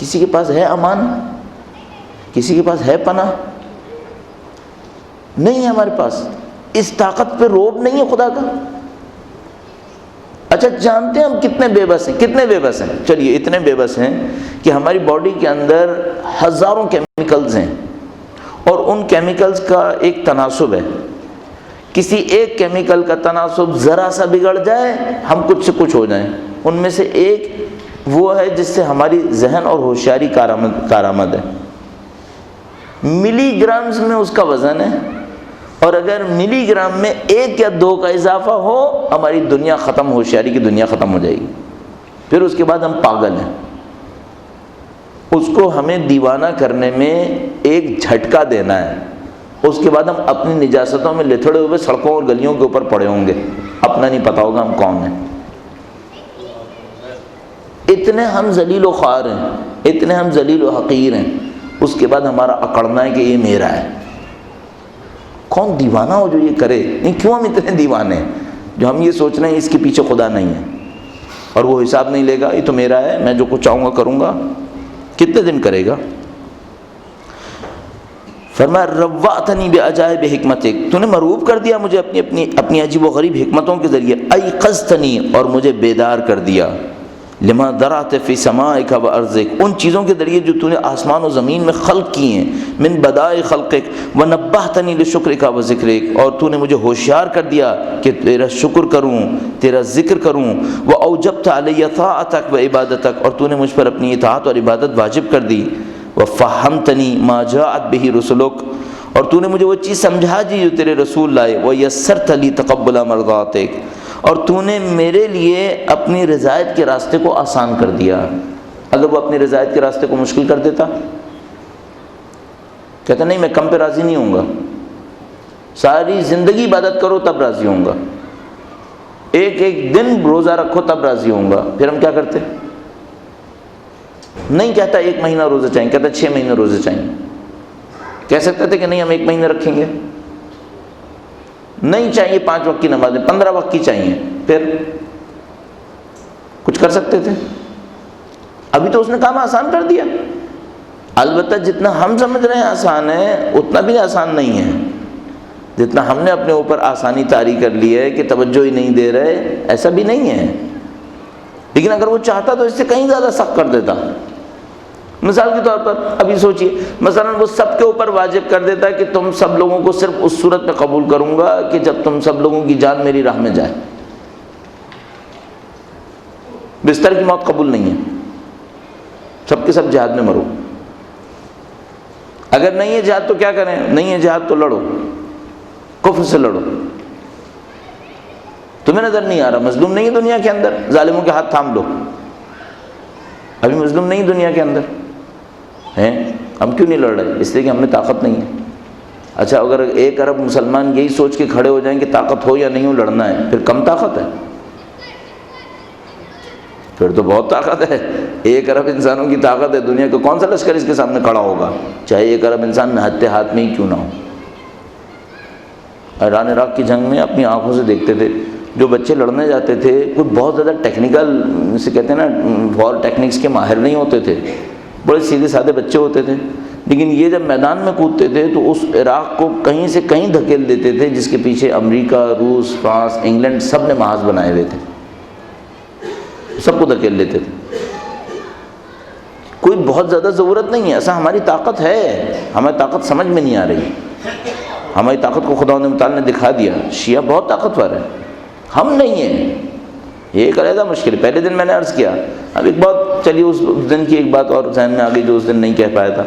کسی کے پاس ہے امان؟ کسی کے پاس ہے پناہ؟ نہیں ہے ہمارے پاس. اس طاقت پہ روب نہیں ہے خدا کا. اچھا جانتے ہیں ہم کتنے بے بس ہیں؟ کتنے بے بس ہیں؟ چلیے اتنے بے بس ہیں کہ ہماری باڈی کے اندر ہزاروں کیمیکلز ہیں اور ان کیمیکلز کا ایک تناسب ہے. کسی ایک کیمیکل کا تناسب ذرا سا بگڑ جائے ہم کچھ سے کچھ ہو جائیں. ان میں سے ایک وہ ہے جس سے ہماری ذہن اور ہوشیاری کارآمد ہے. ملی گرامز میں اس کا وزن ہے، اور اگر ملی گرام میں 1 یا 2 کا اضافہ ہو ہماری دنیا ختم، ہوشیاری کی دنیا ختم ہو جائے گی. پھر اس کے بعد ہم پاگل ہیں. اس کو ہمیں دیوانہ کرنے میں ایک جھٹکا دینا ہے. اس کے بعد ہم اپنی نجاستوں میں لتھڑے ہوئے سڑکوں اور گلیوں کے اوپر پڑے ہوں گے، اپنا نہیں پتا ہوگا ہم کون ہیں. اتنے ہم ذلیل و خوار ہیں، اتنے ہم ذلیل و حقیر ہیں. اس کے بعد ہمارا اکڑنا ہے کہ یہ میرا ہے. کون دیوانہ ہو جو یہ کرے؟ نہیں، کیوں ہم اتنے دیوانے ہیں جو ہم یہ سوچ رہے ہیں اس کے پیچھے خدا نہیں ہے اور وہ حساب نہیں لے گا، یہ تو میرا ہے، میں جو کچھ چاہوں گا کروں گا. کتنے دن کرے گا؟ فرمایا روعتنی بعجائب حکمتک، تو نے مروب کر دیا مجھے اپنی عجیب و غریب حکمتوں کے ذریعے. ایقظتنی، اور مجھے بیدار کر دیا. لما درعت فی سمائک و ارضک، ان چیزوں کے ذریعے جو تو نے آسمان و زمین میں خلق کی ہیں. من بدائع خلقک ونبہتنی لشکرک و ذکرک، اور تو نے مجھے ہوشیار کر دیا کہ تیرا شکر کروں، تیرا ذکر کروں. واوجبت علی طاعتک و عبادتک، اور تو نے مجھ پر اپنی اطاعت اور عبادت واجب کر دی. وفہمتنی ما جاءت بہ رسلک، اور تو نے مجھے وہ چیز سمجھا دی جو تیرے رسول لائے. ویسرت لی تقبل مرضاتک، اور تو نے میرے لیے اپنی رضایت کے راستے کو آسان کر دیا. اگر وہ اپنی رضایت کے راستے کو مشکل کر دیتا، کہتا نہیں میں کم پہ راضی نہیں ہوں گا، ساری زندگی عبادت کرو تب راضی ہوں گا، ایک دن روزہ رکھو تب راضی ہوں گا. پھر ہم کیا کرتے؟ نہیں کہتا 1 مہینہ روزہ چاہیے، کہتا 6 مہینے روزے چاہیے. کہہ سکتے تھے کہ نہیں ہم 1 مہینہ رکھیں گے. نہیں چاہیے 5 وقت کی نمازیں، 15 وقت کی چاہیے. پھر کچھ کر سکتے تھے؟ ابھی تو اس نے کام آسان کر دیا. البتہ جتنا ہم سمجھ رہے ہیں آسان ہے اتنا بھی آسان نہیں ہے. جتنا ہم نے اپنے اوپر آسانی طاری کر لی ہے کہ توجہ ہی نہیں دے رہے، ایسا بھی نہیں ہے. لیکن اگر وہ چاہتا تو اس سے کہیں زیادہ سخت کر دیتا. مثال کے طور پر ابھی سوچئے، مثلا وہ سب کے اوپر واجب کر دیتا ہے کہ تم سب لوگوں کو صرف اس صورت میں قبول کروں گا کہ جب تم سب لوگوں کی جان میری راہ میں جائے. بستر کی موت قبول نہیں ہے، سب کے سب جہاد میں مرو. اگر نہیں ہے جہاد تو کیا کریں؟ نہیں ہے جہاد تو لڑو، کفر سے لڑو. تمہیں نظر نہیں آ رہا مظلوم نہیں ہے دنیا کے اندر؟ ظالموں کے ہاتھ تھام لو. ابھی مظلوم نہیں دنیا کے اندر ہیں، ہم کیوں نہیں لڑ رہے؟ اس لیے کہ ہم نے طاقت نہیں ہے. اچھا اگر 1 ارب مسلمان یہی سوچ کے کھڑے ہو جائیں کہ طاقت ہو یا نہیں ہو لڑنا ہے، پھر کم طاقت ہے؟ پھر تو بہت طاقت ہے. 1 ارب انسانوں کی طاقت ہے. دنیا کا کون سا لشکر اس کے سامنے کھڑا ہوگا، چاہے 1 ارب انسان نہتے ہاتھ میں ہی کیوں نہ ہو. ایران عراق کی جنگ میں اپنی آنکھوں سے دیکھتے تھے، جو بچے لڑنے جاتے تھے کوئی بہت زیادہ ٹیکنیکل سے کہتے ہیں نا وار ٹیکنکس کے ماہر نہیں ہوتے تھے، بڑے سیدھے سادے بچے ہوتے تھے. لیکن یہ جب میدان میں کودتے تھے تو اس عراق کو کہیں سے کہیں دھکیل دیتے تھے جس کے پیچھے امریکہ، روس، فرانس، انگلینڈ سب نے محاذ بنائے ہوئے تھے، سب کو دھکیل لیتے تھے. کوئی بہت زیادہ ضرورت نہیں ہے. ایسا ہماری طاقت ہے، ہماری طاقت سمجھ میں نہیں آ رہی. ہماری طاقت کو خدا متعال نے دکھا دیا. شیعہ بہت طاقتور ہے، ہم نہیں ہیں. یہ ایک علیحدہ مشکل ہے. پہلے دن میں نے عرض کیا، اب ایک بات چلیے اس دن کی ایک بات اور ذہن میں آ گئی جو اس دن نہیں کہہ پایا تھا.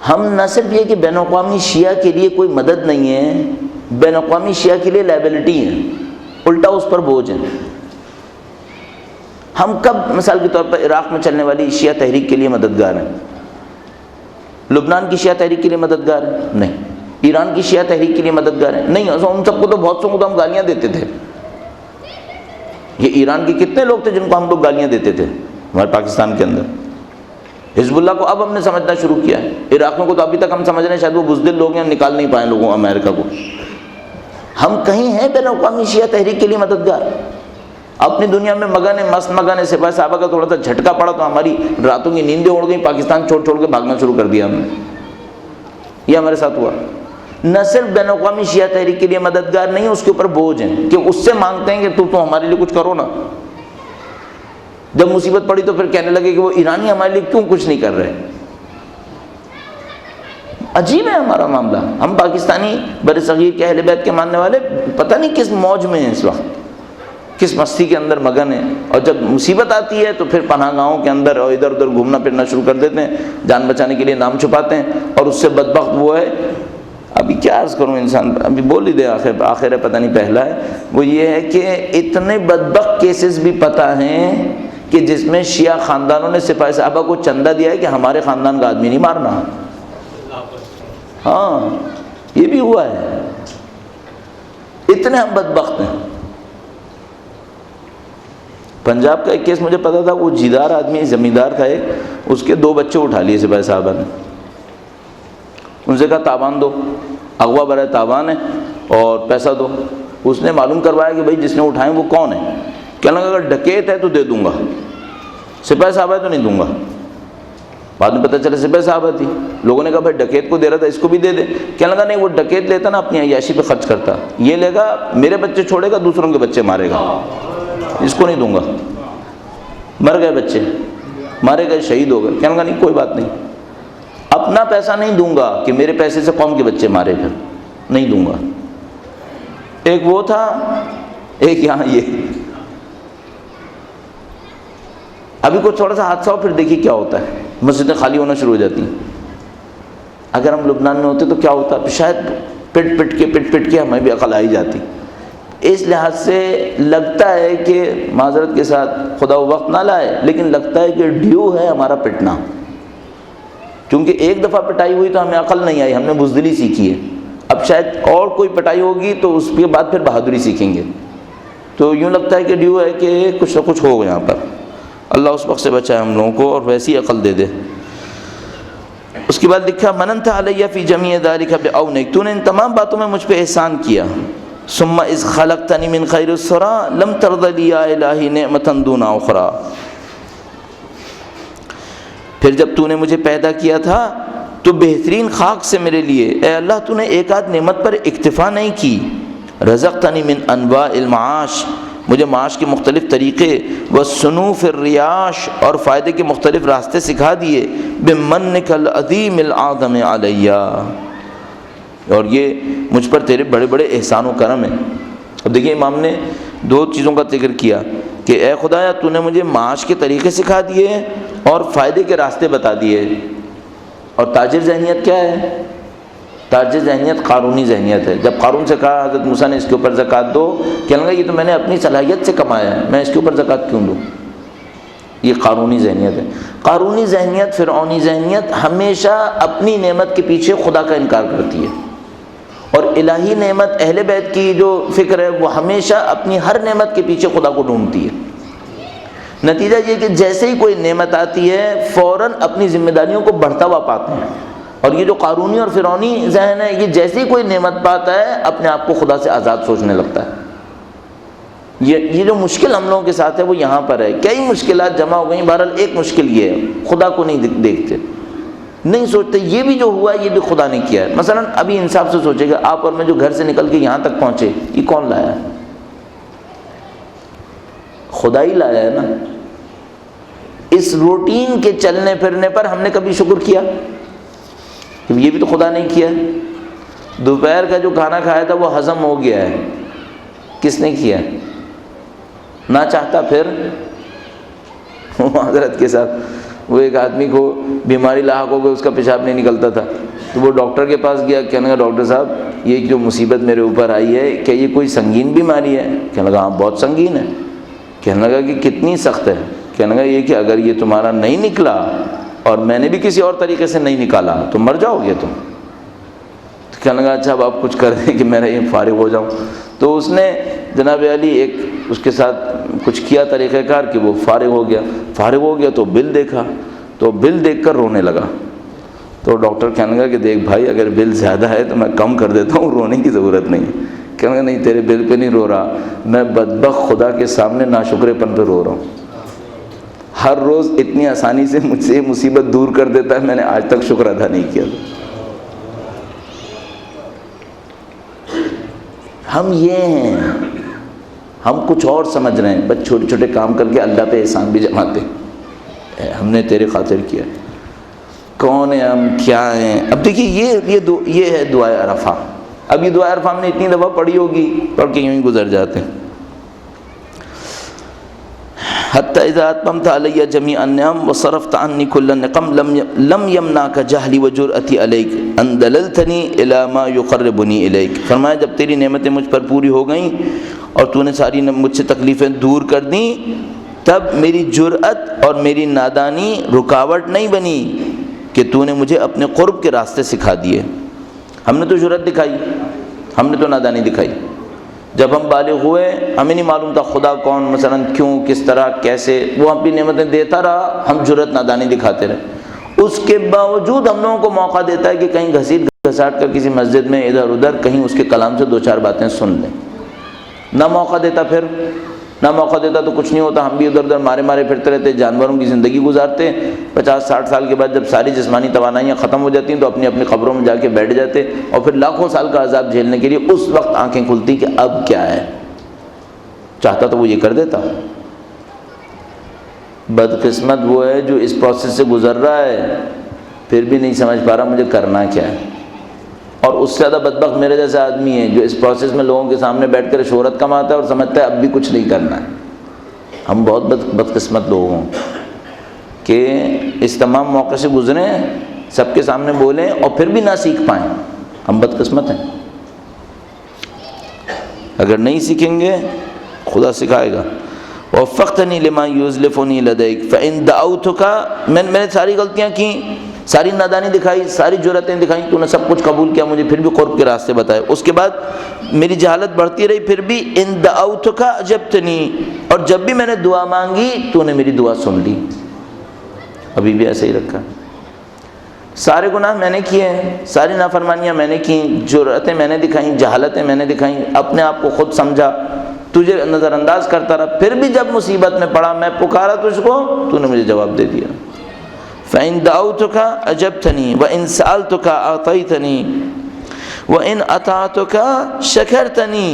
ہم نہ صرف یہ کہ بین الاقوامی شیعہ کے لیے کوئی مدد نہیں ہے، بین الاقوامی شیعہ کے لیے لائبلٹی ہیں، الٹا اس پر بوجھ ہیں. ہم کب مثال کے طور پر عراق میں چلنے والی شیعہ تحریک کے لیے مددگار ہیں؟ لبنان کی شیعہ تحریک کے لیے مددگار ہیں؟ نہیں. ایران کی شیعہ تحریک کے لیے مددگار ہیں؟ نہیں. ان سب کو تو بہت سو کو تو ہم گالیاں دیتے تھے. یہ ایران کے کتنے لوگ تھے جن کو ہم لوگ گالیاں دیتے تھے ہمارے پاکستان کے اندر. حزب اللہ کو اب ہم نے سمجھنا شروع کیا ہے. عراقیوں کو تو ابھی تک ہم سمجھ رہے ہیں شاید وہ بزدل لوگ ہیں، نکال نہیں پائے لوگوں امریکہ کو. ہم کہیں ہیں بین الاقوامی شیعہ تحریک کے لیے مددگار؟ اپنی دنیا میں مگن ہے، مست مگن ہے. سپاہی صحابہ کا تھوڑا سا جھٹکا پڑا تو ہماری راتوں کی نیندیں اڑ گئیں، پاکستان چھوڑ چھوڑ کے بھاگنا شروع کر دیا ہم نے. یہ ہمارے ساتھ ہوا. نہ صرف بین الاقوامی شیعہ تحریک کے لیے مددگار نہیں، اس کے اوپر بوجھ ہیں کہ اس سے مانگتے ہیں کہ تو ہمارے لیے کچھ کرو نا. جب مصیبت پڑی تو پھر کہنے لگے کہ وہ ایرانی ہمارے لیے کیوں کچھ نہیں کر رہے. عجیب ہے ہمارا معاملہ. ہم پاکستانی بر صغیر کے اہل بیت کے ماننے والے پتہ نہیں کس موج میں ہیں اس وقت، کس مستی کے اندر مگن ہیں. اور جب مصیبت آتی ہے تو پھر پناہ گاہوں کے اندر اور ادھر ادھر گھومنا پھرنا شروع کر دیتے ہیں، جان بچانے کے لیے نام چھپاتے ہیں. اور اس سے بدبخت وہ ہے، ابھی کیا عرض کروں، انسان ابھی بول ہی دے، آخر ہے پتہ نہیں پہلا ہے. وہ یہ ہے کہ اتنے بدبخت کیسز بھی پتہ ہیں کہ جس میں شیعہ خاندانوں نے سپاہی صحابہ کو چندہ دیا ہے کہ ہمارے خاندان کا آدمی نہیں مارنا. ہاں یہ بھی ہوا ہے. اتنے ہم بدبخت ہیں. پنجاب کا ایک کیس مجھے پتا تھا، وہ جیدار آدمی زمیندار تھا ایک، اس کے 2 بچے اٹھا لیے سپاہی صحابہ نے. ان سے کہا تاوان دو، اغوا برائے تاوان ہے اور پیسہ دو. اس نے معلوم کروایا کہ بھائی جس نے اٹھائے وہ کون ہے. کہنے لگا اگر ڈکیت ہے تو دے دوں گا، سپاہی صحابہ ہے تو نہیں دوں گا. بعد میں پتہ چلا سپاہی صحابہ تھی. لوگوں نے کہا بھائی ڈکیت کو دے رہا تھا، اس کو بھی دے دے. کہنے لگا نہیں، وہ ڈکیت لیتا نا اپنی عیاشی پہ خرچ کرتا، یہ لے گا میرے بچے چھوڑے گا، دوسروں کے بچے مارے گا، اس کو نہیں دوں گا. مر گئے بچے، مارے گئے، شہید ہو گئے. کہنے لگا نہیں کوئی بات نہیں، اپنا پیسہ نہیں دوں گا کہ میرے پیسے سے قوم کے بچے مارے، پھر نہیں دوں گا. ایک وہ تھا، ایک یہاں یہ. ابھی کوئی تھوڑا سا حادثہ ہو پھر دیکھیے کیا ہوتا ہے، مسجدیں خالی ہونا شروع ہو جاتی ہیں. اگر ہم لبنان میں ہوتے تو کیا ہوتا، شاید پٹ پٹ کے ہمیں بھی عقل آ ہی جاتی. اس لحاظ سے لگتا ہے کہ معذرت کے ساتھ خدا وہ وقت نہ لائے، لیکن لگتا ہے کہ ڈیو ہے ہمارا پٹنا. کیونکہ ایک دفعہ پٹائی ہوئی تو ہمیں عقل نہیں آئی، ہم نے بزدلی سیکھی ہے. اب شاید اور کوئی پٹائی ہوگی تو اس کے بعد پھر بہادری سیکھیں گے. تو یوں لگتا ہے کہ ڈیو ہے کہ کچھ نہ کچھ ہوگا یہاں پر. اللہ اس وقت سے بچائے ہم لوگوں کو اور ویسی عقل دے دے. اس کے بعد لکھا مننت علیہ فی جمیع ذلک بعونک، تو نے ان تمام باتوں میں مجھ پہ احسان کیا. ثم اذ خلقتنی من خیر الثریٰ لم ترض لی یا الہی نعمتا دون اخری. پھر جب تو نے مجھے پیدا کیا تھا تو بہترین خاک سے میرے لیے اے اللہ تو نے ایک آدھ نعمت پر اکتفا نہیں کی. رزقتنی من انواع المعاش، مجھے معاش کے مختلف طریقے، والصنوف الریاش، اور فائدے کے مختلف راستے سکھا دیے. بمنک العظیم الاعظم علیہ، اور یہ مجھ پر تیرے بڑے بڑے احسان و کرم ہیں. اب دیکھیے امام نے 2 چیزوں کا ذکر کیا کہ اے خدایا تو نے مجھے معاش کے طریقے سکھا دیے اور فائدے کے راستے بتا دیے. اور تاجر ذہنیت کیا ہے؟ تاجر ذہنیت قارونی ذہنیت ہے. جب قارون سے کہا حضرت موسیٰ نے اس کے اوپر زکوٰۃ دو، کہنے لگا یہ تو میں نے اپنی صلاحیت سے کمایا ہے، میں اس کے اوپر زکوٰۃ کیوں دوں؟ یہ قارونی ذہنیت ہے. قارونی ذہنیت، فرعونی ذہنیت ہمیشہ اپنی نعمت کے پیچھے خدا کا انکار کرتی ہے. اور الہی نعمت اہل بیت کی جو فکر ہے وہ ہمیشہ اپنی ہر نعمت کے پیچھے خدا کو ڈھونڈتی ہے. نتیجہ یہ کہ جیسے ہی کوئی نعمت آتی ہے فوراً اپنی ذمہ داریوں کو بڑھتا ہوا پاتے ہیں. اور یہ جو قارونی اور فرعونی ذہن ہے، یہ جیسے ہی کوئی نعمت پاتا ہے اپنے آپ کو خدا سے آزاد سوچنے لگتا ہے. یہ جو مشکل ہم لوگوں کے ساتھ ہے وہ یہاں پر ہے. کئی مشکلات جمع ہو گئیں، بہرحال ایک مشکل یہ ہے خدا کو نہیں دیکھتے، نہیں سوچتے یہ بھی جو ہوا ہے یہ بھی خدا نے کیا ہے. مثلا ابھی انصاف سے سوچے گا آپ اور میں جو گھر سے نکل کے یہاں تک پہنچے، یہ کون لایا ہے؟ خدا ہی لایا ہے نا. اس روٹین کے چلنے پھرنے پر ہم نے کبھی شکر کیا؟ یہ بھی تو خدا نے کیا ہے. دوپہر کا جو کھانا کھایا تھا وہ ہضم ہو گیا ہے، کس نے کیا؟ نہ چاہتا پھر معذرت کے ساتھ وہ ایک آدمی کو بیماری لاحق ہو گئی، اس کا پیشاب نہیں نکلتا تھا تو وہ ڈاکٹر کے پاس گیا. کہنے لگا ڈاکٹر صاحب یہ جو مصیبت میرے اوپر آئی ہے کیا یہ کوئی سنگین بیماری ہے؟ کہنے لگا ہاں بہت سنگین ہے. کہنے لگا کہ کتنی سخت ہے؟ کہنے لگا یہ کہ اگر یہ تمہارا نہیں نکلا اور میں نے بھی کسی اور طریقے سے نہیں نکالا تو مر جاؤ گے تم. تو کہنے لگا اچھا اب آپ کچھ کر دیں کہ میں یہ فارغ ہو جاؤں. تو اس نے جناب علی ایک اس کے ساتھ کچھ کیا طریقہ کار کہ وہ فارغ ہو گیا. فارغ ہو گیا تو بل دیکھا تو بل دیکھ کر رونے لگا. تو ڈاکٹر کہنے لگا کہ دیکھ بھائی اگر بل زیادہ ہے تو میں کم کر دیتا ہوں، رونے کی ضرورت نہیں. کہنے نہیں تیرے بل پہ نہیں رو رہا، میں بدبخت خدا کے سامنے ناشکرے پن پہ رو رہا ہوں. ہر روز اتنی آسانی سے مجھ سے یہ مصیبت دور کر دیتا ہے، میں نے آج تک شکر ادا نہیں کیا. ہم یہ ہیں، ہم کچھ اور سمجھ رہے ہیں، بس چھوٹے چھوٹے کام کر کے اللہ پہ احسان بھی جماتے ہیں. ہم نے تیرے خاطر کیا. کون ہیں ہم، کیا ہیں؟ اب دیکھیے یہ ہے دعائے عرفہ. اب یہ دعائے عرفہ ہم نے اتنی دفعہ پڑھی ہوگی، پڑھ کے یوں ہی گزر جاتے ہیں. حتی اذا اتممت علی جمیع النعم وصرفت عنی کل النقم لم یمنعک جہلی وجرأتی علیک ان دللتنی الی ما یقربنی الیک. فرمایا جب تیری نعمتیں مجھ پر پوری ہو گئیں اور تو نے ساری مجھ سے تکلیفیں دور کر دیں، تب میری جرأت اور میری نادانی رکاوٹ نہیں بنی کہ تو نے مجھے اپنے قرب کے راستے سکھا دیے. ہم نے تو جرأت دکھائی، ہم نے تو نادانی دکھائی. جب ہم بالغ ہوئے ہمیں نہیں معلوم تھا خدا کون، مثلا کیوں، کس طرح، کیسے، وہ اپنی نعمتیں دیتا رہا، ہم جرأت نادانی دکھاتے رہے. اس کے باوجود ہم لوگوں کو موقع دیتا ہے کہ کہیں گھسیٹ گھساٹ کر کسی مسجد میں ادھر ادھر کہیں اس کے کلام سے 2-4 باتیں سن لیں. نہ موقع دیتا تو کچھ نہیں ہوتا، ہم بھی ادھر ادھر مارے پھرتے رہتے، جانوروں کی زندگی گزارتے. 50-60 سال کے بعد جب ساری جسمانی توانائیاں ختم ہو جاتی ہیں تو اپنی اپنی قبروں میں جا کے بیٹھ جاتے، اور پھر لاکھوں سال کا عذاب جھیلنے کے لیے اس وقت آنکھیں کھلتی کہ اب کیا ہے. چاہتا تو وہ یہ کر دیتا. بدقسمت وہ ہے جو اس پروسیس سے گزر رہا ہے پھر بھی نہیں سمجھ پا رہا مجھے کرنا کیا ہے. اور اس سے زیادہ بدبخت میرے جیسا آدمی ہے جو اس پروسیس میں لوگوں کے سامنے بیٹھ کر شہرت کماتا ہے اور سمجھتا ہے اب بھی کچھ نہیں کرنا ہے. ہم بہت بدقسمت لوگ ہوں کہ اس تمام موقع سے گزریں، سب کے سامنے بولیں اور پھر بھی نہ سیکھ پائیں. ہم بدقسمت ہیں. اگر نہیں سیکھیں گے خدا سکھائے گا. وفقتنی لما یزلفنی لدیک فإن دعوتک، میں نے ساری غلطیاں کی، ساری نادانی دکھائی، ساری جرأتیں دکھائیں، تو نے سب کچھ قبول کیا، مجھے پھر بھی قرب کے راستے بتائے. اس کے بعد میری جہالت بڑھتی رہی، پھر بھی ان دعوتک اجبتنی، اور جب بھی میں نے دعا مانگی تو نے میری دعا سن لی. ابھی بھی ایسے ہی رکھا. سارے گناہ میں نے کیے ہیں، ساری نافرمانیاں میں نے کی، جرأتیں میں نے دکھائیں، جہالتیں میں نے دکھائیں، اپنے آپ کو خود سمجھا، تجھے نظر انداز کرتا رہا. پھر بھی جب مصیبت میں پڑا، میں پکارا تجھ کو، تو نے مجھے جواب دے دیا. فَإِن دَعَوْتُكَ أَجَبْتَنِي وَإِن سَأَلْتُكَ أَعْطَيْتَنِي وَإِن أَطَعْتُكَ شَكَرْتَنِي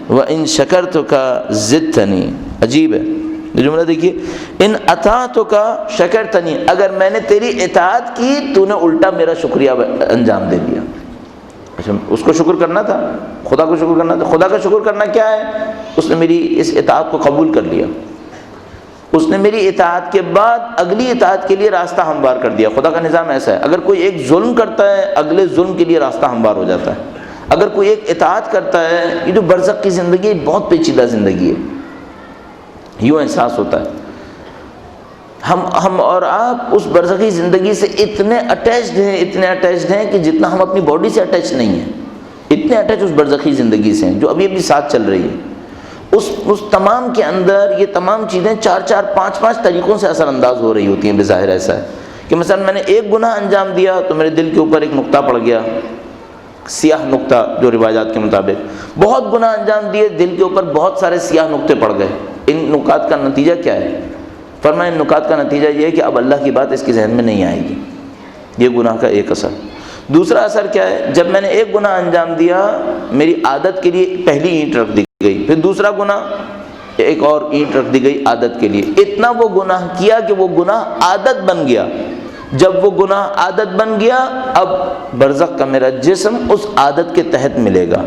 وَإِن شَكَرْتُكَ زِدْتَنِي. عجیب ہے یہ جملہ دیکھیے. ان اطاعتک شکرتنی، اگر میں نے تیری اطاعت کی تو نے الٹا میرا شکریہ انجام دے دیا. اچھا اس کو شکر کرنا تھا، خدا کو شکر کرنا تھا. خدا کا شکر کرنا کیا ہے؟ اس نے میری اس اطاعت کو قبول کر لیا. اس نے میری اطاعت کے بعد اگلی اطاعت کے لیے راستہ ہموار کر دیا. خدا کا نظام ایسا ہے، اگر کوئی ایک ظلم کرتا ہے اگلے ظلم کے لیے راستہ ہموار ہو جاتا ہے. اگر کوئی ایک اطاعت کرتا ہے، یہ جو برزخ کی زندگی ہے بہت پیچیدہ زندگی ہے، یوں احساس ہوتا ہے. ہم اور آپ اس برزخی زندگی سے اتنے اٹیچڈ ہیں کہ جتنا ہم اپنی باڈی سے اٹیچ نہیں ہیں، اتنے اٹیچ اس برزخی زندگی سے ہیں جو ابھی ابھی ساتھ چل رہی ہے. اس تمام کے اندر یہ تمام چیزیں 4-4 5-5 طریقوں سے اثر انداز ہو رہی ہوتی ہیں. بظاہر ایسا ہے کہ مثلا میں نے ایک گناہ انجام دیا تو میرے دل کے اوپر ایک نقطہ پڑ گیا، سیاہ نقطہ جو روایات کے مطابق. بہت گناہ انجام دیے، دل کے اوپر بہت سارے سیاہ نقطے پڑ گئے. ان نکات کا نتیجہ کیا ہے؟ فرمایا ان نکات کا نتیجہ یہ ہے کہ اب اللہ کی بات اس کے ذہن میں نہیں آئے گی. یہ گناہ کا ایک اثر. دوسرا اثر کیا ہے؟ جب میں نے ایک گناہ انجام دیا میری عادت کے لیے پہلی اینٹ رکھ دی گئی، پھر دوسرا گناہ ایک اور اینٹ رکھ دی گئی عادت کے لیے. اتنا وہ گناہ کیا کہ وہ گناہ عادت بن گیا. جب وہ گناہ عادت بن گیا اب برزخ کا میرا جسم اس عادت کے تحت ملے گا.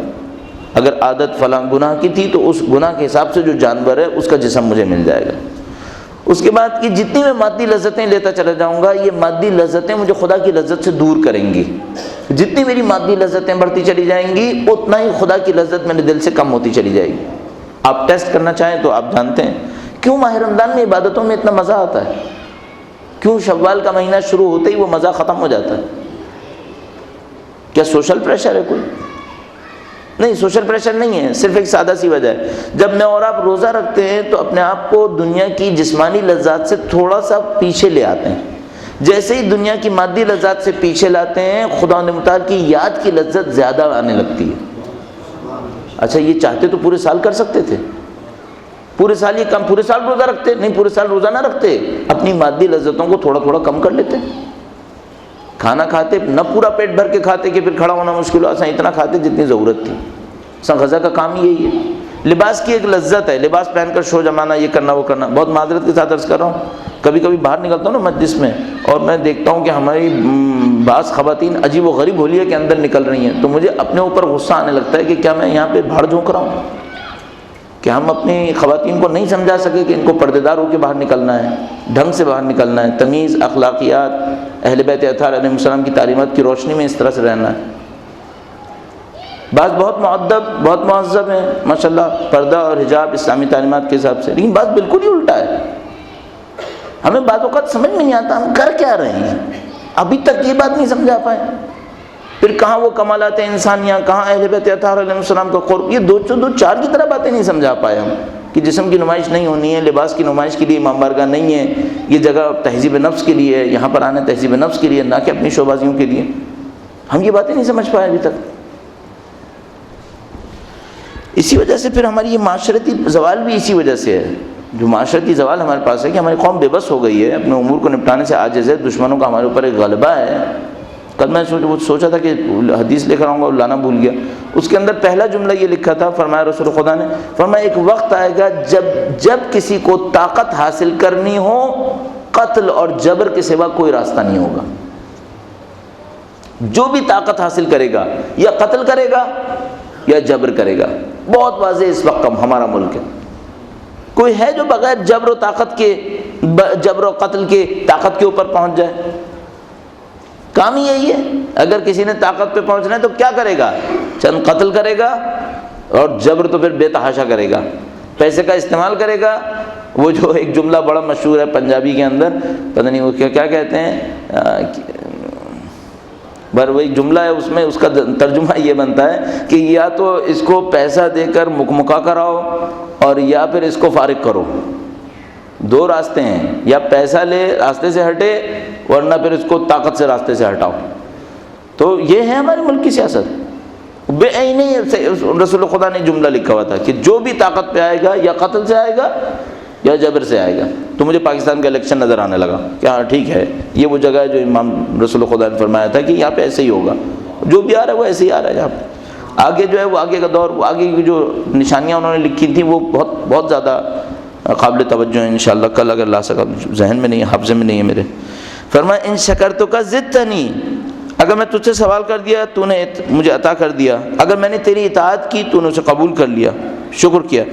اگر عادت فلاں گناہ کی تھی تو اس گناہ کے حساب سے جو جانور ہے اس کا جسم مجھے مل جائے گا. اس کے بعد کی جتنی میں مادی لذتیں لیتا چلا جاؤں گا، یہ مادی لذتیں مجھے خدا کی لذت سے دور کریں گی. جتنی میری مادی لذتیں بڑھتی چلی جائیں گی اتنا ہی خدا کی لذت میرے دل سے کم ہوتی چلی جائے گی. آپ ٹیسٹ کرنا چاہیں تو آپ جانتے ہیں کیوں ماہ رمضان میں عبادتوں میں اتنا مزہ آتا ہے، کیوں شوال کا مہینہ شروع ہوتے ہی وہ مزہ ختم ہو جاتا ہے. کیا سوشل پریشر ہے؟ کوئی نہیں، سوشل پریشر نہیں ہے، صرف ایک سادہ سی وجہ ہے. جب میں اور آپ روزہ رکھتے ہیں تو اپنے آپ کو دنیا کی جسمانی لذات سے تھوڑا سا پیچھے لے آتے ہیں. جیسے ہی دنیا کی مادی لذات سے پیچھے لاتے ہیں خدا متعال کی یاد کی لذت زیادہ آنے لگتی ہے. اچھا یہ چاہتے تو پورے سال کر سکتے تھے، پورے سال یہ کم، پورے سال روزہ رکھتے، نہیں پورے سال روزہ نہ رکھتے، اپنی مادی لذتوں کو تھوڑا تھوڑا کم کر لیتے، کھانا کھاتے نہ پورا پیٹ بھر کے کھاتے کہ پھر کھڑا ہونا مشکل ہو، اساں اتنا کھاتے جتنی ضرورت تھی۔ اساں غذا کا کام یہی ہے۔ لباس کی ایک لذت ہے، لباس پہن کر شو جمانا، یہ کرنا وہ کرنا۔ بہت معذرت کے ساتھ عرض کر رہا ہوں، کبھی کبھی باہر نکلتا ہوں نا مجلس میں، اور میں دیکھتا ہوں کہ ہماری بعض خواتین عجیب و غریب ہولیے کے اندر نکل رہی ہیں، تو مجھے اپنے اوپر غصہ آنے لگتا ہے کہ کیا میں یہاں پہ بھاڑ جھونک رہا ہوں، کہ ہم اپنی خواتین کو نہیں سمجھا سکے کہ ان کو پردے دار ہو کے باہر نکلنا ہے، ڈھنگ سے باہر نکلنا ہے، تمیز، اخلاقیات، اہل بیت اطہار علیہ السلام کی تعلیمات کی روشنی میں اس طرح سے رہنا ہے۔ بعض بہت مؤدب، بہت مہذب ہیں ماشاءاللہ، پردہ اور حجاب اسلامی تعلیمات کے حساب سے، لیکن بات بالکل ہی الٹا ہے۔ ہمیں بعض اوقات سمجھ میں نہیں آتا ہم کر کیا رہے ہیں، ابھی تک یہ بات نہیں سمجھا پائے۔ پھر کہاں وہ کمالات انسانیہ، کہاں اہل بیت اطہار علیہ السلام کا قرب، یہ دو چار کی طرح باتیں نہیں سمجھا پائے ہم، کہ جسم کی نمائش نہیں ہونی ہے، لباس کی نمائش کے لیے امام بارگاہ نہیں ہے، یہ جگہ تہذیب نفس کے لیے ہے، یہاں پر آنا تہذیب نفس کے لیے، نہ کہ اپنی شوبازیوں کے لیے۔ ہم یہ باتیں نہیں سمجھ پائے ابھی تک۔ اسی وجہ سے پھر ہماری یہ معاشرتی زوال بھی اسی وجہ سے ہے، جو معاشرتی زوال ہمارے پاس ہے کہ ہماری قوم بے بس ہو گئی ہے، اپنے امور کو نپٹانے سے عاجز ہے، دشمنوں کا ہمارے اوپر ایک غلبہ ہے۔ کل میں سوچا تھا کہ حدیث لے کر آؤں گا اور لانا بھول گیا، اس کے اندر پہلا جملہ یہ لکھا تھا، فرمایا رسول خدا نے، فرمایا ایک وقت آئے گا جب کسی کو طاقت حاصل کرنی ہو، قتل اور جبر کے سوا کوئی راستہ نہیں ہوگا۔ جو بھی طاقت حاصل کرے گا یا قتل کرے گا یا جبر کرے گا۔ بہت واضح اس وقت ہمارا ملک ہے، کوئی ہے جو بغیر جبر و قتل کے طاقت کے اوپر پہنچ جائے؟ کام ہی یہی ہے۔ اگر کسی نے طاقت پہ پہنچنا ہے تو کیا کرے گا؟ چند قتل کرے گا، اور جبر تو پھر بے تحاشا کرے گا، پیسے کا استعمال کرے گا۔ وہ جو ایک جملہ بڑا مشہور ہے پنجابی کے اندر، پتہ نہیں وہ کیا کہتے ہیں، بر وہی جملہ ہے، اس میں اس کا ترجمہ یہ بنتا ہے کہ یا تو اس کو پیسہ دے کر مکمکا کراؤ، اور یا پھر اس کو فارغ کرو۔ دو راستے ہیں، یا پیسہ لے راستے سے ہٹے، ورنہ پھر اس کو طاقت سے راستے سے ہٹاؤ۔ تو یہ ہے ہمارے ملک کی سیاست۔ بے عینی رسول خدا نے جملہ لکھا ہوا تھا کہ جو بھی طاقت پہ آئے گا یا قتل سے آئے گا یا جبر سے آئے گا۔ تو مجھے پاکستان کا الیکشن نظر آنے لگا کہ ہاں ٹھیک ہے، یہ وہ جگہ ہے جو امام رسول خدا نے فرمایا تھا کہ یہاں پہ ایسے ہی ہوگا، جو بھی آ رہا ہے وہ ایسے ہی آ رہا ہے یہاں پہ۔ آگے جو ہے وہ آگے کا دور، وہ آگے کی جو نشانیاں انہوں نے لکھی تھیں وہ بہت زیادہ قابل توجہ ہیں انشاءاللہ۔ کل اگر لا سکا، ذہن میں نہیں ہے، حافظے میں نہیں ہے میرے۔ فرمایا ان شکرتک زدتنی، اگر میں تجھ سے سوال کر دیا تو نے مجھے عطا کر دیا، اگر میں نے تیری اطاعت کی تو نے اسے قبول کر لیا، شکر کیا،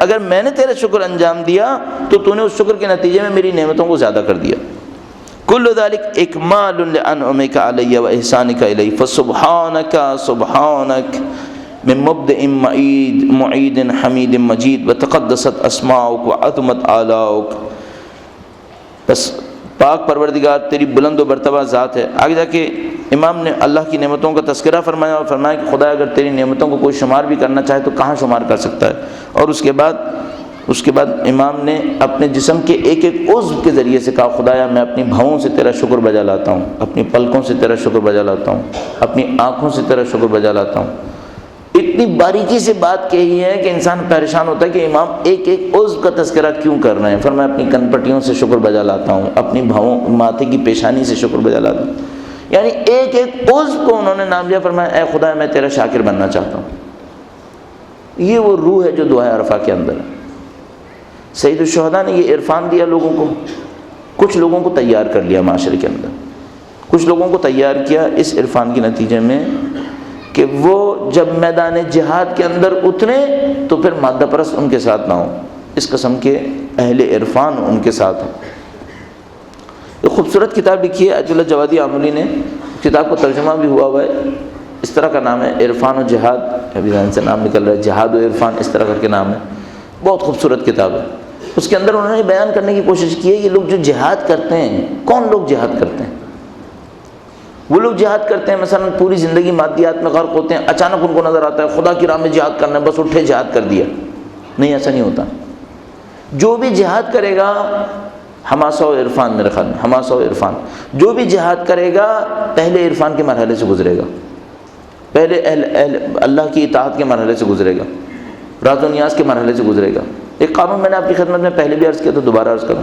اگر میں نے تیرا شکر انجام دیا تو نے اس شکر کے نتیجے میں میری نعمتوں کو زیادہ کر دیا۔ کل ذلک اکمال لانعمک علی و احسانک الی فسبحانک سبحانک من مبدئ معید حمید مجید وتقدست اسماؤک وعظمت آلاؤک۔ بس پاک پروردگار تیری بلند و مرتبہ ذات ہے۔ آگے جا کے امام نے اللہ کی نعمتوں کا تذکرہ فرمایا، اور فرمایا کہ خدا اگر تیری نعمتوں کو کوئی شمار بھی کرنا چاہے تو کہاں شمار کر سکتا ہے۔ اور اس کے بعد امام نے اپنے جسم کے ایک ایک عضو کے ذریعے سے کہا، خدایا میں اپنی بھوؤں سے تیرا شکر بجا لاتا ہوں، اپنی پلکوں سے تیرا شکر بجا لاتا ہوں، اپنی آنکھوں سے تیرا شکر بجا لاتا ہوں۔ اتنی باریکی سے بات کہی ہے کہ انسان پریشان ہوتا ہے کہ امام ایک ایک عضو کا تذکرہ کیوں کر رہے ہیں۔ فرمایا اپنی کن پٹیوں سے شکر بجا لاتا ہوں، اپنی بھوؤں ماتھے کی پیشانی سے شکر بجا لاتا ہوں، یعنی ایک ایک عضو کو انہوں نے نام لیا۔ فرمایا اے خدا میں تیرا شاکر بننا چاہتا ہوں۔ یہ وہ روح ہے جو دعائے عرفہ کے اندر ہے۔ سید الشہداء نے یہ عرفان دیا لوگوں کو، کچھ لوگوں کو تیار کر لیا معاشرے کے اندر، کچھ لوگوں کو تیار کیا اس عرفان کے نتیجے میں کہ وہ جب میدان جہاد کے اندر اترے تو پھر مادہ پرست ان کے ساتھ نہ ہو، اس قسم کے اہل عرفان ان کے ساتھ ہوں۔ ایک خوبصورت کتاب لکھی ہے آیت اللہ جوادی آملی نے، کتاب کو ترجمہ بھی ہوا ہے، اس طرح کا نام ہے عرفان و جہاد، ابھی ذہن سے نام نکل رہا ہے، جہاد و عرفان اس طرح کر کے نام ہے، بہت خوبصورت کتاب ہے۔ اس کے اندر انہوں نے بیان کرنے کی کوشش کی ہے یہ لوگ جو جہاد کرتے ہیں، کون لوگ جہاد کرتے ہیں؟ وہ لوگ جہاد کرتے ہیں مثلا پوری زندگی مادیات میں غرق ہوتے ہیں، اچانک ان کو نظر آتا ہے خدا کی راہ میں جہاد کرنا ہے، بس اٹھے جہاد کر دیا۔ نہیں، ایسا نہیں ہوتا۔ جو بھی جہاد کرے گا حماسہ و عرفان، میرے خیال میں حماسہ و عرفان، جو بھی جہاد کرے گا پہلے عرفان کے مرحلے سے گزرے گا۔ پہلے اللہ کی اطاعت کے مرحلے سے گزرے گا، راز و نیاز کے مرحلے سے گزرے گا۔ ایک قانون میں نے آپ کی خدمت میں پہلے بھی عرض کیا تو دوبارہ عرض کروں،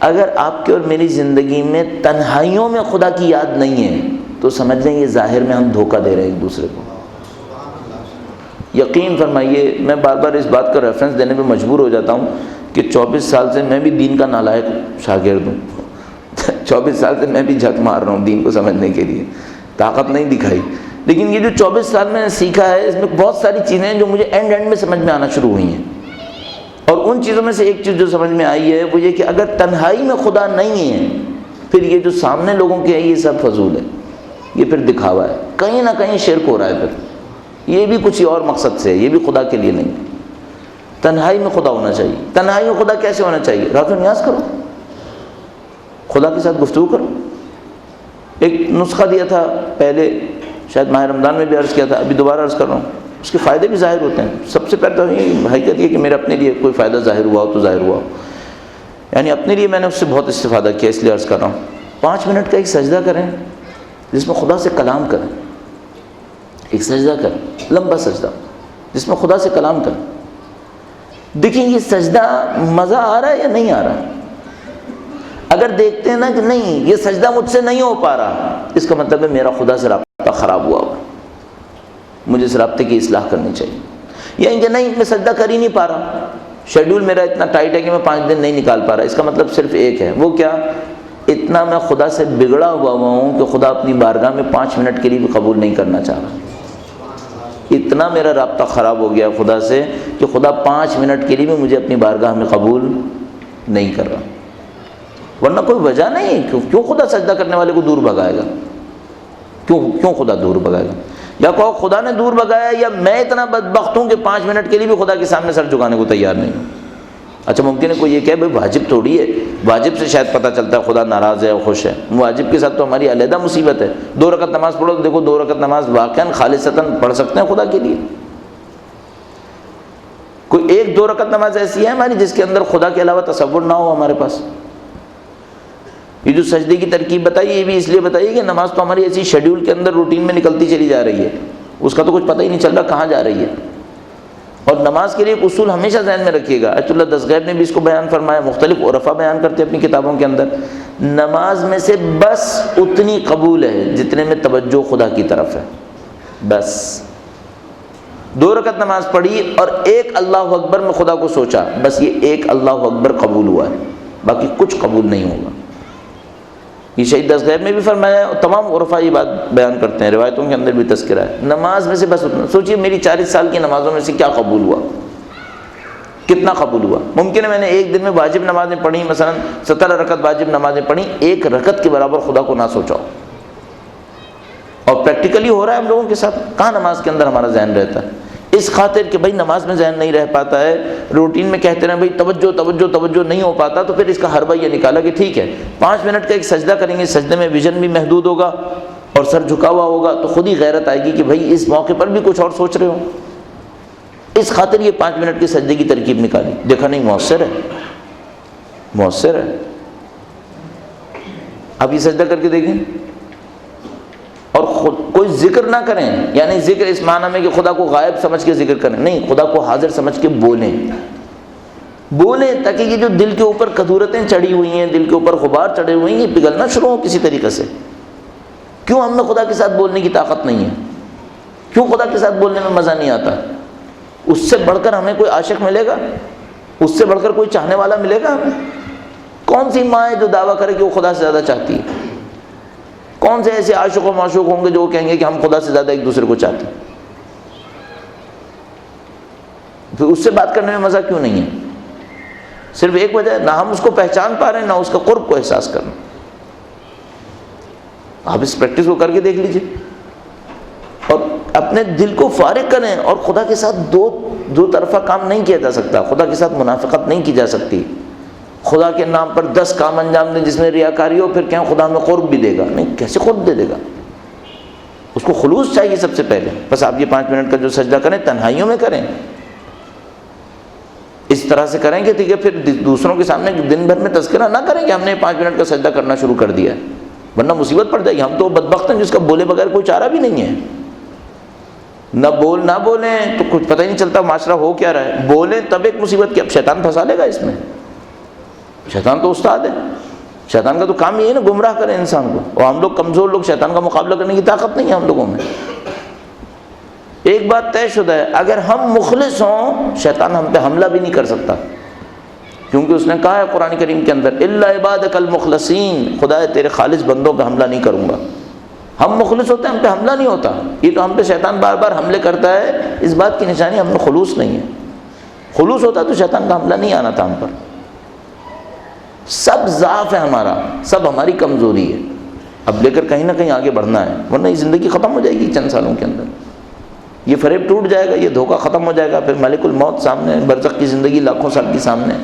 اگر آپ کی اور میری زندگی میں تنہائیوں میں خدا کی یاد نہیں ہے تو سمجھ لیں یہ ظاہر میں ہم دھوکہ دے رہے ہیں ایک دوسرے کو۔ یقین فرمائیے، میں بار بار اس بات کا ریفرنس دینے پہ مجبور ہو جاتا ہوں کہ 24 سال سے میں بھی دین کا نالائق شاگرد ہوں 24 سال سے میں بھی جھک مار رہا ہوں دین کو سمجھنے کے لیے، طاقت نہیں دکھائی، لیکن یہ جو 24 سال میں نے سیکھا ہے اس میں بہت ساری چیزیں ہیں جو مجھے اینڈ میں سمجھ میں آنا شروع ہوئی ہیں، اور ان چیزوں میں سے ایک چیز جو سمجھ میں آئی ہے وہ یہ کہ اگر تنہائی میں خدا نہیں ہے پھر یہ جو سامنے لوگوں کے ہے یہ سب فضول ہے، یہ پھر دکھاوا ہے، کہیں نہ کہیں شرک ہو رہا ہے، پھر یہ بھی کچھ اور مقصد سے ہے، یہ بھی خدا کے لیے نہیں۔ تنہائی میں خدا ہونا چاہیے۔ تنہائی میں خدا کیسے ہونا چاہیے؟ راز و نیاز کرو، خدا کے ساتھ گفتگو کرو۔ ایک نسخہ دیا تھا پہلے، شاید ماہ رمضان میں بھی عرض کیا تھا، ابھی دوبارہ عرض کر رہا ہوں، اس کے فائدے بھی ظاہر ہوتے ہیں۔ سب سے پہلے تو یہ حقیقت یہ کہ میرا اپنے لیے کوئی فائدہ ظاہر ہوا ہو تو ظاہر ہوا ہو، یعنی اپنے لیے میں نے اس سے بہت استفادہ کیا، اس لیے عرض کر رہا ہوں۔ 5 منٹ کا ایک سجدہ کریں جس میں خدا سے کلام کریں، ایک سجدہ کریں، لمبا سجدہ جس میں خدا سے کلام کریں۔ دیکھیں یہ سجدہ مزہ آ رہا ہے یا نہیں آ رہا؟ اگر دیکھتے ہیں نا کہ نہیں یہ سجدہ مجھ سے نہیں ہو پا رہا، اس کا مطلب ہے میرا خدا سے رابطہ خراب ہوا ہوا، مجھے اس رابطے کی اصلاح کرنی چاہیے۔ یا کہ نہیں میں سجدہ کر ہی نہیں پا رہا، شیڈول میرا اتنا ٹائٹ ہے کہ میں 5 دن نہیں نکال پا رہا، اس کا مطلب صرف ایک ہے، وہ کیا؟ اتنا میں خدا سے بگڑا ہوا ہوں کہ خدا اپنی بارگاہ میں 5 منٹ کے لیے بھی قبول نہیں کرنا چاہ رہا۔ اتنا میرا رابطہ خراب ہو گیا خدا سے کہ خدا 5 منٹ کے لیے بھی مجھے اپنی بارگاہ میں قبول نہیں کر رہا، ورنہ کوئی وجہ نہیں کیوں خدا سجدہ کرنے والے کو دور بھگائے گا؟ کیوں خدا دور بھگائے گا؟ یا کہو خدا نے دور بھگایا یا میں اتنا بدبخت ہوں کہ 5 منٹ کے لیے بھی خدا کے سامنے سر جھکانے کو تیار نہیں ہوں۔ اچھا ممکن ہے کوئی یہ کہے بھائی واجب تھوڑی ہے، واجب سے شاید پتہ چلتا ہے خدا ناراض ہے اور خوش ہے، واجب کے ساتھ تو ہماری علیحدہ مصیبت ہے۔ 2 رکعت نماز پڑھو تو دیکھو 2 رکعت نماز واقعاً خالصتاً پڑھ سکتے ہیں خدا کے لیے؟ کوئی 1-2 رکعت نماز ایسی ہے ہماری جس کے اندر خدا کے علاوہ تصور نہ ہو ہمارے پاس؟ یہ جو سجدے کی ترکیب بتائی یہ بھی اس لیے بتائیے کہ نماز تو ہماری ایسی شیڈیول کے اندر روٹین میں نکلتی چلی جا رہی ہے، اس کا تو کچھ پتہ ہی نہیں چل رہا کہاں جا رہی ہے۔ اور نماز کے لیے ایک اصول ہمیشہ ذہن میں رکھیے گا، آیت اللہ دستگیر نے بھی اس کو بیان فرمایا، مختلف عرفا بیان کرتے ہیں اپنی کتابوں کے اندر، نماز میں سے بس اتنی قبول ہے جتنے میں توجہ خدا کی طرف ہے، بس 2 رکعت نماز پڑھی اور 1 اللہ اکبر میں خدا کو سوچا، بس یہ 1 اللہ اکبر قبول ہوا ہے، باقی کچھ قبول نہیں ہوگا۔ یہ شہید دستگیر میں بھی فرمایا ہے، تمام عرفا یہ بات بیان کرتے ہیں، روایتوں کے اندر بھی تذکرہ ہے، نماز میں سے بس اتنا سوچئے میری 40 سال کی نمازوں میں سے کیا قبول ہوا، کتنا قبول ہوا؟ ممکن ہے میں نے ایک دن میں واجب نمازیں پڑھی، مثلا 17 رکعت واجب نمازیں پڑھی، 1 رکعت کے برابر خدا کو نہ سوچا ہو، اور پریکٹیکلی ہو رہا ہے ہم لوگوں کے ساتھ، کہاں نماز کے اندر ہمارا ذہن رہتا ہے؟ اس خاطر کہ بھائی نماز میں ذہن نہیں رہ پاتا ہے، روٹین میں کہتے رہے بھائی توجہ توجہ توجہ نہیں ہو پاتا، تو پھر اس کا حربہ یہ نکالا کہ ٹھیک ہے 5 منٹ کا ایک سجدہ کریں گے، سجدے میں ویژن بھی محدود ہوگا اور سر جھکا ہوا ہوگا، تو خود ہی غیرت آئے گی کہ بھائی اس موقع پر بھی کچھ اور سوچ رہے ہو، اس خاطر یہ 5 منٹ کے سجدے کی ترکیب نکالی، دیکھا نہیں مؤثر ہے، مؤثر ہے۔ اب یہ سجدہ کر کے دیکھیں، اور خود کوئی ذکر نہ کریں، یعنی ذکر اس معنی میں کہ خدا کو غائب سمجھ کے ذکر کریں، نہیں، خدا کو حاضر سمجھ کے بولیں تاکہ یہ جو دل کے اوپر کدورتیں چڑھی ہوئی ہیں، دل کے اوپر غبار چڑھے ہوئے ہیں، یہ پگھلنا شروع ہو کسی طریقے سے۔ کیوں ہم میں خدا کے ساتھ بولنے کی طاقت نہیں ہے؟ کیوں خدا کے ساتھ بولنے میں مزہ نہیں آتا؟ اس سے بڑھ کر ہمیں کوئی عاشق ملے گا؟ اس سے بڑھ کر کوئی چاہنے والا ملے گا ہمیں؟ کون سی ماں ہے جو دعویٰ کرے کہ وہ خدا سے زیادہ چاہتی ہے؟ کون سے ایسے عاشق و معشوق ہوں گے جو کہیں گے کہ ہم خدا سے زیادہ ایک دوسرے کو چاہتے ہیں؟ پھر اس سے بات کرنے میں مزہ کیوں نہیں ہے؟ صرف ایک وجہ ہے، نہ ہم اس کو پہچان پا رہے ہیں، نہ اس کا قرب کو احساس کر رہے ہیں۔ آپ اس پریکٹس کو کر کے دیکھ لیجئے اور اپنے دل کو فارغ کریں، اور خدا کے ساتھ دو طرفہ کام نہیں کیا جا سکتا، خدا کے ساتھ منافقت نہیں کی جا سکتی، خدا کے نام پر 10 کام انجام دیں جس میں ریاکاری ہو، پھر کہیں خدا ہمیں قرب بھی دے گا، نہیں، کیسے قرب دے گا؟ اس کو خلوص چاہیے سب سے پہلے۔ بس آپ یہ 5 منٹ کا جو سجدہ کریں تنہائیوں میں کریں، اس طرح سے کریں کہ ٹھیک ہے، پھر دوسروں کے سامنے دن بھر میں تذکرہ نہ کریں کہ ہم نے 5 منٹ کا سجدہ کرنا شروع کر دیا ہے، ورنہ مصیبت پڑ جائے گی۔ ہم تو بدبخت ہیں جس کا بولے بغیر کوئی چارہ بھی نہیں ہے، نہ بولیں تو کچھ پتہ ہی نہیں چلتا معاشرہ ہو کیا رہا ہے، بولیں تب ایک مصیبت کی، اب شیطان پھنسا لے گا اس میں، شیطان تو استاد ہے، شیطان کا تو کام یہ ہے نا گمراہ کرے انسان کو، اور ہم لوگ کمزور لوگ، شیطان کا مقابلہ کرنے کی طاقت نہیں ہے ہم لوگوں میں۔ ایک بات طے شدہ ہے، اگر ہم مخلص ہوں شیطان ہم پہ حملہ بھی نہیں کر سکتا، کیونکہ اس نے کہا ہے قرآن کریم کے اندر الا عبادک المخلصین، خدا تیرے خالص بندوں پہ حملہ نہیں کروں گا۔ ہم مخلص ہوتے ہیں، ہم پہ حملہ نہیں ہوتا، یہ تو ہم پہ شیطان بار بار حملے کرتا ہے، اس بات کی نشانی ہم میں خلوص نہیں ہے۔ خلوص ہوتا تو شیطان کا حملہ نہیں آنا تھا ہم پر۔ سب ضعف ہے ہمارا، سب ہماری کمزوری ہے، اب لے کر کہیں نہ کہیں آگے بڑھنا ہے، ورنہ یہ زندگی ختم ہو جائے گی چند سالوں کے اندر، یہ فریب ٹوٹ جائے گا، یہ دھوکہ ختم ہو جائے گا، پھر ملک الموت سامنے ہے، برزخ کی زندگی لاکھوں سال کی سامنے ہے،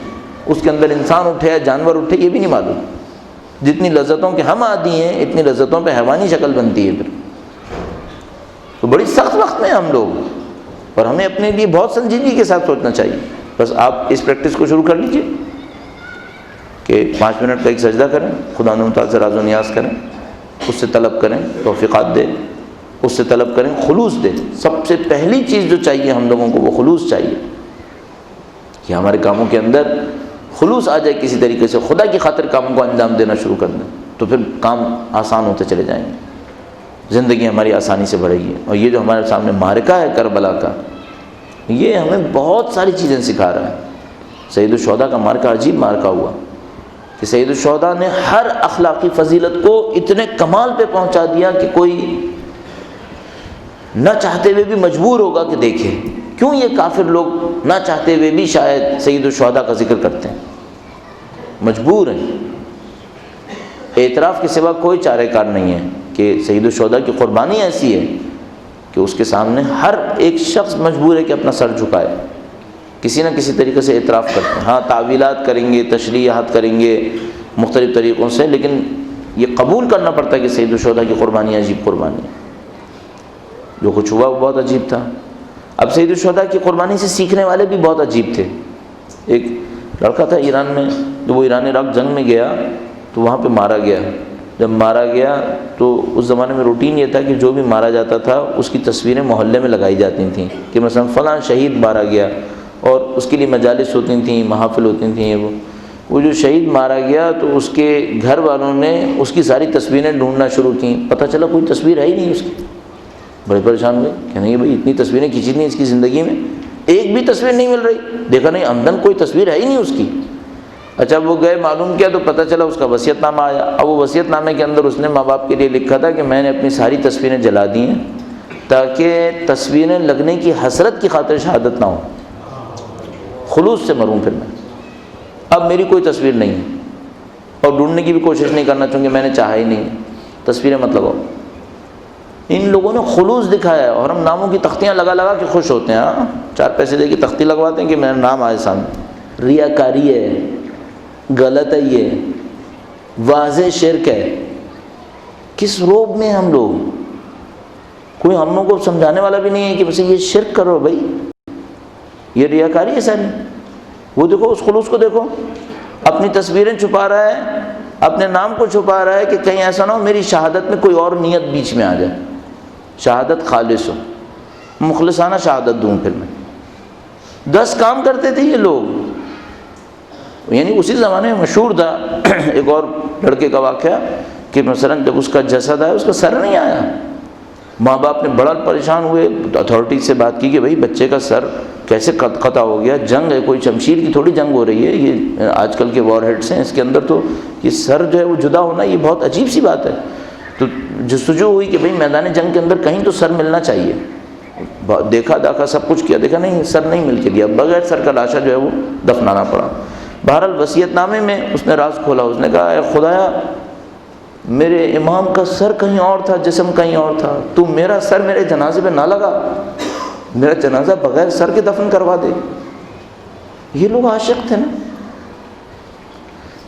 اس کے اندر انسان اٹھے یا جانور اٹھے یہ بھی نہیں معلوم، جتنی لذتوں کے ہم عادی ہیں اتنی لذتوں پہ حیوانی شکل بنتی ہے، پھر تو بڑی سخت وقت میں ہم لوگ، اور ہمیں اپنے لیے بہت سنجیدگی کے ساتھ سوچنا چاہیے۔ بس آپ اس پریکٹس کو شروع کر لیجئے کہ 5 منٹ کا ایک سجدہ کریں، خدا متعال سے راز و نیاز کریں، اس سے طلب کریں توفیقات دے، اس سے طلب کریں خلوص دے۔ سب سے پہلی چیز جو چاہیے ہم لوگوں کو وہ خلوص چاہیے، کہ ہمارے کاموں کے اندر خلوص آ جائے، کسی طریقے سے خدا کی خاطر کاموں کو انجام دینا شروع کر دیں، تو پھر کام آسان ہوتے چلے جائیں گے، زندگی ہماری آسانی سے بڑھے گی۔ اور یہ جو ہمارے سامنے معرکہ ہے کربلا کا، یہ ہمیں بہت ساری چیزیں سکھا رہا ہے۔ سید الشہداء کا معرکہ عجیب معرکہ ہوا کہ سید الشہداء نے ہر اخلاقی فضیلت کو اتنے کمال پہ پہنچا دیا کہ کوئی نہ چاہتے ہوئے بھی مجبور ہوگا کہ دیکھے کیوں یہ کافر لوگ نہ چاہتے ہوئے بھی شاید سید الشہداء کا ذکر کرتے ہیں، مجبور ہیں، اعتراف کے سوا کوئی چارہ کار نہیں ہے کہ سید الشہداء کی قربانی ایسی ہے کہ اس کے سامنے ہر ایک شخص مجبور ہے کہ اپنا سر جھکائے، کسی نہ کسی طریقے سے اعتراف کرتے ہیں، ہاں تعویلات کریں گے، تشریحات کریں گے مختلف طریقوں سے، لیکن یہ قبول کرنا پڑتا ہے کہ سید الشہداء کی قربانی عجیب قربانی ہے، جو کچھ ہوا وہ بہت عجیب تھا۔ اب سید الشہداء کی قربانی سے سیکھنے والے بھی بہت عجیب تھے۔ ایک لڑکا تھا ایران میں، جب وہ ایران عراق جنگ میں گیا تو وہاں پہ مارا گیا، جب مارا گیا تو اس زمانے میں روٹین یہ تھا کہ جو بھی مارا جاتا تھا اس کی تصویریں محلے میں لگائی جاتی تھیں کہ مثلا فلاں شہید مارا گیا، اور اس کے لیے مجالس ہوتی تھیں، محافل ہوتی تھیں، وہ جو شہید مارا گیا تو اس کے گھر والوں نے اس کی ساری تصویریں ڈھونڈنا شروع کیں، پتہ چلا کوئی تصویر ہے ہی نہیں اس کی، بڑے پریشان ہوئے کہ نہیں بھائی اتنی تصویریں کھینچی تھیں اس کی زندگی میں، ایک بھی تصویر نہیں مل رہی، دیکھا نہیں عمدن کوئی تصویر ہے ہی نہیں اس کی۔ اچھا وہ گئے معلوم کیا تو پتہ چلا اس کا وصیت نامہ آیا، اب وہ وصیت نامے کے اندر اس نے ماں باپ کے لیے لکھا تھا کہ میں نے اپنی ساری تصویریں جلا دی ہیں تاکہ تصویریں لگنے کی حسرت کی خاطر شہادت نہ ہو، خلوص سے مروں پھر میں، اب میری کوئی تصویر نہیں ہے، اور ڈھونڈنے کی بھی کوشش نہیں کرنا چاہوں کہ میں نے چاہا ہی نہیں، تصویریں مت لگاؤ۔ ان لوگوں نے خلوص دکھایا ہے، اور ہم ناموں کی تختیاں لگا لگا کے خوش ہوتے ہیں، ہاں 4 پیسے دے کے تختی لگواتے ہیں کہ میرا نام آئے سامنے، ریاکاری ہے، غلط ہے، یہ واضح شرک ہے۔ کس روب میں ہم لوگ، کوئی ہم لوگوں کو سمجھانے والا بھی نہیں ہے کہ بس یہ شرک کرو بھائی، یہ ریاکاری ہے ساری۔ وہ دیکھو اس خلوص کو دیکھو، اپنی تصویریں چھپا رہا ہے، اپنے نام کو چھپا رہا ہے کہ کہیں ایسا نہ ہو میری شہادت میں کوئی اور نیت بیچ میں آ جائے، شہادت خالص ہو، مخلصانہ شہادت دوں پھر میں۔ 10 کام کرتے تھے یہ لوگ، یعنی اسی زمانے میں مشہور تھا ایک اور لڑکے کا واقعہ کہ مثلا جب اس کا جسد آیا اس کا سر نہیں آیا، ماں باپ نے بڑا پریشان ہوئے، اتھارٹی سے بات کی کہ بھائی بچے کا سر کیسے قطع ہو گیا، جنگ ہے، کوئی شمشیر کی تھوڑی جنگ ہو رہی ہے، یہ آج کل کے وار ہیڈس ہیں، اس کے اندر تو یہ سر جو ہے وہ جدا ہونا یہ بہت عجیب سی بات ہے۔ تو جستجو ہوئی کہ بھئی میدان جنگ کے اندر کہیں تو سر ملنا چاہیے، دیکھا داکھا سب کچھ کیا، دیکھا نہیں سر نہیں مل کے دیا، بغیر سر کا لاشا جو ہے وہ دفنانا پڑا۔ بہرحال وصیت نامے میں اس نے راز کھولا، اس نے کہا اے خدایا میرے امام کا سر کہیں اور تھا، جسم کہیں اور تھا، تو میرا سر میرے جنازے پہ نہ لگا، میرا جنازہ بغیر سر کے دفن کروا دے۔ یہ لوگ عاشق تھے نا۔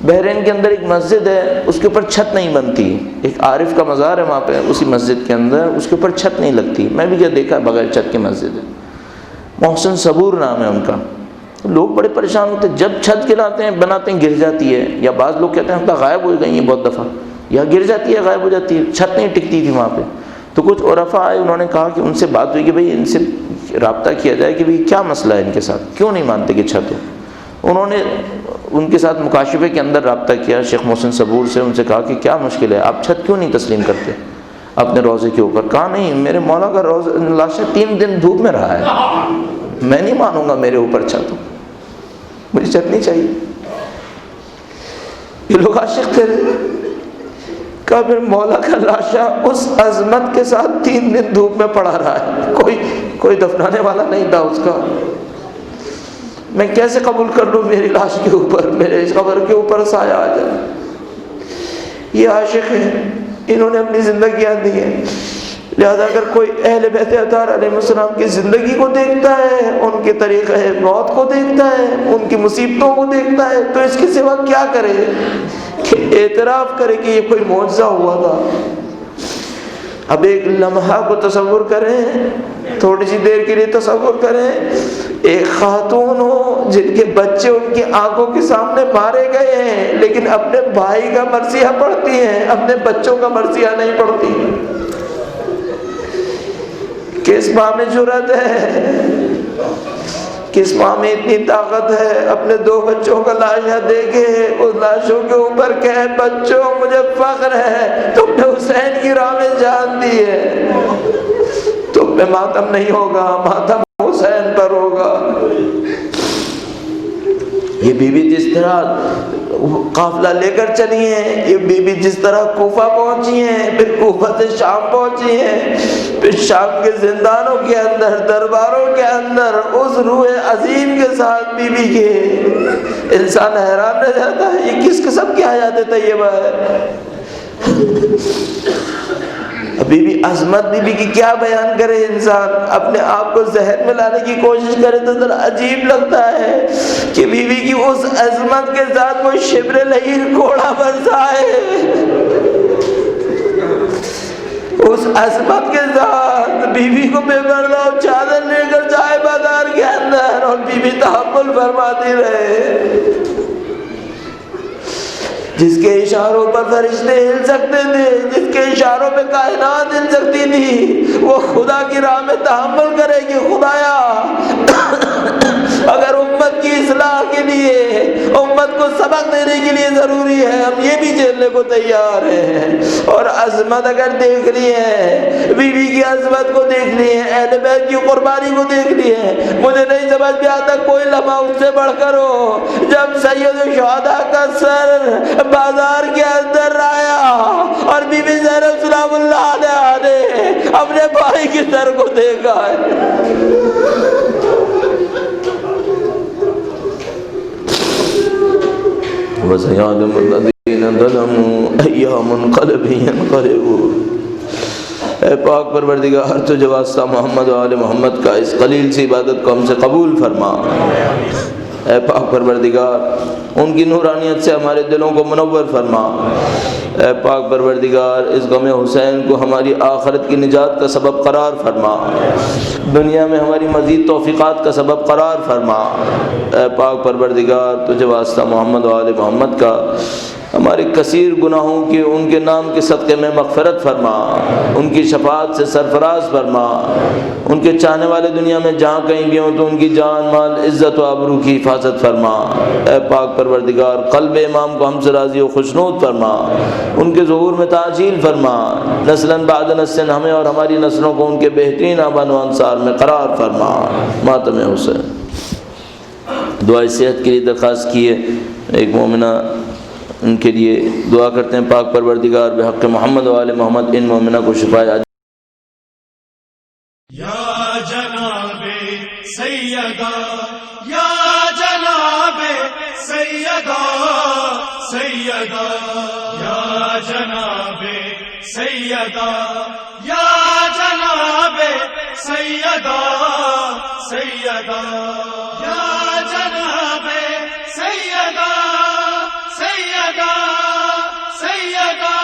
بحرین کے اندر ایک مسجد ہے، اس کے اوپر چھت نہیں بنتی، ایک عارف کا مزار ہے وہاں پہ، اسی مسجد کے اندر اس کے اوپر چھت نہیں لگتی، میں بھی کیا دیکھا بغیر چھت کی مسجد ہے، محسن صبور نام ہے ان کا۔ لوگ بڑے پریشان ہوتے، جب چھت گراتے ہیں بناتے ہیں گر جاتی ہے، یا بعض لوگ کہتے ہیں غائب ہو گئی ہیں بہت دفعہ، یا گر جاتی ہے غائب ہو جاتی ہے، چھت نہیں ٹکتی تھی وہاں پہ۔ تو کچھ عرفاء آئے، انہوں نے کہا کہ ان سے بات ہوئی کہ بھئی ان سے رابطہ کیا جائے کہ بھئی کیا مسئلہ ہے ان کے ساتھ، کیوں نہیں مانتے کہ چھت ہو. انہوں نے ان کے ساتھ مکاشفے کے اندر رابطہ کیا شیخ محسن صبور سے، ان سے کہا کہ کیا مشکل ہے، آپ چھت کیوں نہیں تسلیم کرتے اپنے روضے کے اوپر؟ کہا نہیں، میرے مولا کا لاشا 3 دن دھوپ میں رہا ہے، میں نہیں مانوں گا میرے اوپر چھت ہو، مجھے چھت نہیں چاہیے. یہ لوگ عاشق تھے. کہا پھر مولا کا لاشا اس عظمت کے ساتھ 3 دن دھوپ میں پڑا رہا ہے، کوئی دفنانے والا نہیں تھا اس کا، میں کیسے قبول کر لوں میری لاش کے اوپر، میرے اس قبر کے اوپر سایہ آ جائے. یہ عاشق ہیں، انہوں نے اپنی زندگیاں دی ہیں. لہذا اگر کوئی اہل بیت اطہار علیہ السلام کی زندگی کو دیکھتا ہے، ان کے طریقہ موت کو دیکھتا ہے، ان کی مصیبتوں کو دیکھتا ہے، تو اس کے سوا کیا کرے کہ اعتراف کرے کہ یہ کوئی معجزہ ہوا تھا. اب ایک لمحہ کو تصور کریں، تھوڑی سی دیر کے لیے تصور کریں، ایک خاتون ہو جن کے بچے ان کی آنکھوں کے سامنے مارے گئے ہیں، لیکن اپنے بھائی کا مرثیہ پڑھتی ہیں، اپنے بچوں کا مرثیہ نہیں پڑھتی. کس ماں میں جرأت ہے، کس ماں میں اتنی طاقت ہے اپنے 2 بچوں کا لاشا دیکھے، اس لاشوں کے اوپر کہے بچوں مجھے فخر ہے تم نے حسین کی راہ میں جان دی ہے، تم پہ ماتم نہیں ہوگا، ماتم حسین پر ہوگا. یہ بی بی جس طرح قافلہ لے کر چلی ہیں، یہ بی بی جس طرح کوفہ پہنچی ہیں، پھر کوفہ سے شام پہنچی ہیں، پھر شام کے زندانوں کے اندر، درباروں کے اندر اس روح عظیم کے ساتھ بی بی کے انسان حیران رہ جاتا ہے یہ کس قسم کی حیات طیبہ ہے. بی بی عظمت بی بی کی کیا بیان کرے انسان، اپنے آپ کو ذہن میں لانے کی کوشش کرے تو ذرا عجیب لگتا ہے کہ بی بی کی اس عظمت کے ساتھ کوئی شبر لعیر کوڑا برسائے، اس عظمت کے ساتھ بی بی کو بے پردہ چادر لے کر جائے بازار کے اندر اور بی بی تحمل فرماتی رہے. جس کے اشاروں پر فرشتے ہل سکتے تھے، جس کے اشاروں پہ کائنات ہل سکتی تھی، وہ خدا کی راہ میں تحمل کرے کہ خدایا اگر امت کی اصلاح کے لیے، امت کو سبق دینے کے لیے ضروری ہے، ہم یہ بھی جھیلنے کو تیار ہیں. اور عظمت اگر دیکھ لی ہے، بی بی کی عظمت کو دیکھ لی ہے، اہل بیت کی قربانی کو دیکھ لی ہے، مجھے نہیں سمجھ میں آتا کوئی لمحہ اس سے بڑھ کر ہو جب سید الشہداء کا سر بازار کے اندر آیا اور بی بی زینب سلام اللہ علیہا نے اپنے بھائی کے سر کو دیکھا ہے. وَسَيَعْلَمُ الَّذِينَ ظَلَمُوا أَيَّ مُنْقَلَبٍ يَنْقَلِبُونَ. اے پاک پروردگار تو جو واسطہ محمد و آل محمد کا اس قلیل سی عبادت کو ہم سے قبول فرما. اے پاک پروردگار ان کی نورانیت سے ہمارے دلوں کو منور فرما. اے پاک پروردگار اس غم حسین کو ہماری آخرت کی نجات کا سبب قرار فرما، دنیا میں ہماری مزید توفیقات کا سبب قرار فرما. اے پاک پروردگار تجھے واسطہ محمد و آل محمد کا ہمارے کثیر گناہوں کی ان کے نام کے صدقے میں مغفرت فرما، ان کی شفاعت سے سرفراز فرما. ان کے چاہنے والے دنیا میں جہاں کہیں بھی ہوں تو ان کی جان مال عزت و آبرو کی حفاظت فرما. اے پاک پروردگار قلب امام کو ہم سے راضی و خوشنود فرما، ان کے ظہور میں تعجیل فرما. نسلاً بعد نسل ہمیں اور ہماری نسلوں کو ان کے بہترین آبان و انصار میں قرار فرما. ماتم حسین. دعائے صحت کے لیے درخواست کی ہے ایک مومنہ، ان کے لیے دعا کرتے ہیں پاک پروردگار بحق محمد و آل محمد ان مومنہ کو شفا عاجلہ. یا جناب سیدہ، یا جناب سیدہ، سیدہ یا جناب سیدہ، یا جناب سیدہ، سیدہ یا جناب سیدہ، سیدہ، سیدہ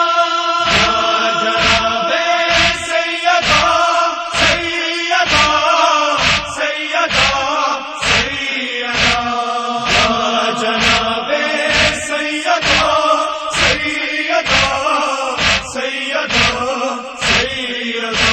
یا جناب سیدہ، سیدہ، سیدہ، سیدہ یا جناب سیدہ، سیدہ، سیدہ، سیدہ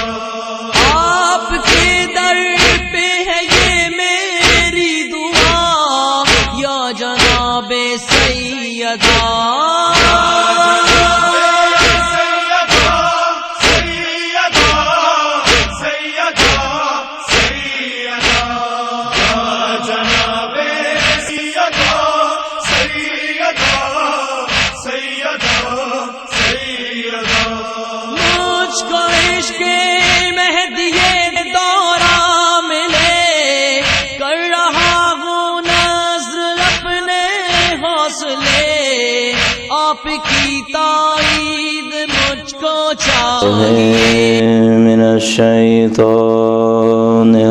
من الشيطان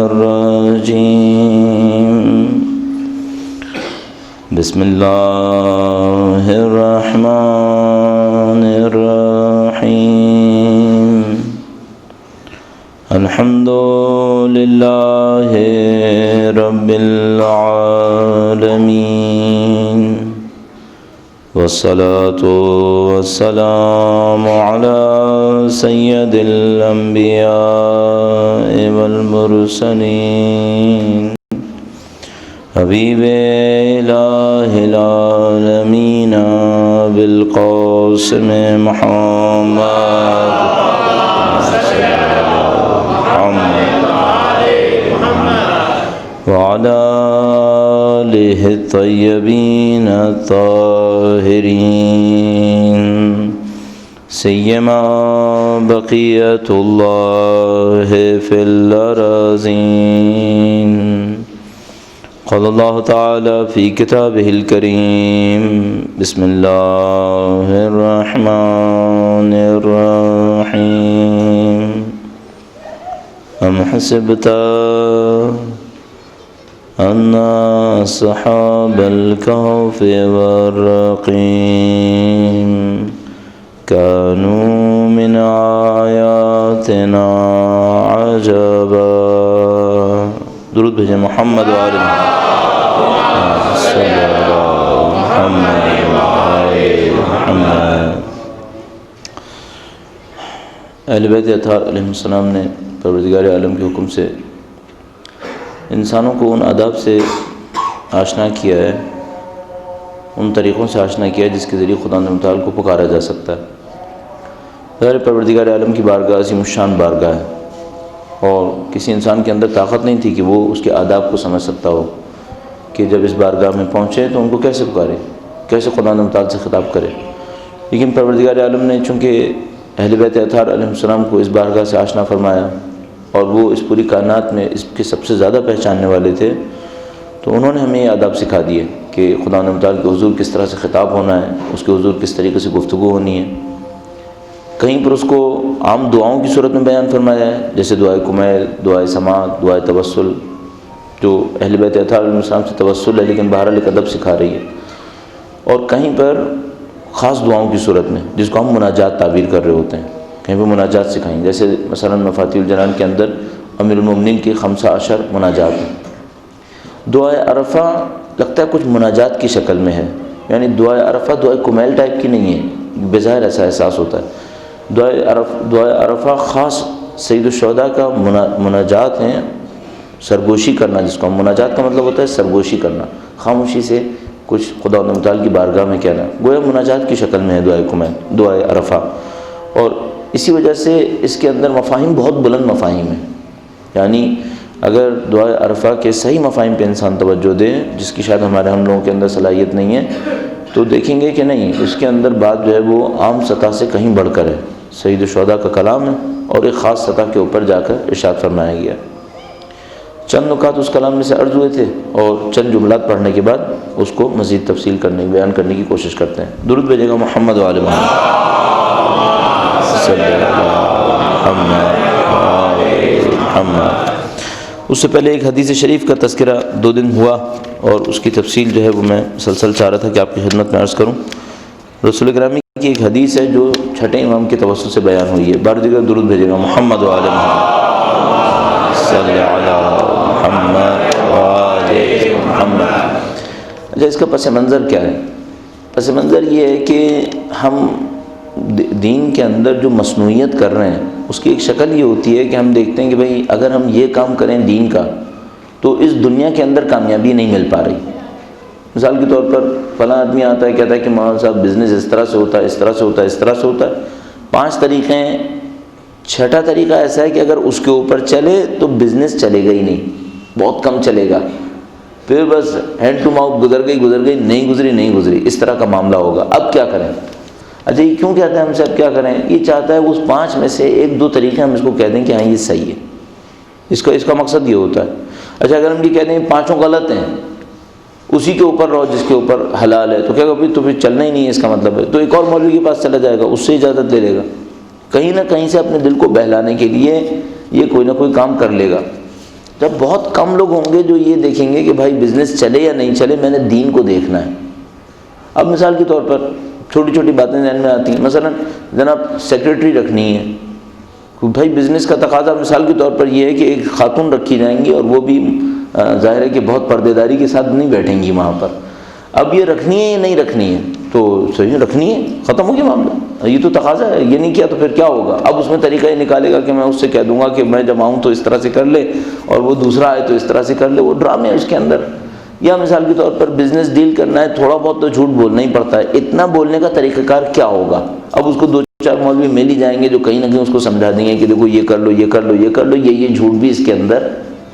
الرجيم بسم الله الرحمن الرحيم الحمد لله رب العالمين والصلاة والسلام على سيد الأنبياء والمرسلين حبيب إله العالمين بالقاسم محمد وعلى آله الطيبين الطاهرين سيما بقية الله في الأراضين قال الله تعالى في كتابه الكريم بسم الله الرحمن الرحيم أم حسبت أن أصحاب الكهف والرقيم كانوا من آياتنا عجبا درود بھیجیں محمد وآل محمد صلی اللہ محمد محمد۔ اہل بیت اطہار علیہ السلام نے پروردگار عالم کے حکم سے انسانوں کو ان آداب سے آشنا کیا ہے، ان طریقوں سے آشنا کیا ہے جس کے ذریعے خدا متعال کو پکارا جا سکتا ہے۔ ظاہر پروردگار عالم کی بارگاہ عظیم الشان بارگاہ ہے، اور کسی انسان کے اندر طاقت نہیں تھی کہ وہ اس کے آداب کو سمجھ سکتا ہو کہ جب اس بارگاہ میں پہنچے تو ان کو کیسے پکارے، کیسے خدا متعال سے خطاب کرے۔ لیکن پروردگار عالم نے چونکہ اہل بیت اطہار علیہ السلام کو اس بارگاہ سے آشنا فرمایا اور وہ اس پوری کائنات میں اس کے سب سے زیادہ پہچاننے والے تھے، تو انہوں نے ہمیں یہ آداب سکھا دیے کہ خدا متعال کے حضور کس طرح سے خطاب ہونا ہے، اس کے حضور کس طریقے سے گفتگو ہونی ہے۔ کہیں پر اس کو عام دعاؤں کی صورت میں بیان فرمایا ہے، جیسے دعائے کمیل، دعائے سماعت، دعائے توسل، جو اہل بیت اطہار علیہ السلام سے توسل ہے لیکن بہرحال ایک ادب سکھا رہی ہے، اور کہیں پر خاص دعاؤں کی صورت میں جس کو ہم مناجات تعبیر کر رہے ہوتے ہیں، کہیں پہ مناجات سکھائیں، جیسے مثلا مفاتیح الجنان کے اندر امیر المومنین کی 15 مناجات ہیں۔ دعائے عرفہ لگتا ہے کچھ مناجات کی شکل میں ہے، یعنی دعائے عرفہ دعائے کمیل ٹائپ کی نہیں ہے، بظاہر ایسا احساس ہوتا ہے۔ دعائے عرفہ خاص سید الشہداء کا مناجات ہیں، سرگوشی کرنا جس کو ہم، مناجات کا مطلب ہوتا ہے سرگوشی کرنا، خاموشی سے کچھ خدا متعال کی بارگاہ میں کہنا، گویا مناجات کی شکل میں ہے دعائے کمیل، دعائے عرفہ۔ اور اسی وجہ سے اس کے اندر مفاہیم بہت بلند مفاہیم ہیں، یعنی اگر دعائے عرفہ کے صحیح مفاہیم پہ انسان توجہ دے، جس کی شاید ہم لوگوں کے اندر صلاحیت نہیں ہے، تو دیکھیں گے کہ نہیں، اس کے اندر بات جو ہے وہ عام سطح سے کہیں بڑھ کر ہے، سید الشہداء کا کلام ہے اور ایک خاص سطح کے اوپر جا کر ارشاد فرمایا گیا۔ چند نکات اس کلام میں سے عرض ہوئے تھے اور چند جملات پڑھنے کے بعد اس کو مزید تفصیل کرنے بیان کرنے کی کوشش کرتے ہیں۔ درود بھیجے گا محمد وآل محمد صلی اللہ محمد۔ اس سے پہلے ایک حدیث شریف کا تذکرہ 2 دن ہوا اور اس کی تفصیل جو ہے وہ میں مسلسل چاہ رہا تھا کہ آپ کی خدمت میں عرض کروں۔ رسول گرامی کی ایک حدیث ہے جو چھٹے امام کے توسط سے بیان ہوئی ہے، بار دیگر درود بھیجے گا محمد وآل محمد صلی اللہ محمد وآل محمد۔ اچھا، اس کا پس منظر کیا ہے؟ پس منظر یہ ہے کہ ہم دین کے اندر جو مصنوعیت کر رہے ہیں اس کی ایک شکل یہ ہوتی ہے کہ ہم دیکھتے ہیں کہ بھئی اگر ہم یہ کام کریں دین کا تو اس دنیا کے اندر کامیابی نہیں مل پا رہی۔ مثال کے طور پر فلاں آدمی آتا ہے کہتا ہے کہ مولانا صاحب بزنس اس طرح سے ہوتا ہے، اس طرح سے ہوتا ہے، اس طرح سے ہوتا ہے، 5 طریقے ہیں، 6واں طریقہ ایسا ہے کہ اگر اس کے اوپر چلے تو بزنس چلے گا ہی نہیں، بہت کم چلے گا، پھر بس ہینڈ ٹو ماؤتھ گزر گئی، نہیں گزری، اس طرح کا معاملہ ہوگا۔ اب کیا کریں؟ اچھا، یہ کیوں کہتا ہے ہم سے اب کیا کریں؟ یہ چاہتا ہے اس 5 میں سے 1-2 طریقے ہم اس کو کہہ دیں کہ ہاں یہ صحیح ہے، اس کا مقصد یہ ہوتا ہے۔ اچھا، اگر ہم یہ کہہ دیں 5 غلط ہیں، اسی کے اوپر رہو جس کے اوپر حلال ہے، تو کہے گا بھائی تو پھر چلنا ہی نہیں ہے، اس کا مطلب ہے تو ایک اور مولوی کے پاس چلا جائے گا، اس سے اجازت لے لے گا، کہیں نہ کہیں سے اپنے دل کو بہلانے کے لیے یہ کوئی نہ کوئی کام کر لے گا۔ جب بہت کم لوگ ہوں گے جو یہ دیکھیں گے کہ بھائی بزنس چلے یا نہیں چلے، میں نے دین کو دیکھنا ہے۔ اب مثال کے طور پر چھوٹی چھوٹی باتیں ذہن میں آتی ہیں، مثلا جناب سیکریٹری رکھنی ہے، بھائی بزنس کا تقاضا مثال کے طور پر یہ ہے کہ ایک خاتون رکھی جائیں گی، اور وہ بھی ظاہر ہے کہ بہت پردے داری کے ساتھ نہیں بیٹھیں گی وہاں پر۔ اب یہ رکھنی ہے یا نہیں رکھنی ہے؟ تو صحیح رکھنی ہے، ختم ہو گیا معاملہ، یہ تو تقاضا ہے، یہ نہیں کیا تو پھر کیا ہوگا؟ اب اس میں طریقہ یہ نکالے گا کہ میں اس سے کہہ دوں گا کہ میں جب آؤں تو اس طرح سے کر لے، اور وہ دوسرا آئے تو اس طرح سے کر لے، وہ ڈرامے اس کے اندر۔ یا مثال کے طور پر بزنس ڈیل کرنا ہے، تھوڑا بہت تو جھوٹ بولنا ہی پڑتا ہے، اتنا بولنے کا طریقہ کار کیا ہوگا؟ اب اس کو دو چار مولوی مل ہی جائیں گے جو کہیں نہ کہیں اس کو سمجھا دیں گے کہ دیکھو یہ کر لو، یہ کر لو، یہ کر لو، یہ جھوٹ بھی اس کے اندر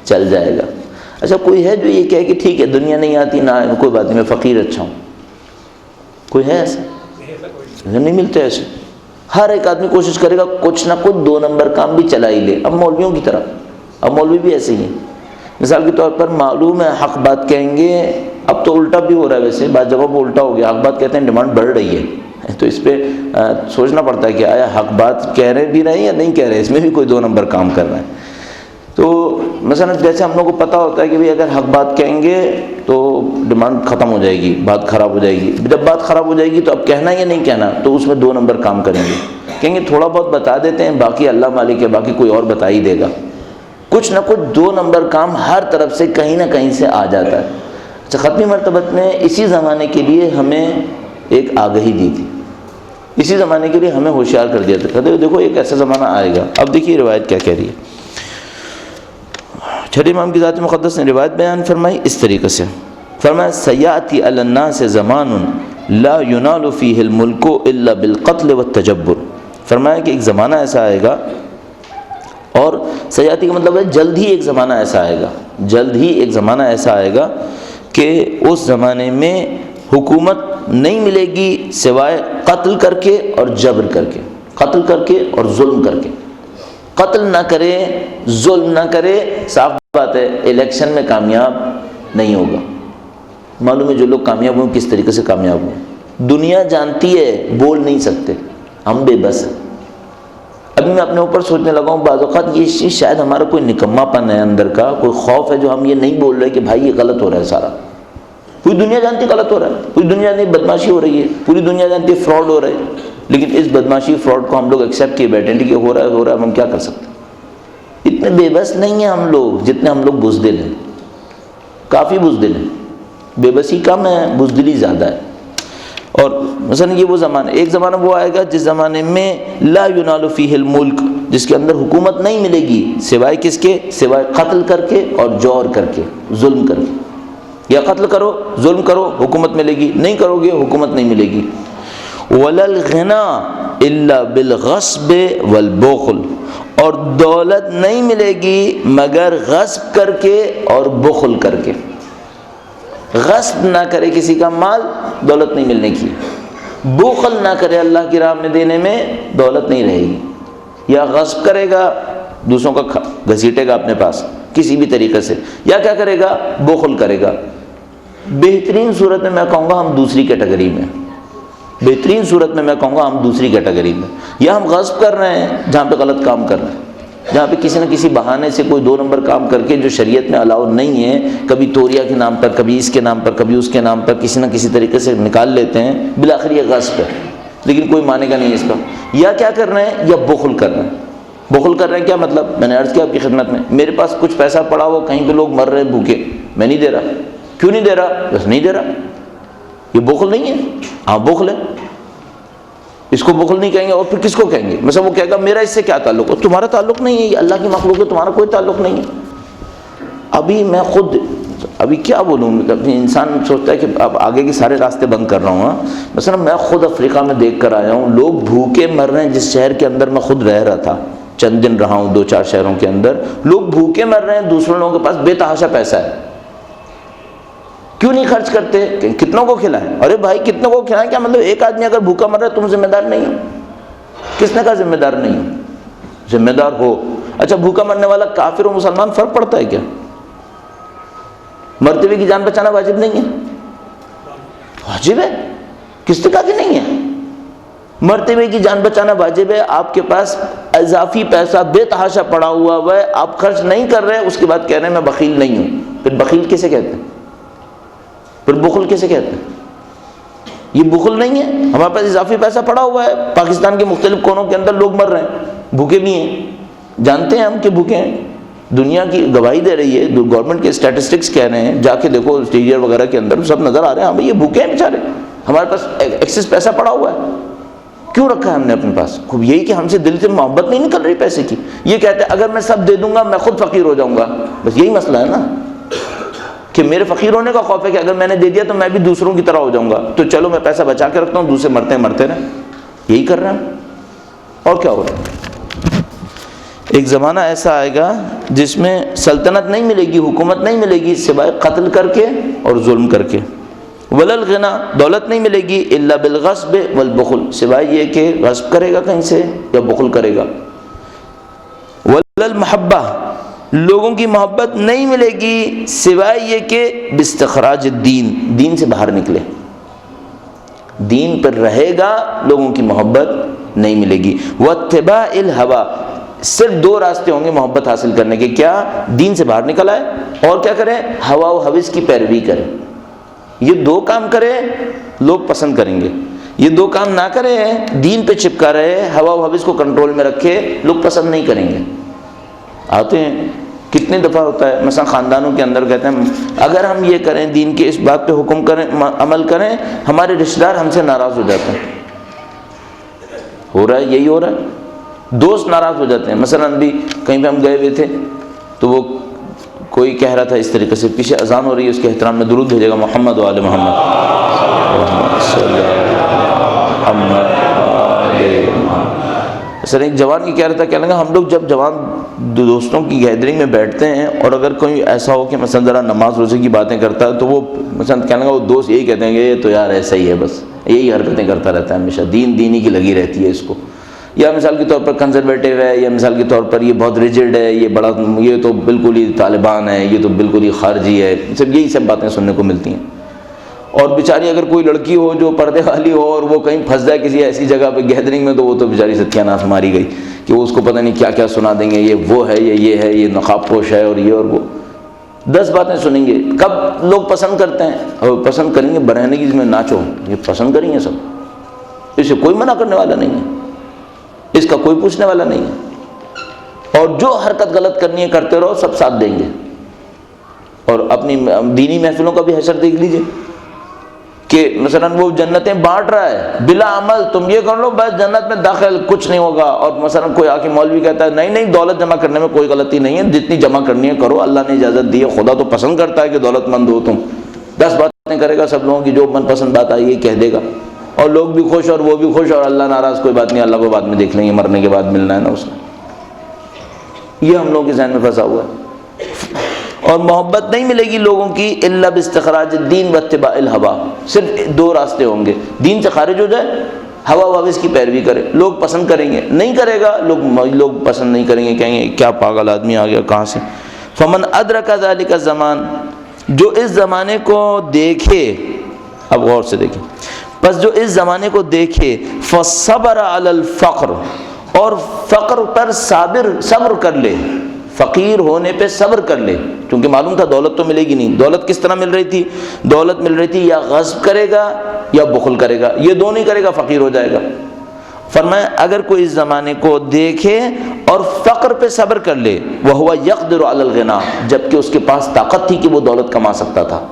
چل جائے گا۔ اچھا کوئی ہے جو یہ کہے کہ ٹھیک ہے دنیا نہیں آتی نہ کوئی بات نہیں، میں فقیر اچھا ہوں؟ کوئی ہے ایسا؟ نہیں ملتے ایسے۔ ہر ایک آدمی کوشش کرے گا کچھ نہ کچھ 2 نمبر کام بھی چلا ہی لے، اب مولویوں کی طرح۔ اب مولوی بھی ایسے ہی ہیں، مثال کے طور پر معلوم ہے حق بات کہیں گے، اب تو الٹا بھی ہو رہا ہے، ویسے بعض جگہوں پہ الٹا ہو گیا، حق بات کہتے ہیں ڈیمانڈ بڑھ رہی ہے، تو اس پہ سوچنا پڑتا ہے کہ آیا حق بات کہہ رہے بھی رہے ہیں یا نہیں کہہ رہے، اس میں بھی کوئی 2 نمبر کام کر رہا ہے۔ تو مثلا جیسے ہم لوگوں کو پتہ ہوتا ہے کہ بھئی اگر حق بات کہیں گے تو ڈیمانڈ ختم ہو جائے گی، بات خراب ہو جائے گی، جب بات خراب ہو جائے گی تو اب کہنا یا نہیں کہنا، تو اس میں 2 نمبر کام کریں گے، کہیں گے تھوڑا بہت بتا دیتے ہیں، باقی اللہ مالک ہے، باقی کوئی اور بتا ہی دے گا۔ کچھ نہ کچھ 2 نمبر کام ہر طرف سے کہیں نہ کہیں سے آ جاتا ہے۔ اچھا ختمی مرتبت نے اسی زمانے کے لیے ہمیں ایک آگہی دی تھی، اسی زمانے کے لیے ہمیں ہوشیار کر دیا تھا، کہتے دیکھو ایک ایسا زمانہ آئے گا۔ اب دیکھیے روایت کیا کہہ رہی ہے۔ چھٹے امام کی ذات مقدس نے روایت بیان فرمائی اس طریقے سے، فرمایا سیاتی علی الناس زمان لا ینال فیہ الملک الا بالقتل والتجبر۔ فرمایا کہ ایک زمانہ ایسا آئے گا، اور سیاتی کا مطلب ہے جلد ہی ایک زمانہ ایسا آئے گا، جلد ہی ایک زمانہ ایسا آئے گا کہ اس زمانے میں حکومت نہیں ملے گی سوائے قتل کر کے اور جبر کر کے، قتل کر کے اور ظلم کر کے۔ قتل نہ کرے، ظلم نہ کرے، صاف بات ہے الیکشن میں کامیاب نہیں ہوگا۔ معلوم ہے جو لوگ کامیاب ہوئے کس طریقے سے کامیاب ہوئے، دنیا جانتی ہے، بول نہیں سکتے، ہم بے بس ہیں۔ ابھی میں اپنے اوپر سوچنے لگا ہوں بعض اوقات یہ چیز شاید ہمارا کوئی نکما پن ہے اندر کا، کوئی خوف ہے جو ہم یہ نہیں بول رہے کہ بھائی یہ غلط ہو رہا ہے سارا۔ پوری دنیا جانتی غلط ہو رہا ہے، پوری دنیا جانتی بدماشی ہو رہی ہے، پوری دنیا جانتی فراڈ ہو رہا ہے، لیکن اس بدماشی فراڈ کو ہم لوگ ایکسیپٹ کیے بیٹھے ہیں کہ ہو رہا ہے، ہم کیا کر سکتے ہیں؟ اتنے بے بس نہیں ہیں ہم لوگ جتنے ہم لوگ بزدل ہیں، کافی بزدل ہیں، بے بسی کم ہے، بزدلی زیادہ ہے۔ اور مثلا یہ وہ زمانہ، ایک زمانہ وہ آئے گا جس زمانے میں لا ینال فیہ الملک، جس کے اندر حکومت نہیں ملے گی سوائے کس کے؟ سوائے قتل کر کے اور جور کر کے، ظلم کر کے۔ یا قتل کرو، ظلم کرو، حکومت ملے گی، نہیں کرو گے حکومت نہیں ملے گی۔ ولا الغنا الا بالغصب والبخل، اور دولت نہیں ملے گی مگر غصب کر کے اور بخل کر کے۔ غصب نہ کرے کسی کا مال، دولت نہیں ملنے کی، بخل نہ کرے اللہ کی راہ میں دینے میں، دولت نہیں رہے گی۔ یا غصب کرے گا، دوسروں کا گھسیٹے گا اپنے پاس کسی بھی طریقے سے، یا کیا کرے گا؟ بخل کرے گا۔ بہترین صورت میں میں کہوں گا ہم دوسری کیٹیگری میں، بہترین صورت میں میں کہوں گا ہم دوسری کیٹیگری میں، یا ہم غصب کر رہے ہیں جہاں پہ غلط کام کر رہے ہیں، جہاں پہ کسی نہ کسی بہانے سے کوئی 2 نمبر کام کر کے جو شریعت میں الاؤ نہیں ہے، کبھی توریا کے نام پر، کبھی اس کے نام پر، کبھی اس کے نام پر، کسی نہ کسی طریقے سے نکال لیتے ہیں، بالآخر یہ غصب ہے، لیکن کوئی مانے گا نہیں اس کا۔ یا کیا کر رہے ہیں؟ یا بخل کر رہے ہیں۔ بخل کر رہے ہیں کیا مطلب؟ میں نے عرض کیا آپ کی خدمت میں، میرے پاس کچھ پیسہ پڑا ہوا، کہیں پہ لوگ مر رہے ہیں بھوکے، میں نہیں دے رہا۔ کیوں نہیں دے رہا؟ بس نہیں دے رہا۔ یہ بخل نہیں ہے؟ ہاں بخل ہے، اس کو بخل نہیں کہیں گے، اور پھر کس کو کہیں گے؟ مثلا وہ کہے گا میرا اس سے کیا تعلق ہے؟ تمہارا تعلق نہیں ہے، یہ اللہ کی مخلوق ہے، تمہارا کوئی تعلق نہیں ہے۔ ابھی میں خود ابھی کیا بولوں، انسان سوچتا ہے کہ اب آگے کے سارے راستے بند کر رہا ہوں۔ مثلا میں خود افریقہ میں دیکھ کر آیا ہوں، لوگ بھوکے مر رہے ہیں، جس شہر کے اندر میں خود رہ رہا تھا، چند دن رہا ہوں 2-4 شہروں کے اندر، لوگ بھوکے مر رہے ہیں، دوسرے لوگوں کے پاس بے تحاشا پیسہ ہے، کیوں نہیں خرچ کرتے؟ کہ کتنوں کو کھلائیں؟ ارے بھائی کتنوں کو کھلائیں کیا مطلب؟ ایک آدمی اگر بھوکا مر رہا ہے تم ذمہ دار نہیں ہو؟ کس نے کہا ذمہ دار نہیں ہو؟ ذمہ دار ہو۔ اچھا بھوکا مرنے والا کافر و مسلمان فرق پڑتا ہے کیا؟ مرتے ہوئے کی جان بچانا واجب نہیں ہے؟ واجب ہے، کس نے کہا کہ نہیں ہے؟ مرتے ہوئے کی جان بچانا واجب ہے. آپ کے پاس اضافی پیسہ بے تحاشا پڑا ہوا ہے, آپ خرچ نہیں کر رہے, اس کے بعد کہہ رہے ہیں میں بخیل نہیں ہوں. پھر بخیل کیسے کہتے ہیں؟ پھر بخل کیسے کہتے ہیں؟ یہ بخل نہیں ہے. ہمارے پاس اضافی پیسہ پڑا ہوا ہے, پاکستان کے مختلف کونوں کے اندر لوگ مر رہے ہیں, بھوکے بھی ہیں, جانتے ہیں ہم کہ بھوکے ہیں. دنیا کی گواہی دے رہی ہے, گورنمنٹ کے اسٹیٹسٹکس کہہ رہے ہیں, جا کے دیکھو اسٹیڈیم وغیرہ کے اندر سب نظر آ رہے ہیں, ہم یہ بھوکے ہیں بیچارے. ہمارے پاس ایکسس پیسہ پڑا ہوا ہے, کیوں رکھا ہے ہم نے اپنے پاس؟ خوب یہی کہ ہم سے دل سے محبت نہیں نکل رہی پیسے کی. یہ کہتے ہیں اگر میں سب دے دوں گا میں خود فقیر ہو جاؤں گا. بس یہی مسئلہ ہے نا, کہ میرے فقیر ہونے کا خوف ہے کہ اگر میں نے دے دیا تو میں بھی دوسروں کی طرح ہو جاؤں گا, تو چلو میں پیسہ بچا کے رکھتا ہوں, دوسرے مرتے رہیں. یہی کر رہے ہیں اور کیا ہو رہا ہے. ایک زمانہ ایسا آئے گا جس میں سلطنت نہیں ملے گی, حکومت نہیں ملے گی سوائے قتل کر کے اور ظلم کر کے. ولل غنا, دولت نہیں ملے گی الا بالغصب والبخل, سوائے یہ کہ غصب کرے گا کہیں سے یا بخل کرے گا. ولل محبہ, لوگوں کی محبت نہیں ملے گی سوائے یہ کہ باستخراج الدین, دین سے باہر نکلے, دین پر رہے گا, لوگوں کی محبت نہیں ملے گی. واتباع الہوی, صرف دو راستے ہوں گے محبت حاصل کرنے کے, کیا؟ دین سے باہر نکل آئے اور کیا کریں؟ ہوا و ہوس کی پیروی کریں. یہ دو کام کرے لوگ پسند کریں گے, یہ دو کام نہ کرے, دین پہ چپکا رہے, ہوا و ہوس کو کنٹرول میں رکھے, لوگ پسند نہیں کریں گے. آتے ہیں کتنے دفعہ ہوتا ہے مثلا خاندانوں کے اندر, کہتے ہیں اگر ہم یہ کریں, دین کے اس بات پہ حکم کریں, عمل کریں, ہمارے رشتہ دار ہم سے ناراض ہو جاتے ہیں. ہو رہا ہے, یہی ہو رہا ہے, دوست ناراض ہو جاتے ہیں. مثلا ابھی کہیں پہ ہم گئے ہوئے تھے تو وہ کوئی کہہ رہا تھا اس طریقے سے, پیچھے اذان ہو رہی ہے, اس کے احترام میں درود بھیجے گا محمد و آل محمد. سر ایک جوان کی کہہ رہا تھا, کہنے لگا ہم لوگ جب جوان دوستوں کی گیدرنگ میں بیٹھتے ہیں اور اگر کوئی ایسا ہو کہ مثلا ذرا نماز روزے کی باتیں کرتا ہے تو وہ مثلا کہنے لگا وہ دوست یہی کہتے ہیں کہ یہ تو یار ایسا ہی ہے, بس یہی حرکتیں کرتا رہتا ہے ہمیشہ, دینی کی لگی رہتی ہے اس کو, یا مثال کے طور پر کنزرویٹو ہے, یا مثال کے طور پر یہ بہت ریجڈ ہے, یہ بڑا, یہ تو بالکل ہی طالبان ہے, یہ تو بالکل ہی خارجی ہے, یہی سب باتیں سننے کو ملتی ہیں. اور بیچاری اگر کوئی لڑکی ہو جو پردے والی ہو اور وہ کہیں پھنس جائے کسی ایسی جگہ پہ گیدرنگ میں, تو وہ تو بیچاری ستیہ ناش ماری گئی کہ وہ اس کو پتہ نہیں کیا کیا سنا دیں گے, یہ وہ ہے, یہ ہے, یہ نقاب پوش ہے, اور یہ اور وہ 10 باتیں سنیں گے. کب لوگ پسند کرتے ہیں؟ اور پسند کریں گے برہنے کی, میں ناچو, یہ پسند کریں گے سب, اسے کوئی منع کرنے والا نہیں ہے, اس کا کوئی پوچھنے والا نہیں ہے. اور جو حرکت غلط کرنی ہے کرتے رہو, سب ساتھ دیں گے. اور اپنی دینی محفلوں کا بھی حشر دیکھ لیجئے کہ مثلا وہ جنتیں بانٹ رہا ہے, بلا عمل تم یہ کر لو بس جنت میں داخل, کچھ نہیں ہوگا. اور مثلا کوئی آ کے مولوی کہتا ہے نہیں دولت جمع کرنے میں کوئی غلطی نہیں ہے, جتنی جمع کرنی ہے کرو, اللہ نے اجازت دی ہے, خدا تو پسند کرتا ہے کہ دولت مند ہو تم. 10 باتیں کرے گا سب لوگوں کی, جو من پسند بات آئی یہ کہہ دے گا, اور لوگ بھی خوش اور وہ بھی خوش, اور اللہ ناراض, کوئی بات نہیں, اللہ کو بعد میں دیکھ لیں گے, مرنے کے بعد ملنا ہے نا اس نے. یہ ہم لوگوں کے ذہن میں پھنسا ہوا ہے. اور محبت نہیں ملے گی لوگوں کی الا باستخراج الدین واتباع الہوی, صرف 2 راستے ہوں گے, دین سے خارج ہو جائے, ہوا و ہوس کی پیروی کرے, لوگ پسند کریں گے, نہیں کرے گا لوگ پسند نہیں کریں گے, کہیں گے کیا پاگل آدمی آ گیا کہاں سے. فمن ادرک ذلک الزمان, جو اس زمانے کو دیکھے, اب غور سے دیکھیں, بس جو اس زمانے کو دیکھے, فصبر علی الفقر, اور فقر پر صبر کر لے, فقیر ہونے پہ صبر کر لے, کیونکہ معلوم تھا دولت تو ملے گی نہیں. دولت کس طرح مل رہی تھی؟ دولت مل رہی تھی یا غصب کرے گا یا بخل کرے گا, یہ دونوں ہی کرے گا, فقیر ہو جائے گا. فرمایا اگر کوئی اس زمانے کو دیکھے اور فقر پہ صبر کر لے, وَهُوَ يَقْدِرُ عَلَى الْغِنَى, جبکہ اس کے پاس طاقت تھی کہ وہ دولت کما سکتا تھا.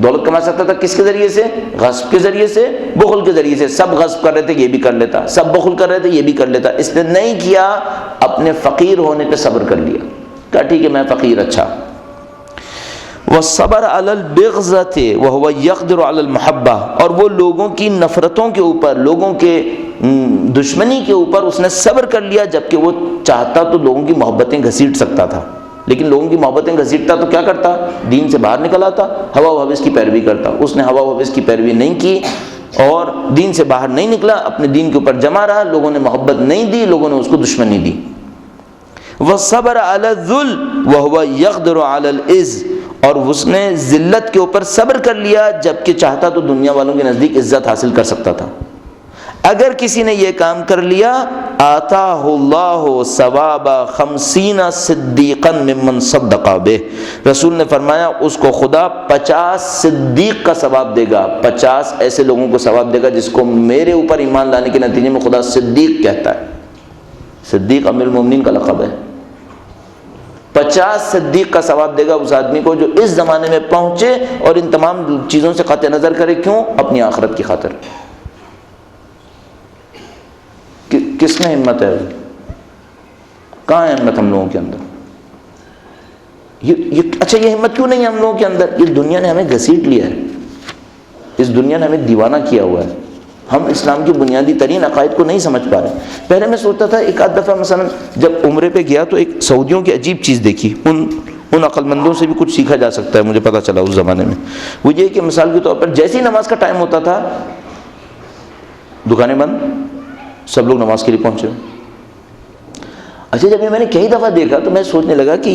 دولت کما سکتا تھا کس کے ذریعے سے؟ غصب کے ذریعے سے, بخل کے ذریعے سے. سب غصب کر رہے تھے, یہ بھی کر لیتا, سب بخل کر رہے تھے, یہ بھی کر لیتا. اس نے نہیں کیا, اپنے فقیر ہونے پہ صبر کر لیا, کہا ٹھیک ہے میں فقیر, اچھا. وَالصَّبْرَ عَلَى الْبِغْضَةِ وَهُوَ يَقْدِرُ عَلَى الْمَحَبَّةِ, اور وہ لوگوں کی نفرتوں کے اوپر, لوگوں کے دشمنی کے اوپر اس نے صبر کر لیا, جبکہ وہ چاہتا تو لوگوں کی محبتیں گھسیٹ سکتا تھا, لیکن لوگوں کی محبتیں گھسیٹتا تو کیا کرتا؟ دین سے باہر نکل آتا, ہوا و ہوس کی پیروی کرتا. اس نے ہوا و ہوس کی پیروی نہیں کی اور دین سے باہر نہیں نکلا, اپنے دین کے اوپر جمع رہا, لوگوں نے محبت نہیں دی, لوگوں نے اس کو دشمنی دی. وَالصَّبْرَ عَلَى الذُّلِّ وَهُوَ يَقْدِرُ عَلَى الْعِزِّ, اور اس نے ذلت کے اوپر صبر کر لیا, جبکہ چاہتا تو دنیا والوں کے نزدیک عزت حاصل کر سکتا تھا. اگر کسی نے یہ کام کر لیا آتاہ اللہ ثواب 50 صدیقا ممن صدق بہ، رسول نے فرمایا اس کو خدا 50 صدیق کا ثواب دے گا، 50 ایسے لوگوں کو ثواب دے گا جس کو میرے اوپر ایمان لانے کے نتیجے میں خدا صدیق کہتا ہے۔ صدیق امیر المومنین کا لقب ہے۔ 50 صدیق کا ثواب دے گا اس آدمی کو جو اس زمانے میں پہنچے اور ان تمام چیزوں سے قطع نظر کرے، کیوں؟ اپنی آخرت کی خاطر۔ کس میں ہمت ہے؟ کہاں ہے ہمت ہم لوگوں کے اندر؟ اچھا یہ ہمت کیوں نہیں ہے ہم لوگوں کے اندر؟ اس دنیا نے ہمیں گھسیٹ لیا ہے، اس دنیا نے ہمیں دیوانہ کیا ہوا ہے، ہم اسلام کی بنیادی ترین عقائد کو نہیں سمجھ پا رہے۔ پہلے میں سوچتا تھا، ایک آدھ دفعہ مثلا جب عمرے پہ گیا تو ایک سعودیوں کی عجیب چیز دیکھی، ان عقل مندوں سے بھی کچھ سیکھا جا سکتا ہے، مجھے پتہ چلا اس زمانے میں۔ وہ یہ کہ مثال کے طور پر جیسی نماز کا ٹائم ہوتا تھا، دکانیں بند، سب لوگ نماز کے لیے پہنچے۔ اچھا جب یہ میں نے کئی دفعہ دیکھا تو میں سوچنے لگا کہ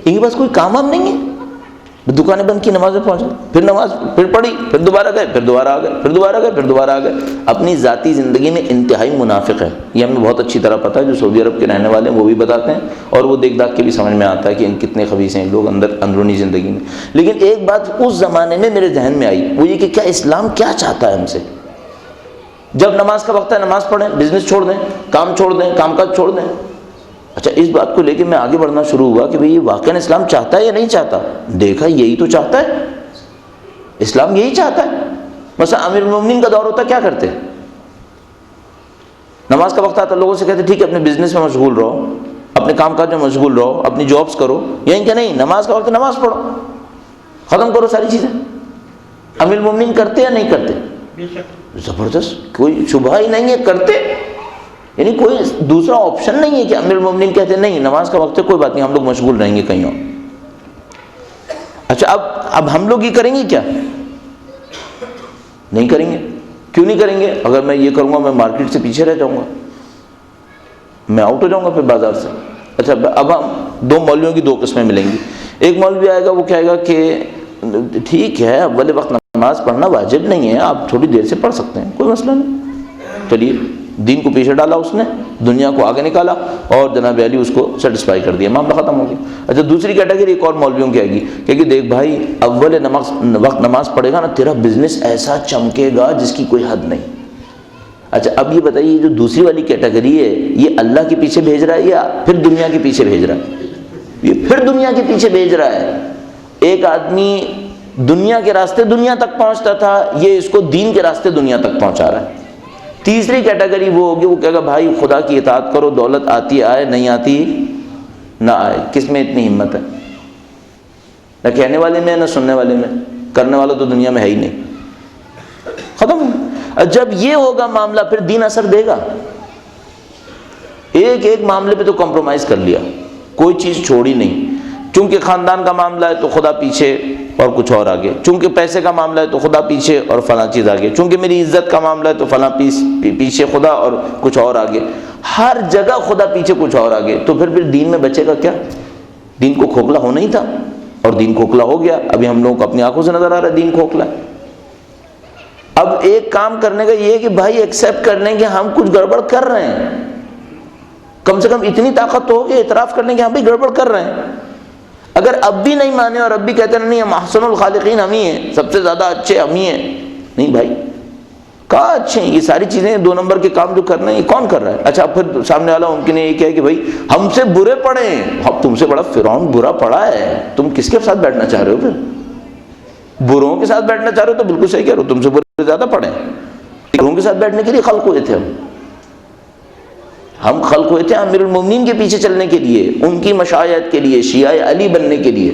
ان کے پاس کوئی کام وام نہیں ہے، دکانیں بند کی، نماز میں پہنچے، پھر نماز پھر پڑھی، پھر دوبارہ گئے، پھر دوبارہ آ گئے، پھر دوبارہ گئے، پھر دوبارہ آ گئے۔ اپنی ذاتی زندگی میں انتہائی منافق ہے، یہ ہمیں بہت اچھی طرح پتہ ہے، جو سعودی عرب کے رہنے والے ہیں وہ بھی بتاتے ہیں، اور وہ دیکھ داکھ کے بھی سمجھ میں آتا ہے کہ ان کتنے خبیث ہیں لوگ اندرونی زندگی میں۔ لیکن ایک بات اس زمانے میں میرے ذہن میں آئی، وہ یہ کہ کیا اسلام کیا چاہتا ہے ہم سے؟ جب نماز کا وقت ہے نماز پڑھیں، بزنس چھوڑ دیں، کام چھوڑ دیں، کام کاج چھوڑ دیں۔ اچھا اس بات کو لے کے میں آگے بڑھنا شروع ہوا کہ بھئی یہ واقعاً اسلام چاہتا ہے یا نہیں چاہتا؟ دیکھا یہی تو چاہتا ہے، اسلام یہی چاہتا ہے۔ مثلا امیر المومنین کا دور ہوتا کیا کرتے؟ نماز کا وقت آتا لوگوں سے کہتے ٹھیک ہے اپنے بزنس میں مشغول رہو، اپنے کام کاج میں مشغول رہو، اپنی جابس کرو، یہیں کہ نہیں نماز کا وقت نماز پڑھو، ختم کرو ساری چیزیں۔ امیر المومنین کرتے یا نہیں کرتے؟ زبردست، کوئی شبہ ہی نہیں ہے، کرتے، یعنی کوئی دوسرا آپشن نہیں ہے کہ امیر المومنین کہتے نہیں نماز کا وقت ہے کوئی بات نہیں ہم لوگ مشغول رہیں گے کہیں اور۔ اچھا اب ہم لوگ یہ کریں گے کیا؟ نہیں کریں گے۔ کیوں نہیں کریں گے؟ اگر میں یہ کروں گا میں مارکیٹ سے پیچھے رہ جاؤں گا، میں آؤٹ ہو جاؤں گا پھر بازار سے۔ اچھا اب ہم دو مولویوں کی دو قسمیں ملیں گی، ایک مولوی آئے گا وہ کہے گا کہ ٹھیک ہے اول وقت نماز پڑھنا واجب نہیں ہے، آپ تھوڑی دیر سے پڑھ سکتے ہیں، کوئی مسئلہ نہیں، چلیے دین کو پیچھے ڈالا اس نے، دنیا کو آگے نکالا اور جناب علی اس کو سیٹسفائی کر دیا، معاملہ ختم ہو گیا۔ اچھا دوسری کیٹیگری ایک اور مولویوں کی آئے گی کہ دیکھ بھائی اول وقت نماز پڑھے گا نا تیرا بزنس ایسا چمکے گا جس کی کوئی حد نہیں۔ اچھا اب یہ بتائیے جو دوسری والی کیٹیگری ہے یہ اللہ کے پیچھے بھیج رہا ہے یا پھر دنیا کے پیچھے بھیج رہا ہے؟ یہ پھر دنیا کے پیچھے بھیج رہا ہے۔ ایک آدمی دنیا کے راستے دنیا تک پہنچتا تھا، یہ اس کو دین کے راستے دنیا تک پہنچا رہا ہے۔ تیسری کیٹیگری وہ ہوگی وہ کہے گا بھائی خدا کی اطاعت کرو، دولت آتی آئے نہیں آتی نہ آئے۔ کس میں اتنی ہمت ہے؟ نہ کہنے والے میں نہ سننے والے میں، کرنے والا تو دنیا میں ہے ہی نہیں، ختم۔ جب یہ ہوگا معاملہ پھر دین اثر دے گا۔ ایک معاملے پہ تو کمپرومائز کر لیا، کوئی چیز چھوڑی نہیں، چونکہ خاندان کا معاملہ ہے تو خدا پیچھے اور کچھ اور آگے، چونکہ پیسے کا معاملہ ہے تو خدا پیچھے اور فلاں چیز آگے، چونکہ میری عزت کا معاملہ ہے تو فلاں پیچھے خدا اور کچھ اور آگے، ہر جگہ خدا پیچھے کچھ اور آگے۔ تو پھر دین میں بچے گا کیا؟ دین کو کھوکھلا ہونا ہی تھا اور دین کھوکھلا ہو گیا۔ ابھی ہم لوگوں کو اپنی آنکھوں سے نظر آ رہا ہے دین کھوکھلا ہے۔ اب ایک کام کرنے کا یہ ہے کہ بھائی ایکسیپٹ کر لیں کہ ہم کچھ گڑبڑ کر رہے ہیں، کم سے کم اتنی طاقت تو ہو کہ اعتراف کرنے کے ہم بھی گڑبڑ کر رہے ہیں۔ اگر اب بھی نہیں مانے اور اب بھی کہتے ہیں نہیں ہم احسن الخالقین ہم ہی ہیں، سب سے زیادہ اچھے ہم ہی ہیں، نہیں بھائی کہاں اچھے ہیں؟ یہ ساری چیزیں دو نمبر کے کام جو کر رہے ہیں یہ کون کر رہا ہے؟ اچھا پھر سامنے والا ممکن یہ کہے کہ بھائی ہم سے برے پڑے ہیں، اب تم سے بڑا فرعون برا پڑا ہے، تم کس کے ساتھ بیٹھنا چاہ رہے ہو؟ پھر بروں کے ساتھ بیٹھنا چاہ رہے ہو تو بالکل صحیح کہہ رہے ہو، تم سے برے زیادہ پڑے ہیں۔ بروں کے ساتھ بیٹھنے کے لیے خلق ہوئے تھے ہم خلق ہوئے تھے امیر المومنین کے پیچھے چلنے کے لیے، ان کی مشایعت کے لیے، شیعہ علی بننے کے لیے۔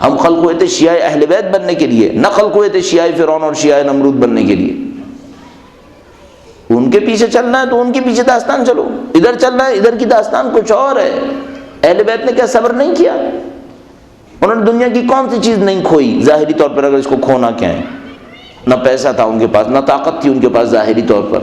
ہم خلق ہوئے تھے شیعہ اہل بیت بننے کے لیے، نہ خلق ہوئے تھے شیعہ فرعون اور شیعہ نمرود بننے کے لیے۔ ان کے پیچھے چلنا ہے تو ان کے پیچھے داستان چلو، ادھر چلنا ہے ادھر کی داستان کچھ اور ہے۔ اہل بیت نے کیا صبر نہیں کیا؟ انہوں نے دنیا کی کون سی چیز نہیں کھوئی ظاہری طور پر؟ اگر اس کو کھونا کیا ہے؟ نہ پیسہ تھا ان کے پاس، نہ طاقت تھی ان کے پاس ظاہری طور پر۔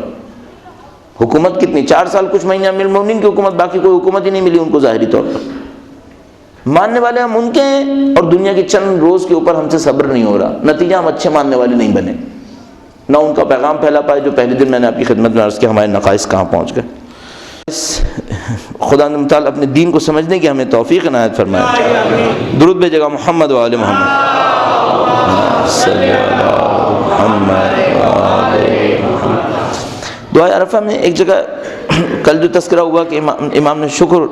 حکومت کتنی؟ 4 سال کچھ مہینے امیر المومنین کی حکومت، باقی کوئی حکومت ہی نہیں ملی ان کو ظاہری طور پر۔ ماننے والے ہم ان کے ہیں اور دنیا کے چند روز کے اوپر ہم سے صبر نہیں ہو رہا، نتیجہ ہم اچھے ماننے والے نہیں بنے۔ نہ ان کا پیغام پھیلا پائے جو پہلے دن میں نے آپ کی خدمت میں عرض کیا ہمارے نقائص کہاں پہنچ گئے. خدا متعال اپنے دین کو سمجھنے کی ہمیں توفیق عنایت فرمائے. درود بھیجے گا محمد و آل محمد صلی اللہ محمد. دعائے عرفہ میں ایک جگہ کل جو تذکرہ ہوا کہ امام نے شکر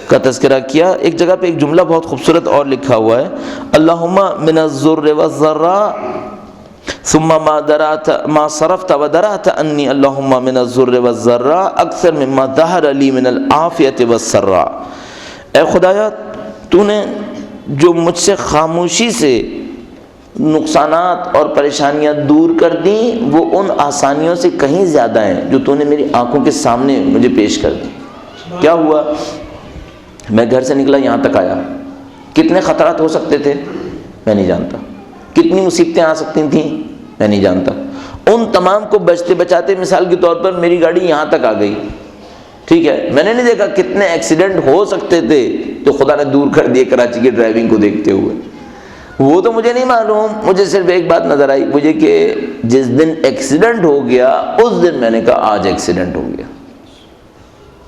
کا تذکرہ کیا, ایک جگہ پہ ایک جملہ بہت خوبصورت اور لکھا ہوا ہے, اللہم من الضر والضراء ثم ما صرفت ودرعت انی اللہم من الضر والضراء اکثر مما ظہر لی من العافیت والسراء. اے خدایا تو نے جو مجھ سے خاموشی سے نقصانات اور پریشانیاں دور کر دیں وہ ان آسانیوں سے کہیں زیادہ ہیں جو تو نے میری آنکھوں کے سامنے مجھے پیش کر دی. کیا ہوا؟ میں گھر سے نکلا یہاں تک آیا, کتنے خطرات ہو سکتے تھے میں نہیں جانتا, کتنی مصیبتیں آ سکتی تھیں میں نہیں جانتا. ان تمام کو بچتے بچاتے مثال کے طور پر میری گاڑی یہاں تک آ گئی, ٹھیک ہے, میں نے نہیں دیکھا کتنے ایکسیڈنٹ ہو سکتے تھے تو خدا نے دور کر دیے کراچی کی ڈرائیونگ کو دیکھتے ہوئے. وہ تو مجھے نہیں معلوم, مجھے صرف ایک بات نظر آئی مجھے کہ جس دن ایکسیڈنٹ ہو گیا اس دن میں نے کہا آج ایکسیڈنٹ ہو گیا.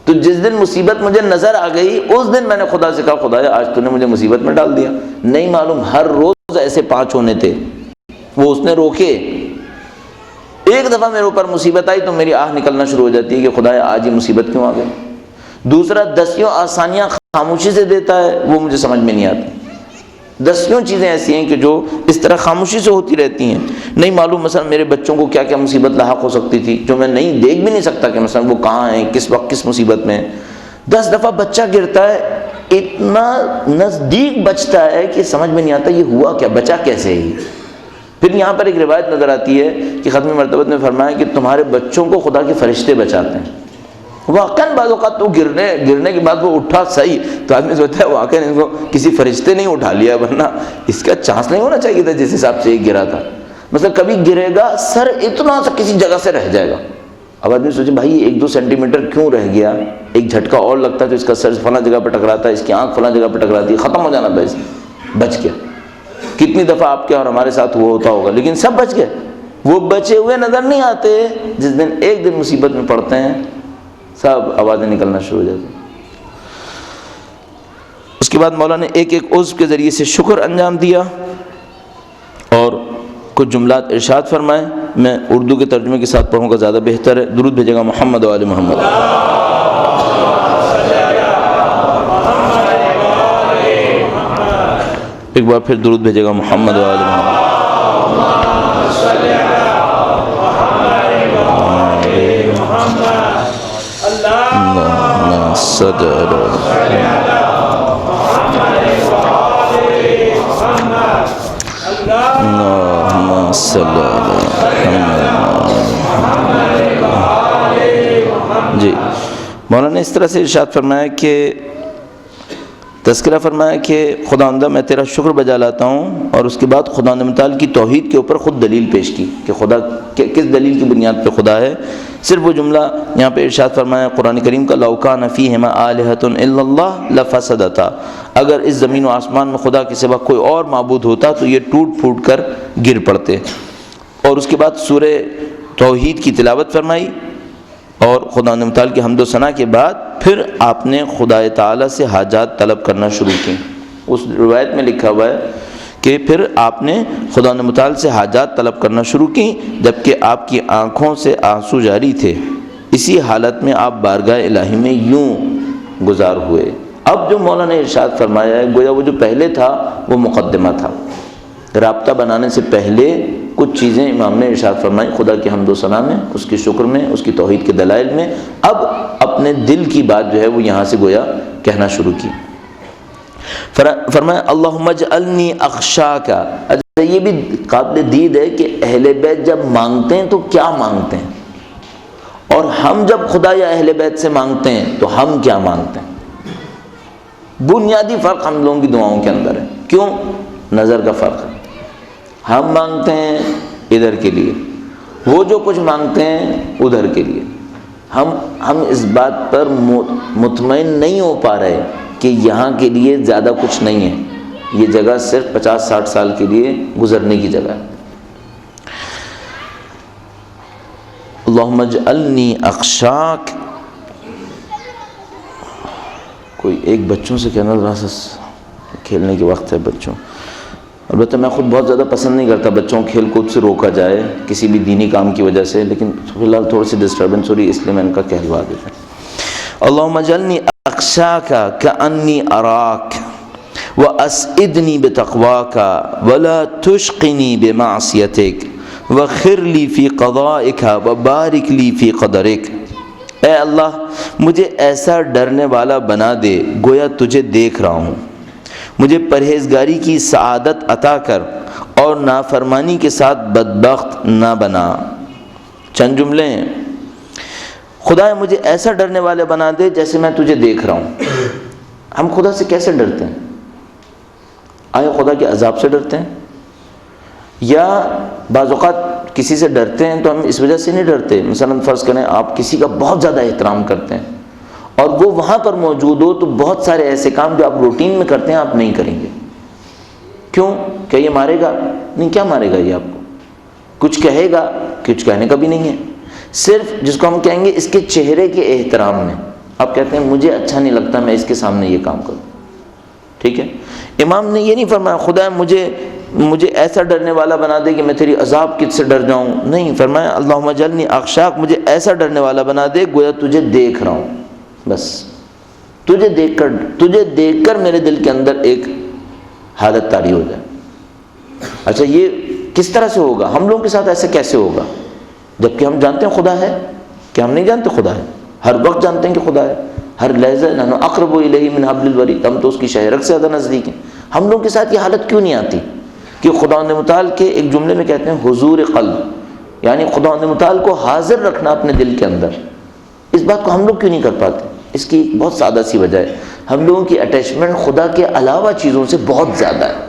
تو جس دن مصیبت مجھے نظر آ گئی اس دن میں نے خدا سے کہا خدایا آج تو نے مجھے مصیبت میں ڈال دیا. نہیں معلوم ہر روز ایسے 5 ہونے تھے, وہ اس نے روکے. ایک دفعہ میرے اوپر مصیبت آئی تو میری آہ نکلنا شروع ہو جاتی ہے کہ خدایا آج یہ مصیبت کیوں آ گئی. دوسرا 10 آسانیاں خاموشی سے دیتا ہے وہ مجھے سمجھ میں نہیں آتی. 10 چیزیں ایسی ہیں کہ جو اس طرح خاموشی سے ہوتی رہتی ہیں. نہیں معلوم مثلا میرے بچوں کو کیا کیا مصیبت لاحق ہو سکتی تھی جو میں نہیں دیکھ بھی نہیں سکتا کہ مثلا وہ کہاں ہیں, کس وقت کس مصیبت میں. 10 دفعہ بچہ گرتا ہے, اتنا نزدیک بچتا ہے کہ سمجھ میں نہیں آتا یہ ہوا کیا, بچا کیسے ہی. پھر یہاں پر ایک روایت نظر آتی ہے کہ ختم مرتبہ میں فرمایا کہ تمہارے بچوں کو خدا کے فرشتے بچاتے ہیں. واقعاً بعض اوقات تو گرنے کے بعد وہ اٹھا صحیح تو آدمی سوچتا ہے واقعاً ان کو کسی فرشتے نے اٹھا لیا, ورنہ اس کا چانس نہیں ہونا چاہیے تھا جس حساب سے یہ گرا تھا. مثلا کبھی گرے گا سر اتنا سا کسی جگہ سے رہ جائے گا, اب آدمی سوچے بھائی 1-2 سینٹی میٹر کیوں رہ گیا, ایک جھٹکا اور لگتا ہے تو اس کا سر فلاں جگہ پہ ٹکراتا ہے, اس کی آنکھ فلاں جگہ پہ ٹکراتی ہے, ختم ہو جانا بس, بچ گیا. کتنی دفعہ آپ کے اور ہمارے ساتھ وہ ہوتا ہوگا, لیکن سب بچ گئے. وہ بچے ہوئے نظر نہیں آتے, جس دن ایک دن مصیبت میں پڑتے ہیں سب آوازیں نکلنا شروع ہو جاتی ہیں. اس کے بعد مولانا نے ایک عضو کے ذریعے سے شکر انجام دیا اور کچھ جملات ارشاد فرمائے. میں اردو کے ترجمے کے ساتھ پڑھوں گا زیادہ بہتر ہے. درود بھیجے گا محمد و آل محمد. ایک بار پھر درود بھیجے گا محمد و آل محمد. اللہم صل جی. مولانا نے اس طرح سے ارشاد فرمایا کہ تذکرہ فرمایا کہ خداوندہ میں تیرا شکر بجا لاتا ہوں, اور اس کے بعد خداوند متعال کی توحید کے اوپر خود دلیل پیش کی کہ خدا کس دلیل کی بنیاد پہ خدا ہے. صرف وہ جملہ یہاں پہ ارشاد فرمایا قرآن کریم کا, لو کان فیہما آلہۃ الا اللہ لفسدتا, اگر اس زمین و آسمان میں خدا کے سوا کوئی اور معبود ہوتا تو یہ ٹوٹ پھوٹ کر گر پڑتے. اور اس کے بعد سورہ توحید کی تلاوت فرمائی, اور خدا متعال کی حمد و ثنا کے بعد پھر آپ نے خدا تعالیٰ سے حاجات طلب کرنا شروع کی. اس روایت میں لکھا ہوا ہے کہ پھر آپ نے خدا متعال سے حاجات طلب کرنا شروع کی جبکہ آپ کی آنکھوں سے آنسو جاری تھے. اسی حالت میں آپ بارگاہ الہی میں یوں گزار ہوئے. اب جو مولانا نے ارشاد فرمایا ہے گویا وہ جو پہلے تھا وہ مقدمہ تھا. رابطہ بنانے سے پہلے کچھ چیزیں امام نے ارشاد فرمائی خدا کی حمد و ثنا میں, اس کی شکر میں, اس کی توحید کے دلائل میں. اب اپنے دل کی بات جو ہے وہ یہاں سے گویا کہنا شروع کی. فرمایا اللہم اجعلنی اخشاک. اچھا یہ بھی قابل دید ہے کہ اہل بیت جب مانگتے ہیں تو کیا مانگتے ہیں, اور ہم جب خدا یا اہل بیت سے مانگتے ہیں تو ہم کیا مانگتے ہیں. بنیادی فرق ہم لوگوں کی دعاؤں کے اندر ہے. کیوں؟ نظر کا فرق ہے. ہم مانگتے ہیں ادھر کے لیے, وہ جو کچھ مانگتے ہیں ادھر کے لیے. ہم اس بات پر مطمئن نہیں ہو پا رہے کہ یہاں کے لیے زیادہ کچھ نہیں ہے, یہ جگہ صرف 50-60 سال کے لیے گزرنے کی جگہ ہے. اللہم اجعلنی اخشاک. کوئی ایک بچوں سے کہنا ذرا سا کھیلنے کے وقت ہے بچوں. البتہ میں خود بہت زیادہ پسند نہیں کرتا بچوں کو کھیل کود سے روکا جائے کسی بھی دینی کام کی وجہ سے، لیکن فی الحال تھوڑی سی ڈسٹربنس ہو رہی ہے اس لیے میں ان کا کہلوا دیتا ہوں. اللہم اجعلنی اخشاک کانی اراک واسعدنی بتقواک ولا تشقنی بمعصیتک وخر لی فی قضائک وبارک لی فی قدرک. اے اللہ مجھے ایسا ڈرنے والا بنا دے گویا تجھے دیکھ رہا ہوں، مجھے پرہیزگاری کی سعادت عطا کر اور نافرمانی کے ساتھ بدبخت نہ بنا. چند جملے ہیں. خدا مجھے ایسا ڈرنے والے بنا دے جیسے میں تجھے دیکھ رہا ہوں. ہم خدا سے کیسے ڈرتے ہیں؟ آیا خدا کے عذاب سے ڈرتے ہیں؟ یا بعض اوقات کسی سے ڈرتے ہیں تو ہم اس وجہ سے نہیں ڈرتے، مثلا فرض کریں آپ کسی کا بہت زیادہ احترام کرتے ہیں اور وہ وہاں پر موجود ہو تو بہت سارے ایسے کام جو آپ روٹین میں کرتے ہیں آپ نہیں کریں گے. کیوں؟ کہ یہ مارے گا؟ نہیں. کیا مارے گا یہ آپ کو؟ کچھ کہے گا؟ کچھ کہنے کا بھی نہیں ہے. صرف جس کو ہم کہیں گے اس کے چہرے کے احترام میں آپ کہتے ہیں مجھے اچھا نہیں لگتا میں اس کے سامنے یہ کام کروں. ٹھیک ہے. امام نے یہ نہیں فرمایا خدا مجھے ایسا ڈرنے والا بنا دے کہ میں تیری عذاب کس سے ڈر جاؤں. نہیں، فرمایا اللہم اجعلنی اخشاک، مجھے ایسا ڈرنے والا بنا دے گویا تجھے دیکھ رہا ہوں. بس تجھے دیکھ کر میرے دل کے اندر ایک حالت طاری ہو جائے. اچھا یہ کس طرح سے ہوگا؟ ہم لوگوں کے ساتھ ایسے کیسے ہوگا جبکہ ہم جانتے ہیں خدا ہے؟ کہ ہم نہیں جانتے خدا ہے؟ ہر وقت جانتے ہیں کہ خدا ہے، ہر لحظہ. نحن اقرب الیہ من حبل الورید، ہم تو اس کی شہرک سے زیادہ نزدیک ہیں. ہم لوگوں کے ساتھ یہ حالت کیوں نہیں آتی؟ کہ خدا متعال کے ایک جملے میں کہتے ہیں حضور قلب، یعنی خدا متعال کو حاضر رکھنا اپنے دل کے اندر. اس بات کو ہم لوگ کیوں نہیں کر پاتے؟ اس کی ایک بہت سادہ سی وجہ ہے، ہم لوگوں کی اٹیچمنٹ خدا کے علاوہ چیزوں سے بہت زیادہ ہے.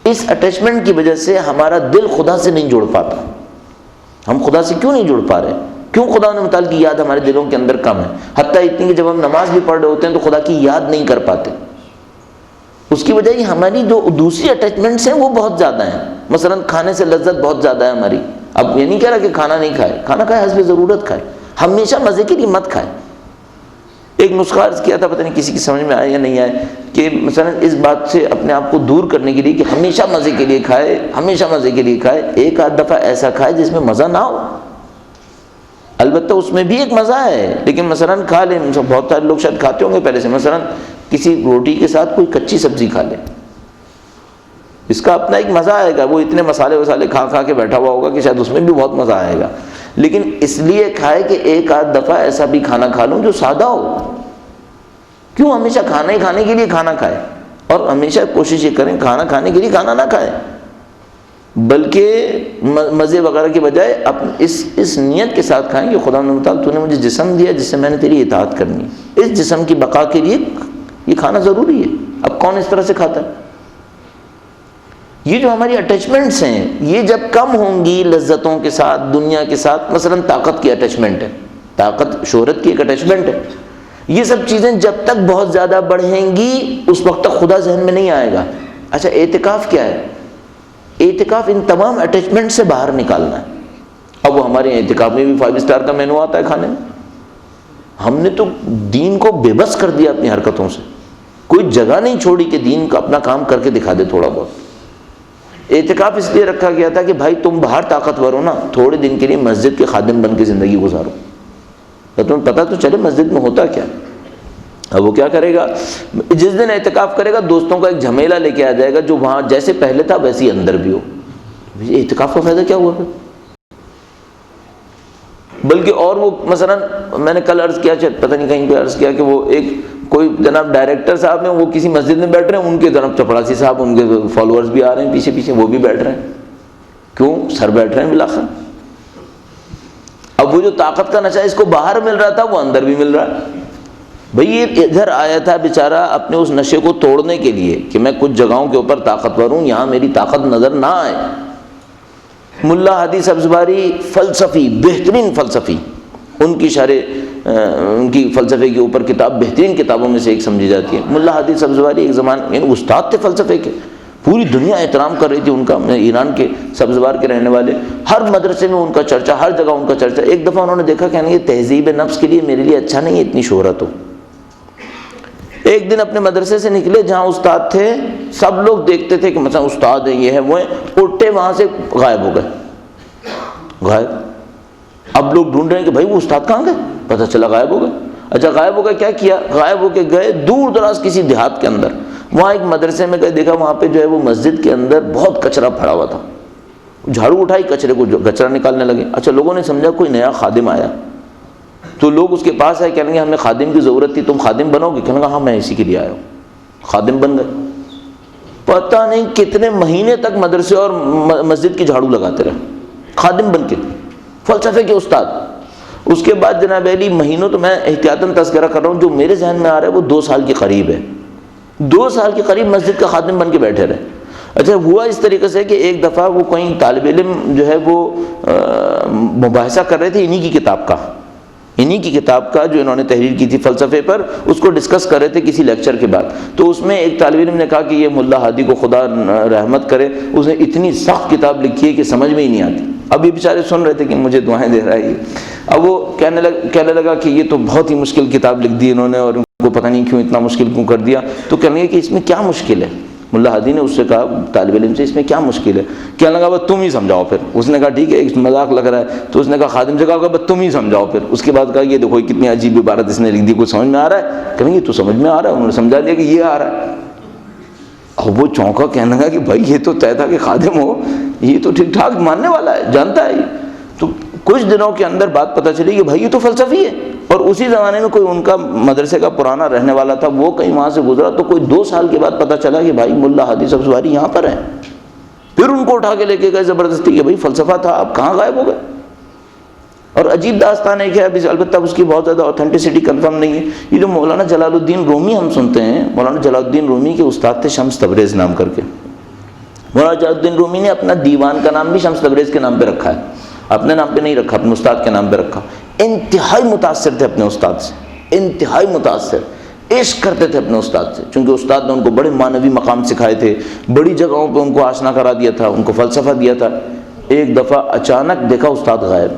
اس اٹیچمنٹ کی وجہ سے ہمارا دل خدا سے نہیں جڑ پاتا. ہم خدا سے کیوں نہیں جڑ پا رہے؟ کیوں خدا متعال کی یاد ہمارے دلوں کے اندر کم ہے؟ حتیٰ اتنی کہ جب ہم نماز بھی پڑھ رہے ہوتے ہیں تو خدا کی یاد نہیں کر پاتے. اس کی وجہ یہ ہماری جو دوسری اٹیچمنٹس ہیں وہ بہت زیادہ ہیں. مثلا کھانے سے لذت بہت زیادہ ہے ہماری. اب یہ نہیں کہہ رہا کہ کھانا نہیں کھائے، کھانا کھائے حسب ضرورت کھائے، ہمیشہ مزے کے لیے مت کھائے. ایک نسخہ عرض کیا تھا، پتہ نہیں کسی کی سمجھ میں آئے یا نہیں آئے، کہ مثلا اس بات سے اپنے آپ کو دور کرنے کے لیے کہ ہمیشہ مزے کے لیے کھائے، ہمیشہ مزے کے لیے کھائے، ایک آدھ دفعہ ایسا کھائے جس میں مزہ نہ ہو. البتہ اس میں بھی ایک مزہ ہے، لیکن مثلا کھا لیں، بہت سارے لوگ شاید کھاتے ہوں گے پہلے سے، مثلا کسی روٹی کے ساتھ کوئی کچی سبزی کھا لیں، اس کا اپنا ایک مزہ آئے گا. وہ اتنے مسالے وسالے کھا کے بیٹھا ہوا ہوگا کہ شاید اس میں بھی بہت مزہ آئے گا، لیکن اس لیے کھائے کہ ایک آدھ دفعہ ایسا بھی کھانا کھا لوں جو سادہ ہو. کیوں ہمیشہ کھانا ہی کھانے کے لیے کھانا کھائے؟ اور ہمیشہ کوشش یہ کریں کھانا کھانے کے لیے کھانا نہ کھائیں، بلکہ مزے وغیرہ کے بجائے اس نیت کے ساتھ کھائیں کہ خدا متعال تو نے مجھے جسم دیا جس سے میں نے تیری اطاعت کرنی ہے، اس جسم کی بقا کے لیے یہ کھانا ضروری ہے. اب کون اس طرح سے کھاتا ہے؟ یہ جو ہماری اٹیچمنٹس ہیں یہ جب کم ہوں گی لذتوں کے ساتھ، دنیا کے ساتھ، مثلا طاقت کی اٹیچمنٹ ہے، طاقت شہرت کی ایک اٹیچمنٹ ہے، یہ سب چیزیں جب تک بہت زیادہ بڑھیں گی اس وقت تک خدا ذہن میں نہیں آئے گا. اچھا اعتکاف کیا ہے؟ اعتکاف ان تمام اٹیچمنٹ سے باہر نکالنا ہے. اب وہ ہمارے اعتکاف میں بھی 5 اسٹار کا مینو آتا ہے کھانے میں. ہم نے تو دین کو بے بس کر دیا اپنی حرکتوں سے، کوئی جگہ نہیں چھوڑی کہ دین کا اپنا کام کر کے دکھا دے تھوڑا بہت. اعتکاف اس لیے رکھا گیا تھا کہ بھائی تم باہر طاقتور ہو نا، تھوڑے دن کے لیے مسجد کے خادم بن کے زندگی گزارو، تو تمہیں پتہ تو چلے مسجد میں ہوتا کیا. اب وہ کیا کرے گا؟ جس دن اعتکاف کرے گا دوستوں کا ایک جھمیلا لے کے آ جائے گا جو وہاں جیسے پہلے تھا ویسے ہی اندر بھی ہو. اعتکاف کا فائدہ کیا ہوا پھر؟ بلکہ اور وہ مثلا میں نے کل عرض کیا، پتہ نہیں کہیں پہ عرض کیا کہ وہ ایک کوئی جناب ڈائریکٹر صاحب ہیں، وہ کسی مسجد میں بیٹھ رہے ہیں، ان کے جناب چپڑاسی صاحب ان کے فالوورز بھی آ رہے ہیں پیچھے وہ بھی بیٹھ رہے ہیں. کیوں؟ سر بیٹھ رہے ہیں بلاخر. اب وہ جو طاقت کا نشہ اس کو باہر مل رہا تھا وہ اندر بھی مل رہا ہے. بھئی یہ ادھر آیا تھا بیچارہ اپنے اس نشے کو توڑنے کے لیے کہ میں کچھ جگہوں کے اوپر طاقتور ہوں، یہاں میری طاقت نظر نہ آئے. ملا ہادی سبزواری فلسفی، بہترین فلسفی، ان کی شرح ان کی فلسفے کے اوپر کتاب بہترین کتابوں میں سے ایک سمجھی جاتی ہے. ملا ہادی سبزواری ایک زمان یعنی استاد تھے فلسفے کے، پوری دنیا احترام کر رہی تھی ان کا، ایران کے سبزوار کے رہنے والے، ہر مدرسے میں ان کا چرچا، ہر جگہ ان کا چرچا۔ ایک دفعہ انہوں نے دیکھا کہ یہ تہذیب نفس کے لیے میرے لیے اچھا نہیں ہے اتنی شہرت ہو۔ ایک دن اپنے مدرسے سے نکلے جہاں استاد تھے، سب لوگ دیکھتے تھے کہ مثلا استاد ہیں، یہ ہے وہ ہے، اٹھے وہاں سے غائب ہو گئے، غائب۔ اب لوگ ڈھونڈ رہے ہیں کہ بھائی وہ استاد کہاں گئے، پتہ چلا غائب ہو گئے۔ اچھا غائب ہو گئے، کیا کیا؟ غائب ہو کے گئے دور دراز کسی دیہات کے اندر، وہاں ایک مدرسے میں گئے، دیکھا وہاں پہ جو ہے وہ مسجد کے اندر بہت کچرا پڑا ہوا تھا، جھاڑو اٹھائی، کچرے کو کچرا نکالنے لگے۔ اچھا لوگوں نے سمجھا کوئی نیا خادم آیا، تو لوگ اس کے پاس آئے، کہنے لگے ہمیں خادم کی ضرورت تھی، تم خادم بنو گے؟ کہنے لگا ہاں میں اسی کے لیے آیا ہوں۔ خادم بن گئے، پتہ نہیں کتنے مہینے تک مدرسے اور مسجد کی جھاڑو لگاتے رہے، خادم بن کے، فلسفے کے استاد۔ اس کے بعد جناب علی مہینوں، تو میں احتیاطاً تذکرہ کر رہا ہوں، جو میرے ذہن میں آ رہا ہے وہ 2 سال کے قریب ہے، 2 سال کے قریب مسجد کا خادم بن کے بیٹھے رہے۔ اچھا ہوا اس طریقے سے کہ ایک دفعہ وہ کوئی طالب علم جو ہے وہ مباحثہ کر رہے تھے انہی کی کتاب کا جو انہوں نے تحریر کی تھی فلسفے پر، اس کو ڈسکس کر رہے تھے کسی لیکچر کے بعد۔ تو اس میں ایک طالب علم نے کہا کہ یہ ملا ہادی کو خدا رحمت کرے، اس نے اتنی سخت کتاب لکھی ہے کہ سمجھ میں ہی نہیں آتی۔ اب یہ بیچارے سن رہے تھے کہ مجھے دعائیں دے رہا ہے یہ، اب وہ کہنے لگا کہ یہ تو بہت ہی مشکل کتاب لکھ دی انہوں نے، اور ان کو پتہ نہیں کیوں اتنا مشکل کیوں کر دیا۔ تو کہنے لگے کہ اس میں کیا مشکل ہے؟ ملا ہادی نے اس سے کہا طالب علم سے، اس میں کیا مشکل ہے؟ کہنے لگا بس تم ہی سمجھاؤ پھر۔ اس نے کہا ٹھیک ہے، ایک مذاق لگ رہا ہے، تو اس نے کہا خادم سے کہا بس تم ہی سمجھاؤ پھر۔ اس کے بعد کہا یہ دیکھو کتنی عجیب عبارت اس نے لکھ دی، کچھ سمجھ میں آ رہا ہے؟ کہیں یہ تو سمجھ میں آ رہا ہے، انہوں نے سمجھا دیا کہ یہ آ رہا ہے۔ اب وہ چونکا، کہنے لگا کہ بھائی یہ تو طے تھا کہ خادم ہو، یہ تو ٹھیک ٹھاک ماننے والا ہے، جانتا ہے۔ تو کچھ دنوں کے اندر بات پتہ چلی کہ بھائی یہ تو فلسفی ہے، اور اسی زمانے میں کوئی ان کا مدرسے کا پرانا رہنے والا تھا، وہ کہیں وہاں سے گزرا، تو کوئی 2 سال کے بعد پتہ چلا کہ بھائی ملا ہادی سبزواری یہاں پر ہیں۔ پھر ان کو اٹھا کے لے کے گئے زبردستی کہ بھائی فلسفہ تھا، آپ کہاں غائب ہو گئے؟ اور عجیب داستان ہے کہ ابھی البتہ اس کی بہت زیادہ اوتھینٹسٹی کنفرم نہیں ہے۔ یہ جو مولانا جلال الدین رومی ہم سنتے ہیں، مولانا جلال الدین رومی کے استاد تھے شمس تبریز نام کر کے۔ مولانا جلال الدین رومی نے اپنا دیوان کا نام بھی شمس تبریز کے نام پہ رکھا ہے، اپنے نام پہ نہیں رکھا، اپنے استاد کے نام پہ رکھا۔ انتہائی متاثر تھے اپنے استاد سے، انتہائی متاثر، عشق کرتے تھے اپنے استاد سے، چونکہ استاد نے ان کو بڑے معنوی مقام سکھائے تھے، بڑی جگہوں پہ ان کو آشنا کرا دیا تھا، ان کو فلسفہ دیا تھا۔ ایک دفعہ اچانک دیکھا استاد غائب،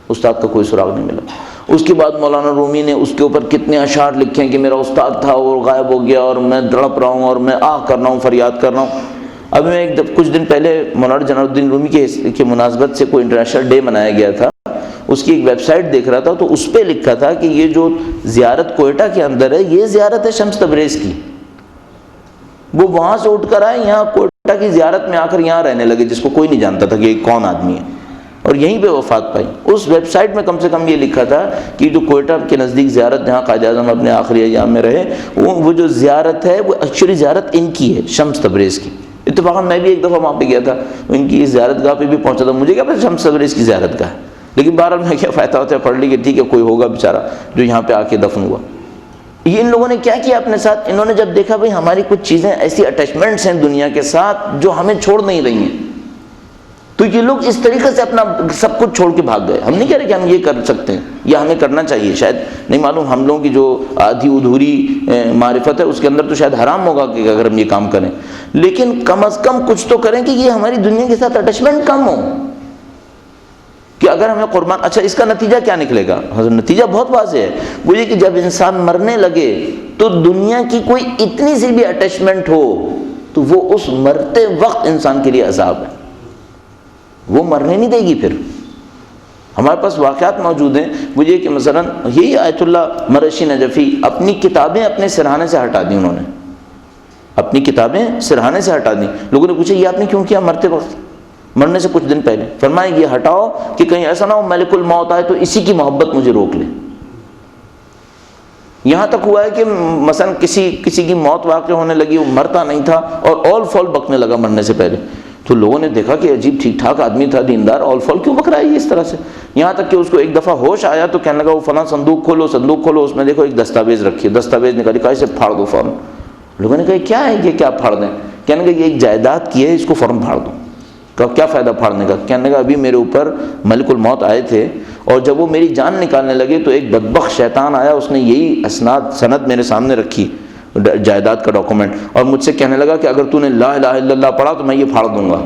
استاد کا کوئی سراغ نہیں ملا۔ اس کے بعد مولانا رومی نے اس کے اوپر کتنے اشعار لکھے ہیں کہ میرا استاد تھا اور غائب ہو گیا، اور میں تڑپ رہا ہوں، اور میں آہ کر رہا ہوں، فریاد کر رہا ہوں۔ اب میں کچھ دن پہلے مولانا جلال الدین رومی کے مناسبت سے کوئی انٹرنیشنل ڈے منایا گیا تھا، اس کی ایک ویب سائٹ دیکھ رہا تھا، تو اس پہ لکھا تھا کہ یہ جو زیارت کوئٹہ کے اندر ہے، یہ زیارت ہے شمس تبریز کی۔ وہ وہاں سے اٹھ کر آئے یہاں کوئٹہ کی زیارت میں آ کر یہاں رہنے لگے، جس کو کوئی نہیں جانتا تھا کہ یہ کون آدمی ہے، اور یہیں پہ وفات پائی۔ اس ویب سائٹ میں کم سے کم یہ لکھا تھا کہ جو کوئٹہ کے نزدیک زیارت جہاں قائد اعظم اپنے آخری ایام میں رہے، وہ جو زیارت ہے وہ ایکچولی زیارت ان کی ہے، شمس تبریز کی۔ اتفاقاً میں بھی ایک دفعہ وہاں پہ گیا تھا، ان کی زیارت گاہ پہ بھی پہنچا تھا، مجھے کیا پتا شمس تبریز کی زیارت گاہ ہے، لیکن بہرحال میں کیا فائدہ ہوتا ہے، پڑھ لی کہ ٹھیک ہے کوئی ہوگا بیچارہ جو یہاں پہ آ کے دفن ہوا۔ یہ ان لوگوں نے کیا کیا اپنے ساتھ، انہوں نے جب دیکھا بھئی ہماری کچھ چیزیں ایسی اٹیچمنٹس ہیں دنیا کے ساتھ جو ہمیں چھوڑ نہیں رہی ہیں، تو یہ لوگ اس طریقے سے اپنا سب کچھ چھوڑ کے بھاگ گئے۔ ہم نہیں کہہ رہے کہ ہم یہ کر سکتے ہیں یا ہمیں کرنا چاہیے، شاید نہیں معلوم، ہم لوگوں کی جو آدھی ادھوری معرفت ہے اس کے اندر تو شاید حرام ہوگا کہ اگر ہم یہ کام کریں، لیکن کم از کم کچھ تو کریں کہ یہ ہماری دنیا کے ساتھ اٹیچمنٹ کم ہو، کہ اگر ہمیں قربان۔ اچھا اس کا نتیجہ کیا نکلے گا؟ نتیجہ بہت واضح ہے، وہ یہ کہ جب انسان مرنے لگے تو دنیا کی کوئی اتنی سی بھی اٹیچمنٹ ہو تو وہ اس مرتے وقت انسان کے لیے عذاب ہے، وہ مرنے نہیں دے گی۔ پھر ہمارے پاس واقعات موجود ہیں، وہ یہ کہ مثلا یہی آیت اللہ مرشی نجفی اپنی کتابیں اپنے سرہانے سے ہٹا دی، انہوں نے اپنی کتابیں سرہانے سے ہٹا دی۔ لوگوں نے پوچھا یہ آپ نے کیوں کیا مرتے وقت، مرنے سے کچھ دن پہلے؟ فرمایا یہ ہٹاؤ کہ کہیں ایسا نہ ہو ملک الموت آئے تو اسی کی محبت مجھے روک لے۔ یہاں تک ہوا ہے کہ مثلا کسی کی موت واقع ہونے لگی، وہ مرتا نہیں تھا اور اول فول بکنے لگا مرنے سے پہلے، تو لوگوں نے دیکھا کہ عجیب ٹھیک ٹھاک آدمی تھا، دیندار، اول فول کیوں بک رہا ہے یہ اس طرح سے؟ یہاں تک کہ اس کو ایک دفعہ ہوش آیا تو کہنے لگا وہ فلاں صندوق کھولو، اس میں دیکھو ایک دستاویز رکھی ہے، دستاویز نکالی، کہا اسے پھاڑ دو فوراً۔ لوگوں نے کہا کیا ہے یہ، کیا پھاڑ دیں؟ کہنے لگا یہ ایک جائیداد کی ہے، اس کو فوراً پھاڑ دو۔ کہا کیا فائدہ پھاڑنے کا؟ کہنے لگا ابھی میرے اوپر ملک الموت آئے تھے اور جب وہ میری جان نکالنے لگے تو ایک بدبخت شیطان آیا، اس نے یہی سند میرے سامنے رکھی، جائیداد کا ڈاکومنٹ، اور مجھ سے کہنے لگا کہ اگر تو نے لا الہ الا اللہ پڑھا تو میں یہ پھاڑ دوں گا.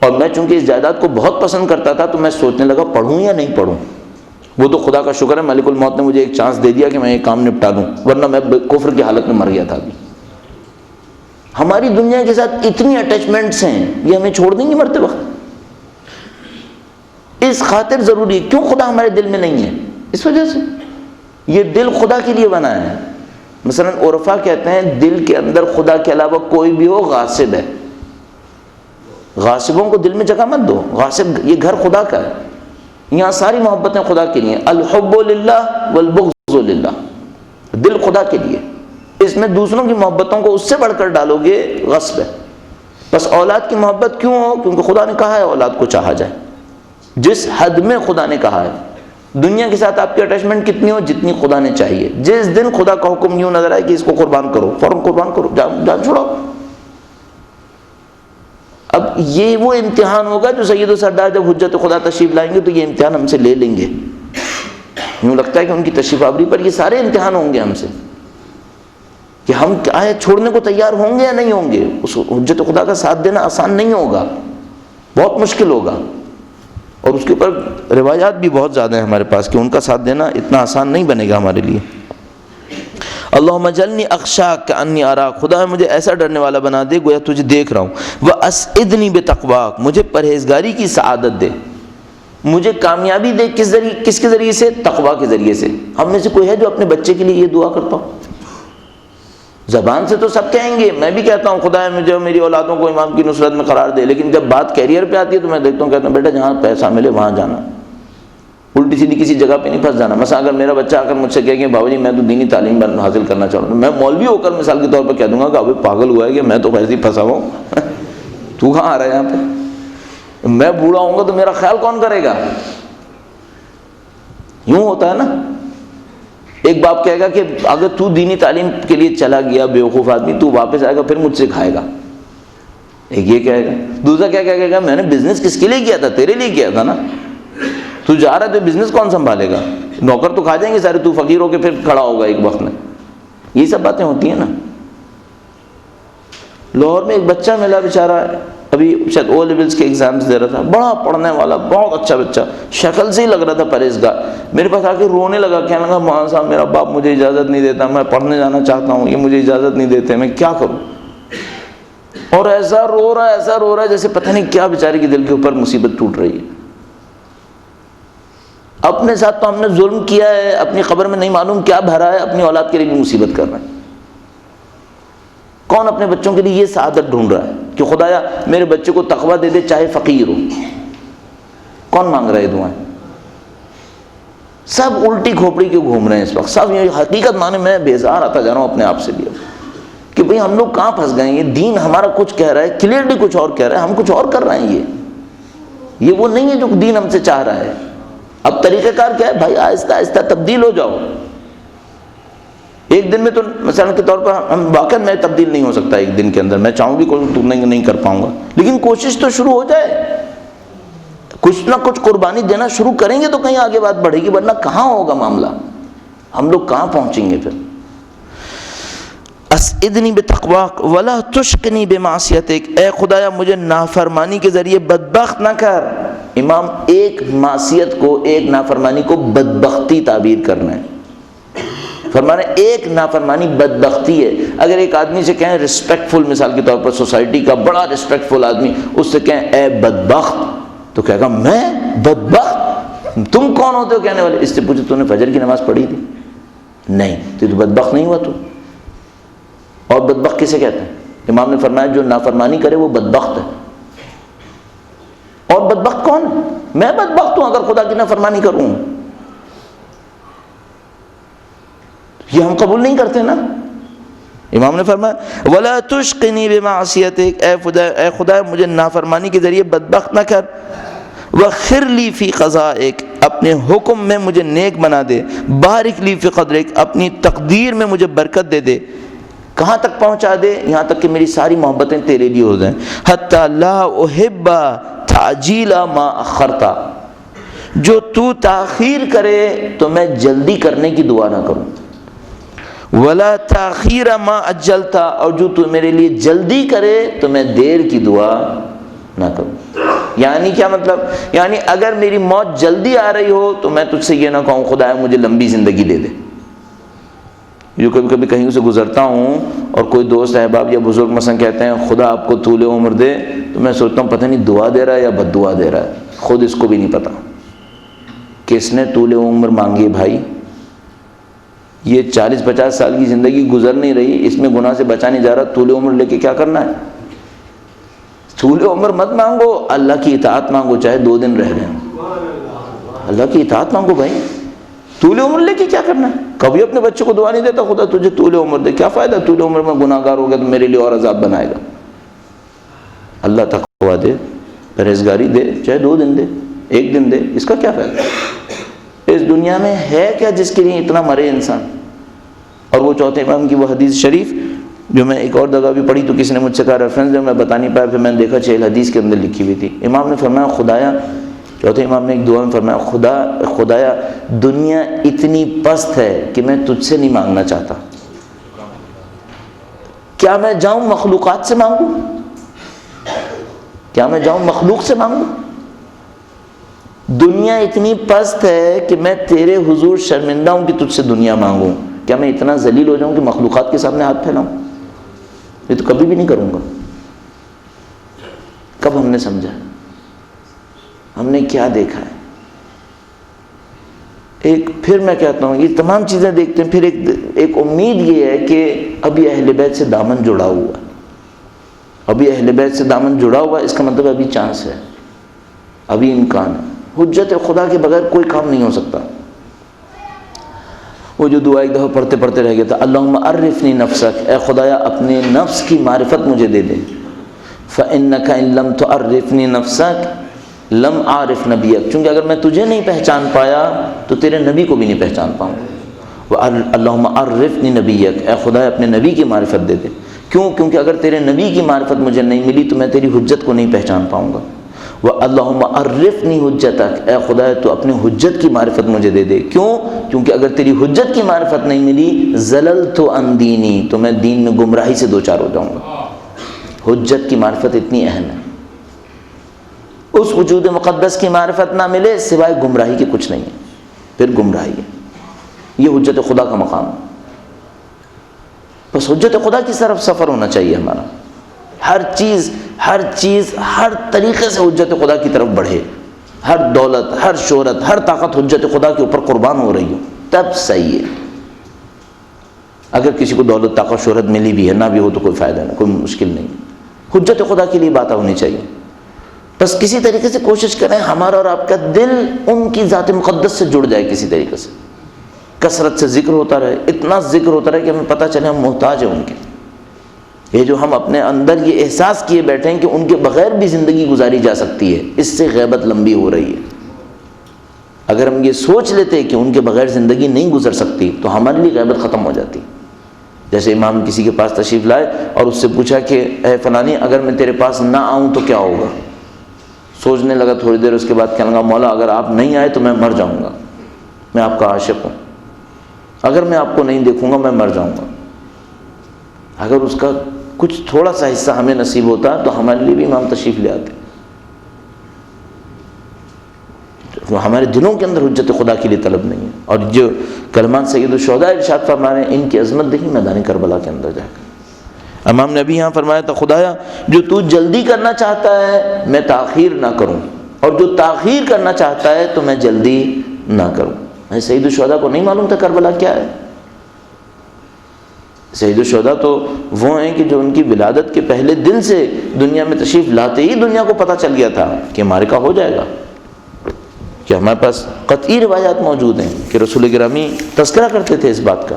اور میں چونکہ اس جائیداد کو بہت پسند کرتا تھا تو میں سوچنے لگا پڑھوں یا نہیں پڑھوں. وہ تو خدا کا شکر ہے ملک الموت نے مجھے ایک چانس دے دیا کہ میں یہ کام نپٹا دوں، ورنہ میں کفر کی حالت میں مر گیا تھا. ابھی ہماری دنیا کے ساتھ اتنی اٹیچمنٹس ہیں، یہ ہمیں چھوڑ دیں گے مرتے وقت. اس خاطر ضروری ہے. کیوں خدا ہمارے دل میں نہیں ہے؟ اس وجہ سے یہ دل خدا کے لیے بنا ہے. مثلا عرفا کہتے ہیں دل کے اندر خدا کے علاوہ کوئی بھی ہو غاصب ہے. غاصبوں کو دل میں جگہ مت دو. غاصب یہ گھر خدا کا ہے، یہاں ساری محبتیں خدا کے لیے. الحب للہ والبغض للہ، دل خدا کے لیے. اس میں دوسروں کی محبتوں کو اس سے بڑھ کر ڈالو گے غصب ہے. بس اولاد کی محبت کیوں ہو؟ کیونکہ خدا نے کہا ہے اولاد کو چاہا جائے جس حد میں خدا نے کہا ہے. دنیا کے ساتھ آپ کی اٹیچمنٹ کتنی ہو؟ جتنی خدا نے چاہیے. جس دن خدا کا حکم یوں نظر آئے کہ اس کو قربان کرو، فوراً قربان کرو، جان چھوڑو. اب یہ وہ امتحان ہوگا جو سید و سردار جب حجت خدا تشریف لائیں گے تو یہ امتحان ہم سے لے لیں گے. یوں لگتا ہے کہ ان کی تشریف آوری پر یہ سارے امتحان ہوں گے ہم سے، کہ ہم آئے چھوڑنے کو تیار ہوں گے یا نہیں ہوں گے. اس حجت خدا کا ساتھ دینا آسان نہیں ہوگا، بہت مشکل ہوگا. اور اس کے اوپر روایات بھی بہت زیادہ ہیں ہمارے پاس کہ ان کا ساتھ دینا اتنا آسان نہیں بنے گا ہمارے لیے. اللہم اجعلنی اخشاک کانی اراک، خدا مجھے ایسا ڈرنے والا بنا دے گویا تجھے دیکھ رہا ہوں. واسعدنی بتقواک، مجھے پرہیزگاری کی سعادت دے. مجھے کامیابی دے کس ذریعے؟ کس کے ذریعے سے؟ تقویٰ کے ذریعے سے. ہم میں سے کوئی ہے جو اپنے بچے کے لیے یہ دعا کرتا ہو؟ زبان سے تو سب کہیں گے، میں بھی کہتا ہوں خدا مجھے میری اولادوں کو امام کی نصرت میں قرار دے، لیکن جب بات کیریئر پہ آتی ہے تو میں دیکھتا ہوں، کہتا ہوں بیٹا جہاں پیسہ ملے وہاں جانا، الٹی سیدھی کسی جگہ پہ نہیں پھنس جانا. مثلا اگر میرا بچہ آ کر مجھ سے کہے کہ بابا جی میں تو دینی تعلیم حاصل کرنا چاہتا ہوں، میں مولوی ہو کر مثال کے طور پر کہہ دوں گا کہ ابھی پاگل ہوا ہے کہ میں تو ویسے ہی پھنسا ہوں تو کہاں آ رہا ہے یہاں پہ؟ میں بوڑھا ہوں گا تو میرا خیال کون کرے گا؟ یوں ہوتا ہے نا. ایک باپ کہے گا کہ اگر تو دینی تعلیم کے لیے چلا گیا بیوقوف آدمی، تو واپس آئے گا پھر مجھ سے کھائے گا. ایک یہ کہے گا. دوسرا کیا کہے گا؟ میں نے بزنس کس کے لیے کیا تھا؟ تیرے لیے کیا تھا نا. تو جا رہا ہے تو بزنس کون سنبھالے گا؟ نوکر تو کھا جائیں گے سارے، تو فقیر ہو کے پھر کھڑا ہوگا ایک وقت میں. یہ سب باتیں ہوتی ہیں نا. لاہور میں ایک بچہ ملا بیچارہ، ابھی شاید او لیولز کے ایگزامز دے رہا تھا، بڑا پڑھنے والا، بہت اچھا بچہ، شکل سے ہی لگ رہا تھا پرہیزگار. میرے پاس آ کے رونے لگا، کہنے لگا مولانا صاحب میرا باپ مجھے اجازت نہیں دیتا، میں پڑھنے جانا چاہتا ہوں، یہ مجھے اجازت نہیں دیتے، میں کیا کروں؟ اور ایسا رو رہا ہے جیسے پتہ نہیں کیا بیچارے کے دل کے اوپر مصیبت ٹوٹ رہی ہے. اپنے ساتھ تو ہم نے ظلم کیا ہے، اپنی قبر میں نہیں معلوم کیا بھرا ہے، اپنی اولاد کے لیے بھی مصیبت کر رہے ہیں. کون اپنے بچوں کے لیے یہ سعادت ڈھونڈ رہا ہے کہ خدایا میرے بچے کو تقویٰ دے دے چاہے فقیر ہو؟ کون مانگ رہا ہے دعائیں؟ سب الٹی کھوپڑی کیوں گھوم رہے ہیں اس وقت؟ سب یہ حقیقت مانے میں بیزار آتا جا رہا ہوں اپنے آپ سے بھی کہ بھئی ہم لوگ کہاں پھنس گئے ہیں. یہ دین ہمارا کچھ کہہ رہا ہے، کلیئرلی کچھ اور کہہ رہا ہے، ہم کچھ اور کر رہے ہیں. یہ وہ نہیں ہے جو دین ہم سے چاہ رہا ہے. اب طریقہ کار کیا ہے بھائی؟ آہستہ آہستہ تبدیل ہو جاؤ. ایک دن میں تو مثال کے طور پر ہم واقعا میں تبدیل نہیں ہو سکتا ایک دن کے اندر، میں چاہوں بھی تو نہیں کر پاؤں گا، لیکن کوشش تو شروع ہو جائے. کچھ نہ کچھ قربانی دینا شروع کریں گے تو کہیں آگے بات بڑھے گی، ورنہ کہاں ہوگا معاملہ؟ ہم لوگ کہاں پہنچیں گے پھر؟ اسعدنی بتقواک ولا تشقنی بمعصیتک، اے خدایا مجھے نافرمانی کے ذریعے بدبخت نہ کر. امام ایک معصیت کو، ایک نافرمانی کو بدبختی تعبیر کرنا ہے. فرمانا ایک نافرمانی بدبختی ہے. اگر ایک آدمی سے کہیں رسپیکٹفل، مثال کے طور پر سوسائٹی کا بڑا رسپیکٹفل آدمی، اس سے کہیں اے بدبخت، تو کہے گا میں بدبخت؟ تم کون ہوتے ہو کہنے والے؟ اس سے پوچھو تو نے فجر کی نماز پڑھی تھی؟ نہیں. تو بدبخت نہیں ہوا تو؟ اور بدبخت کسے کہتے ہیں؟ امام نے فرمایا جو نافرمانی کرے وہ بدبخت ہے. اور بدبخت کون ہے؟ میں بدبخت ہوں اگر خدا کی نافرمانی کروں. یہ ہم قبول نہیں کرتے نا. امام نے فرمایا ولا تشقنی بمعصیتک، اے خدا مجھے نافرمانی کے ذریعے بدبخت نہ کر. وخر لی فی قضائک، اپنے حکم میں مجھے نیک بنا دے. بارک لی فی قدرک، اپنی تقدیر میں مجھے برکت دے دے. کہاں تک پہنچا دے؟ یہاں تک کہ میری ساری محبتیں تیرے لیے ہو جائیں. حتی لا احب تعجیل ما اخرتا، جو تو تاخیر کرے تو میں جلدی کرنے کی دعا نہ کروں. ولا تاخیر ما اجلتا، اور جو تو میرے لیے جلدی کرے تو میں دیر کی دعا نہ کروں۔ یعنی کیا مطلب؟ یعنی اگر میری موت جلدی آ رہی ہو تو میں تجھ سے یہ نہ کہوں خدایا مجھے لمبی زندگی دے دے۔ جو کبھی کبھی کہیں سے گزرتا ہوں اور کوئی دوست احباب یا بزرگ مثلا کہتے ہیں خدا آپ کو طول عمر دے، تو میں سوچتا ہوں پتہ نہیں دعا دے رہا ہے یا بد دعا دے رہا ہے، خود اس کو بھی نہیں پتہ کس نے طول عمر مانگی ہے۔ بھائی یہ 40-50 سال کی زندگی گزر نہیں رہی، اس میں گناہ سے بچا نہیں جا رہا، طول عمر لے کے کیا کرنا ہے؟ طول عمر مت مانگو، اللہ کی اطاعت مانگو، چاہے 2 دن رہ گئے، اللہ کی اطاعت مانگو بھائی۔ طول عمر لے کے کیا کرنا ہے؟ کبھی اپنے بچے کو دعا نہیں دیتا خدا تجھے طول عمر دے، کیا فائدہ طول عمر میں گناہ گار ہو گیا تو میرے لیے اور عذاب بنائے گا۔ اللہ تقویٰ دے، پرہیزگاری دے، چاہے 2 دن دے، 1 دن دے، اس کا کیا فائدہ؟ اس دنیا میں ہے کیا جس کے لیے اتنا مرے انسان؟ اور وہ چوتھے امام کی وہ حدیث شریف جو میں ایک اور جگہ بھی پڑھی تو کسی نے مجھ سے کہا ریفرنس دے، میں بتا نہیں پایا، پھر میں نے دیکھا 6 حدیث کے اندر لکھی ہوئی تھی۔ امام نے فرمایا خدایا، چوتھے امام نے ایک دعا میں فرمایا خدایا دنیا اتنی پست ہے کہ میں تجھ سے نہیں مانگنا چاہتا، کیا میں جاؤں مخلوقات سے مانگوں؟ کیا میں جاؤں مخلوق سے مانگوں؟ دنیا اتنی پست ہے کہ میں تیرے حضور شرمندہ ہوں کہ تجھ سے دنیا مانگوں، کیا میں اتنا ذلیل ہو جاؤں کہ مخلوقات کے سامنے ہاتھ پھیلاؤں؟ یہ تو کبھی بھی نہیں کروں گا۔ کب ہم نے سمجھا؟ ہم نے کیا دیکھا ہے؟ پھر میں کہتا ہوں یہ تمام چیزیں دیکھتے ہیں، پھر ایک امید یہ ہے کہ ابھی اہل بیت سے دامن جڑا ہوا ہے، ابھی اہل بیت سے دامن جڑا ہوا ہے، اس کا مطلب ابھی چانس ہے، ابھی امکان ہے۔ حجت خدا کے بغیر کوئی کام نہیں ہو سکتا۔ وہ جو دعا ایک دفعہ پڑھتے پڑھتے رہ گیا تھا، اللہم عرفنی نفسک، اے خدایا اپنے نفس کی معرفت مجھے دے دے، فإنک ان لم تعرفنی نفسک لم عارف نبیک، چونکہ اگر میں تجھے نہیں پہچان پایا تو تیرے نبی کو بھی نہیں پہچان پاؤں گا۔ اللہم عرفنی نبیک، اے خدایا اپنے نبی کی معرفت دے دے، کیوں؟ کیونکہ اگر تیرے نبی کی معرفت مجھے نہیں ملی تو میں تیری حجت کو نہیں پہچان پاؤں گا۔ اللہم عرفنی حجتک، اے خدایا تو اپنے حجت کی معرفت مجھے دے دے، کیوں؟ کیونکہ اگر تیری حجت کی معرفت نہیں ملی زللت عن دینی، تو میں دین میں گمراہی سے دوچار ہو جاؤں گا۔ حجت کی معرفت اتنی اہم ہے، اس وجود مقدس کی معرفت نہ ملے سوائے گمراہی کے کچھ نہیں ہے، پھر گمراہی ہے۔ یہ حجت خدا کا مقام ہے۔ بس حجت خدا کی طرف سفر ہونا چاہیے ہمارا، ہر چیز ہر طریقے سے حجت خدا کی طرف بڑھے، ہر دولت، ہر شہرت، ہر طاقت حجت خدا کے اوپر قربان ہو رہی ہو تب صحیح ہے۔ اگر کسی کو دولت، طاقت، شہرت ملی بھی ہے نہ بھی ہو تو کوئی فائدہ نہیں، کوئی مشکل نہیں، حجت خدا کے لیے باتیں ہونی چاہیے۔ بس کسی طریقے سے کوشش کریں ہمارا اور آپ کا دل ان کی ذات مقدس سے جڑ جائے، کسی طریقے سے کثرت سے ذکر ہوتا رہے، اتنا ذکر ہوتا رہے کہ ہمیں پتہ چلے ہم محتاج ہیں ان کے۔ یہ جو ہم اپنے اندر یہ احساس کیے بیٹھے ہیں کہ ان کے بغیر بھی زندگی گزاری جا سکتی ہے، اس سے غیبت لمبی ہو رہی ہے۔ اگر ہم یہ سوچ لیتے کہ ان کے بغیر زندگی نہیں گزر سکتی تو ہمارے لیے غیبت ختم ہو جاتی۔ جیسے امام کسی کے پاس تشریف لائے اور اس سے پوچھا کہ اے فلانی اگر میں تیرے پاس نہ آؤں تو کیا ہوگا؟ سوچنے لگا تھوڑی دیر، اس کے بعد کہنے لگا مولا اگر آپ نہیں آئے تو میں مر جاؤں گا، میں آپ کا عاشق ہوں، اگر میں آپ کو نہیں دیکھوں گا میں مر جاؤں گا۔ اگر اس کا کچھ تھوڑا سا حصہ ہمیں نصیب ہوتا تو ہمارے لیے بھی امام تشریف لے آتے۔ ہمارے دلوں کے اندر حجت خدا کے لیے طلب نہیں ہے۔ اور جو کلمات سید الشہداء ارشاد فرما رہے ہیں ان کی عظمت دیکھی میدان کربلا کے اندر جا کر۔ امام نے ابھی یہاں فرمایا تھا خدایا جو تو جلدی کرنا چاہتا ہے میں تاخیر نہ کروں، اور جو تاخیر کرنا چاہتا ہے تو میں جلدی نہ کروں۔ میں سید الشہداء کو نہیں معلوم تھا کربلا کیا ہے۔ سید الشہداء تو وہ ہیں کہ جو ان کی ولادت کے پہلے دن سے دنیا میں تشریف لاتے ہی دنیا کو پتہ چل گیا تھا کہ معرکہ ہو جائے گا، کہ ہمارے پاس قطعی روایات موجود ہیں کہ رسول گرامی تذکرہ کرتے تھے اس بات کا،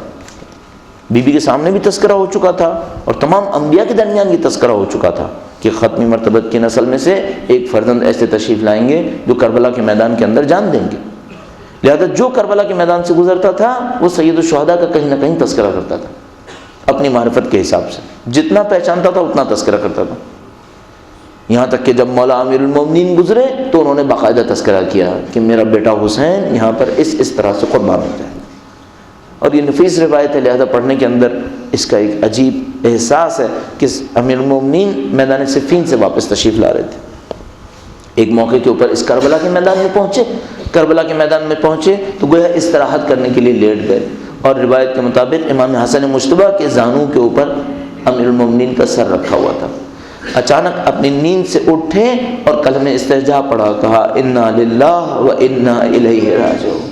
بی بی کے سامنے بھی تذکرہ ہو چکا تھا اور تمام انبیاء کے درمیان یہ تذکرہ ہو چکا تھا کہ ختمی مرتبت کی نسل میں سے ایک فرزند ایسے تشریف لائیں گے جو کربلا کے میدان کے اندر جان دیں گے۔ لہذا جو کربلا کے میدان سے گزرتا تھا وہ سید الشہداء کا کہیں نہ کہیں تذکرہ کرتا تھا، اپنی معرفت کے حساب سے جتنا پہچانتا تھا اتنا تذکرہ کرتا تھا۔ یہاں تک کہ جب مولا امیر المومنین گزرے تو انہوں نے باقاعدہ تذکرہ کیا کہ میرا بیٹا حسین یہاں پر اس طرح سے قربان ہو جائے۔ اور یہ نفیس روایت ہے، لہذا پڑھنے کے اندر اس کا ایک عجیب احساس ہے کہ امیر المومنین میدان صفین سے واپس تشریف لا رہے تھے، ایک موقع کے اوپر اس کربلا کے میدان میں پہنچے، کربلا کے میدان میں پہنچے تو گویا استراحت کرنے کے لیے لیٹ گئے، اور روایت کے مطابق امام حسن مجتبیٰ کے زانوں کے اوپر امیر المومنین کا سر رکھا ہوا تھا۔ اچانک اپنی نیند سے اٹھے اور کلمہ استرجاع پڑھا، کہا انا للہ و انا الیہ راجعون۔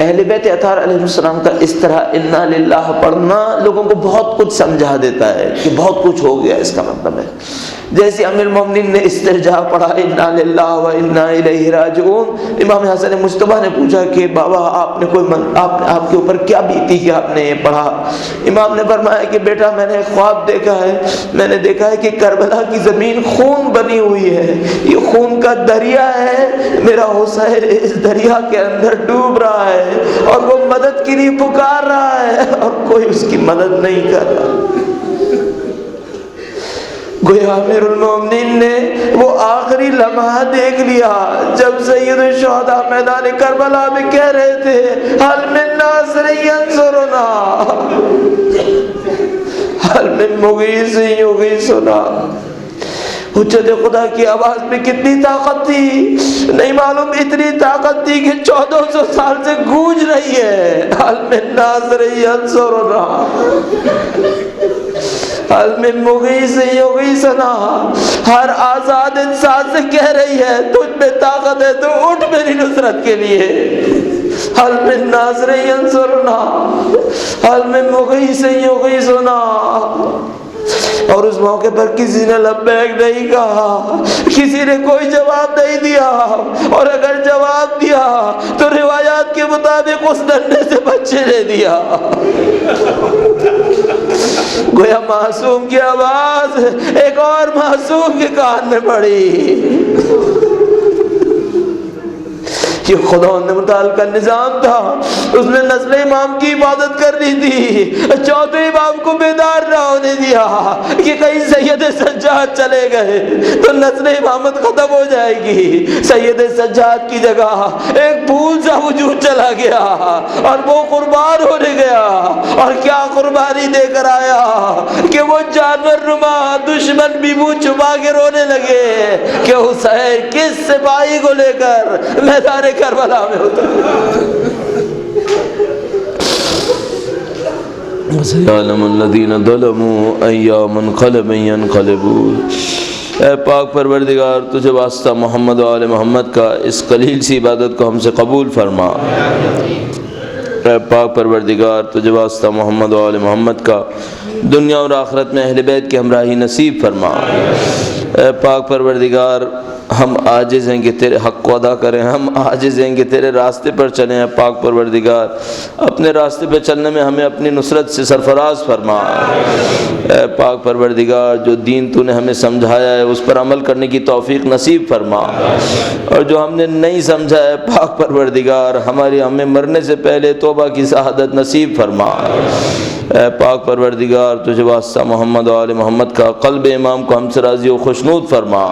اہل بیت اطہار علیہ السلام کا اس طرح انا للہ پڑھنا لوگوں کو بہت کچھ سمجھا دیتا ہے کہ بہت کچھ ہو گیا، اس کا مطلب ہے جیسے امیر المومنین نے استرجاع پڑھا انا للہ و انا الیہ راجعون، امام حسن مجتبیٰ نے پوچھا کہ بابا آپ کے اوپر کیا بیتی کہ آپ نے یہ پڑھا؟ امام نے فرمایا کہ بیٹا میں نے خواب دیکھا ہے، میں نے دیکھا ہے کہ کربلا کی زمین خون بنی ہوئی ہے، یہ خون کا دریا ہے، میرا حسین اس دریا کے اندر ڈوب رہا ہے اور وہ مدد کے لیے پکار رہا ہے اور کوئی اس کی مدد نہیں کر رہا۔ گویا امیر المومنین نے وہ آخری لمحہ دیکھ لیا جب سید الشہداء میدان کربلا میں کہہ رہے تھے حل من ناصر ینصرنا حل من مغیث یغیثنا۔ حجت خدا کی آواز میں کتنی طاقت تھی نہیں معلوم، اتنی طاقت تھی کہ 1400 سال سے گونج رہی ہے حل من ناصر ینصرنا حل من مغیث یغیثنا۔ ہر آزاد انسان سے کہہ رہی ہے تجھ میں طاقت ہے تو اٹھ میری نصرت کے لیے، حل من ناصر ینصرنا حل من مغیث یغیثنا۔ اور اس موقع پر کسی نے لبیک نہیں کہا، کسی نے کوئی جواب نہیں دیا، اور اگر جواب دیا تو روایات کے مطابق اس ننھے سے بچے نے دیا۔ گویا معصوم کی آواز ایک اور معصوم کے کان میں پڑی۔ یہ خدا نے متعلقہ نظام تھا، اس نے نسل امام کی عبادت کرنی تھی، چوتھے امام کو بیدار نہ ہونے دیا کہ کہیں سید سجاد چلے گئے تو نسل امامت ختم ہو جائے گی۔ سید سجاد کی جگہ ایک پھول سا وجود چلا گیا اور وہ قربان ہونے گیا، اور کیا قربانی دے کر آیا کہ وہ جانور نما دشمن بھی منہ چھپا کے رونے لگے کہ حسین کس سپاہی کو لے کر میدان کربلا میں اترا۔ وَسَيَعْلَمُ الَّذِينَ ظَلَمُوا أَيَّ مُنْقَلَبٍ يَنْقَلِبُونَ۔ اے پاک پروردگار تجھے واسطہ محمد و آل محمد کا اس قلیل سی عبادت کو ہم سے قبول فرما۔ اے پاک پروردگار تجھے واسطہ محمد و آل محمد کا دنیا اور آخرت میں اہل بیت کی ہمراہی نصیب فرما۔ اے پاک پروردگار ہم عاجز ہیں کہ تیرے حق کو ادا کریں، ہم عاجز ہیں کہ تیرے راستے پر چلیں۔ اے پاک پروردگار اپنے راستے پہ چلنے میں ہمیں اپنی نصرت سے سرفراز فرما۔ اے پاک پروردگار جو دین تو نے ہمیں سمجھایا ہے اس پر عمل کرنے کی توفیق نصیب فرما، اور جو ہم نے نہیں سمجھا ہے پاک پروردگار ہمیں مرنے سے پہلے توبہ کی شہادت نصیب فرما۔ اے پاک پروردگار تجھے واسطہ محمد و آل محمد کا قلب امام کو ہم سے راضی و خوشنود فرما،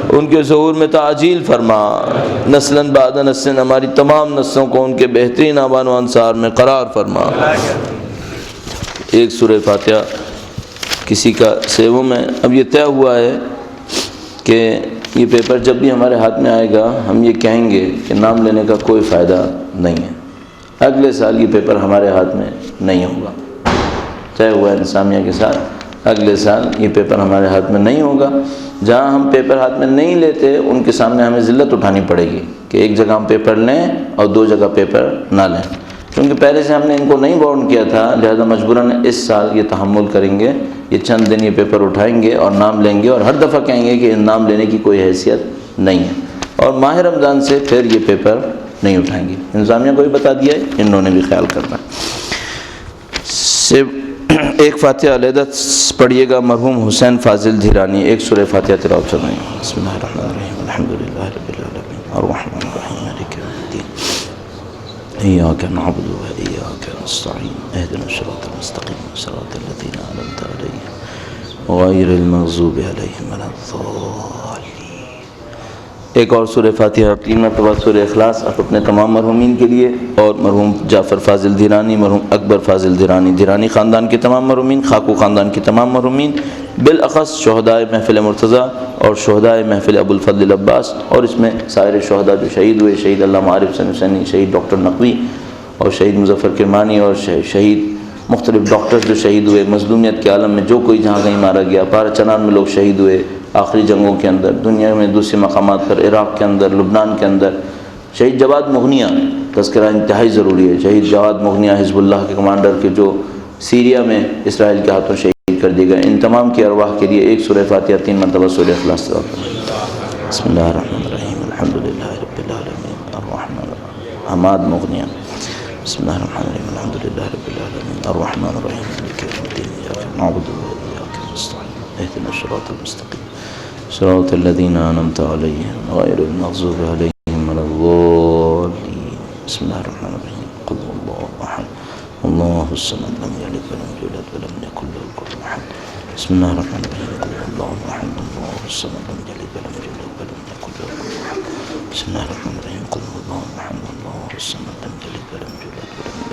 ان کے ظہور میں تعجیل فرما، نسلاً بعد نسل ہماری تمام نسلوں کو ان کے بہترین آبان و انصار میں قرار فرما۔ ایک سورہ فاتحہ کسی کا سیووں میں اب یہ طے ہوا ہے کہ یہ پیپر جب بھی ہمارے ہاتھ میں آئے گا ہم یہ کہیں گے کہ نام لینے کا کوئی فائدہ نہیں ہے، اگلے سال یہ پیپر ہمارے ہاتھ میں نہیں ہوگا، طے ہوا ہے انسامیہ کے ساتھ اگلے سال یہ پیپر ہمارے ہاتھ میں نہیں ہوگا۔ جہاں ہم پیپر ہاتھ میں نہیں لیتے ان کے سامنے ہمیں ذلت اٹھانی پڑے گی کہ ایک جگہ ہم پیپر لیں اور دو جگہ پیپر نہ لیں، کیونکہ پہلے سے ہم نے ان کو نہیں باؤنڈ کیا تھا، لہذا مجبوراً اس سال یہ تحمل کریں گے، یہ چند دن یہ پیپر اٹھائیں گے اور نام لیں گے، اور ہر دفعہ کہیں گے کہ نام لینے کی کوئی حیثیت نہیں ہے، اور ماہ رمضان سے پھر یہ پیپر نہیں اٹھائیں گے۔ انتظامیہ کو بھی بتا دیا ہے، انہوں نے بھی خیال کرنا۔ ایک فاتحہ علیحدہ پڑھیے گا مرحوم حسین فاضل دھیرانی، ایک سورہ فاتحہ تلاوت فرمائیں۔ بسم اللہ الرحمن الرحیم الحمدللہ رب العالمین الرحمن الرحیم مالک یوم الدین ایاک نعبد و ایاک نستعین اهدنا الصراط المستقیم صراط الذین انعمت علیہم غیر المغضوب علیہم ولا الضالین ایک اور سورہ فاتحہ، 3 مرتبہ سورہ اخلاص آپ اپنے تمام مرحومین کے لیے، اور مرحوم جعفر فاضل دھیرانی، مرحوم اکبر فاضل دھیرانی خاندان کے تمام مرحومین، خاکو خاندان کے تمام مرحومین، بالاخص شہدائے محفل مرتضیٰ اور شہدائے محفل ابو الفضل عباس، اور اس میں سائر شہداء جو شہید ہوئے، شہید علامہ عارف حسین حسینی، شہید ڈاکٹر نقوی، اور شہید مظفر کرمانی، اور شہید مختلف ڈاکٹرز جو شہید ہوئے مظلومیت کے عالم میں، جو کوئی جہاں کہیں مارا گیا، پارا چنان میں لوگ شہید ہوئے آخری جنگوں کے اندر، دنیا میں دوسرے مقامات پر، عراق کے اندر، لبنان کے اندر۔ شہید جواد مغنیہ تذکرہ انتہائی ضروری ہے، شہید جواد مغنیہ حزب اللہ کے کمانڈر کے جو سیریا میں اسرائیل کے ہاتھوں شہید کر دیے گئے، ان تمام کی ارواح کے لیے ایک سورہ فاتحہ، 3 مرتبہ سورہ اخلاص تلاوت کریں۔ بسم اللہ الرحمن الرحیم، الحمدللہ رب العالمین الرحمن الرحیم، حماد مغنیہ۔ بسم اللہ الرحمن الرحیم، الحمدللہ رب العالمین الرحمن الرحیم، مالک یوم الدین، ایاک نعبد و ایاک نستعین، اهدنا الصراط المستقیم صراط الذین انعمت علیہم غیر المغضوب علیہم ولا الضالین۔ بسم اللہ الرحمن الرحیم، قل هو اللہ احد اللہ الصمد لم یلد ولم یولد ولم یکن له کفوا احد۔ بسم اللہ الرحمن الرحیم، قل هو اللہ احد اللہ الصمد لم یلد ولم یولد ولم یکن له کفوا احد۔ بسم اللہ الرحمن الرحیم، قل هو اللہ احد اللہ الصمد لم یلد ولم یولد ولم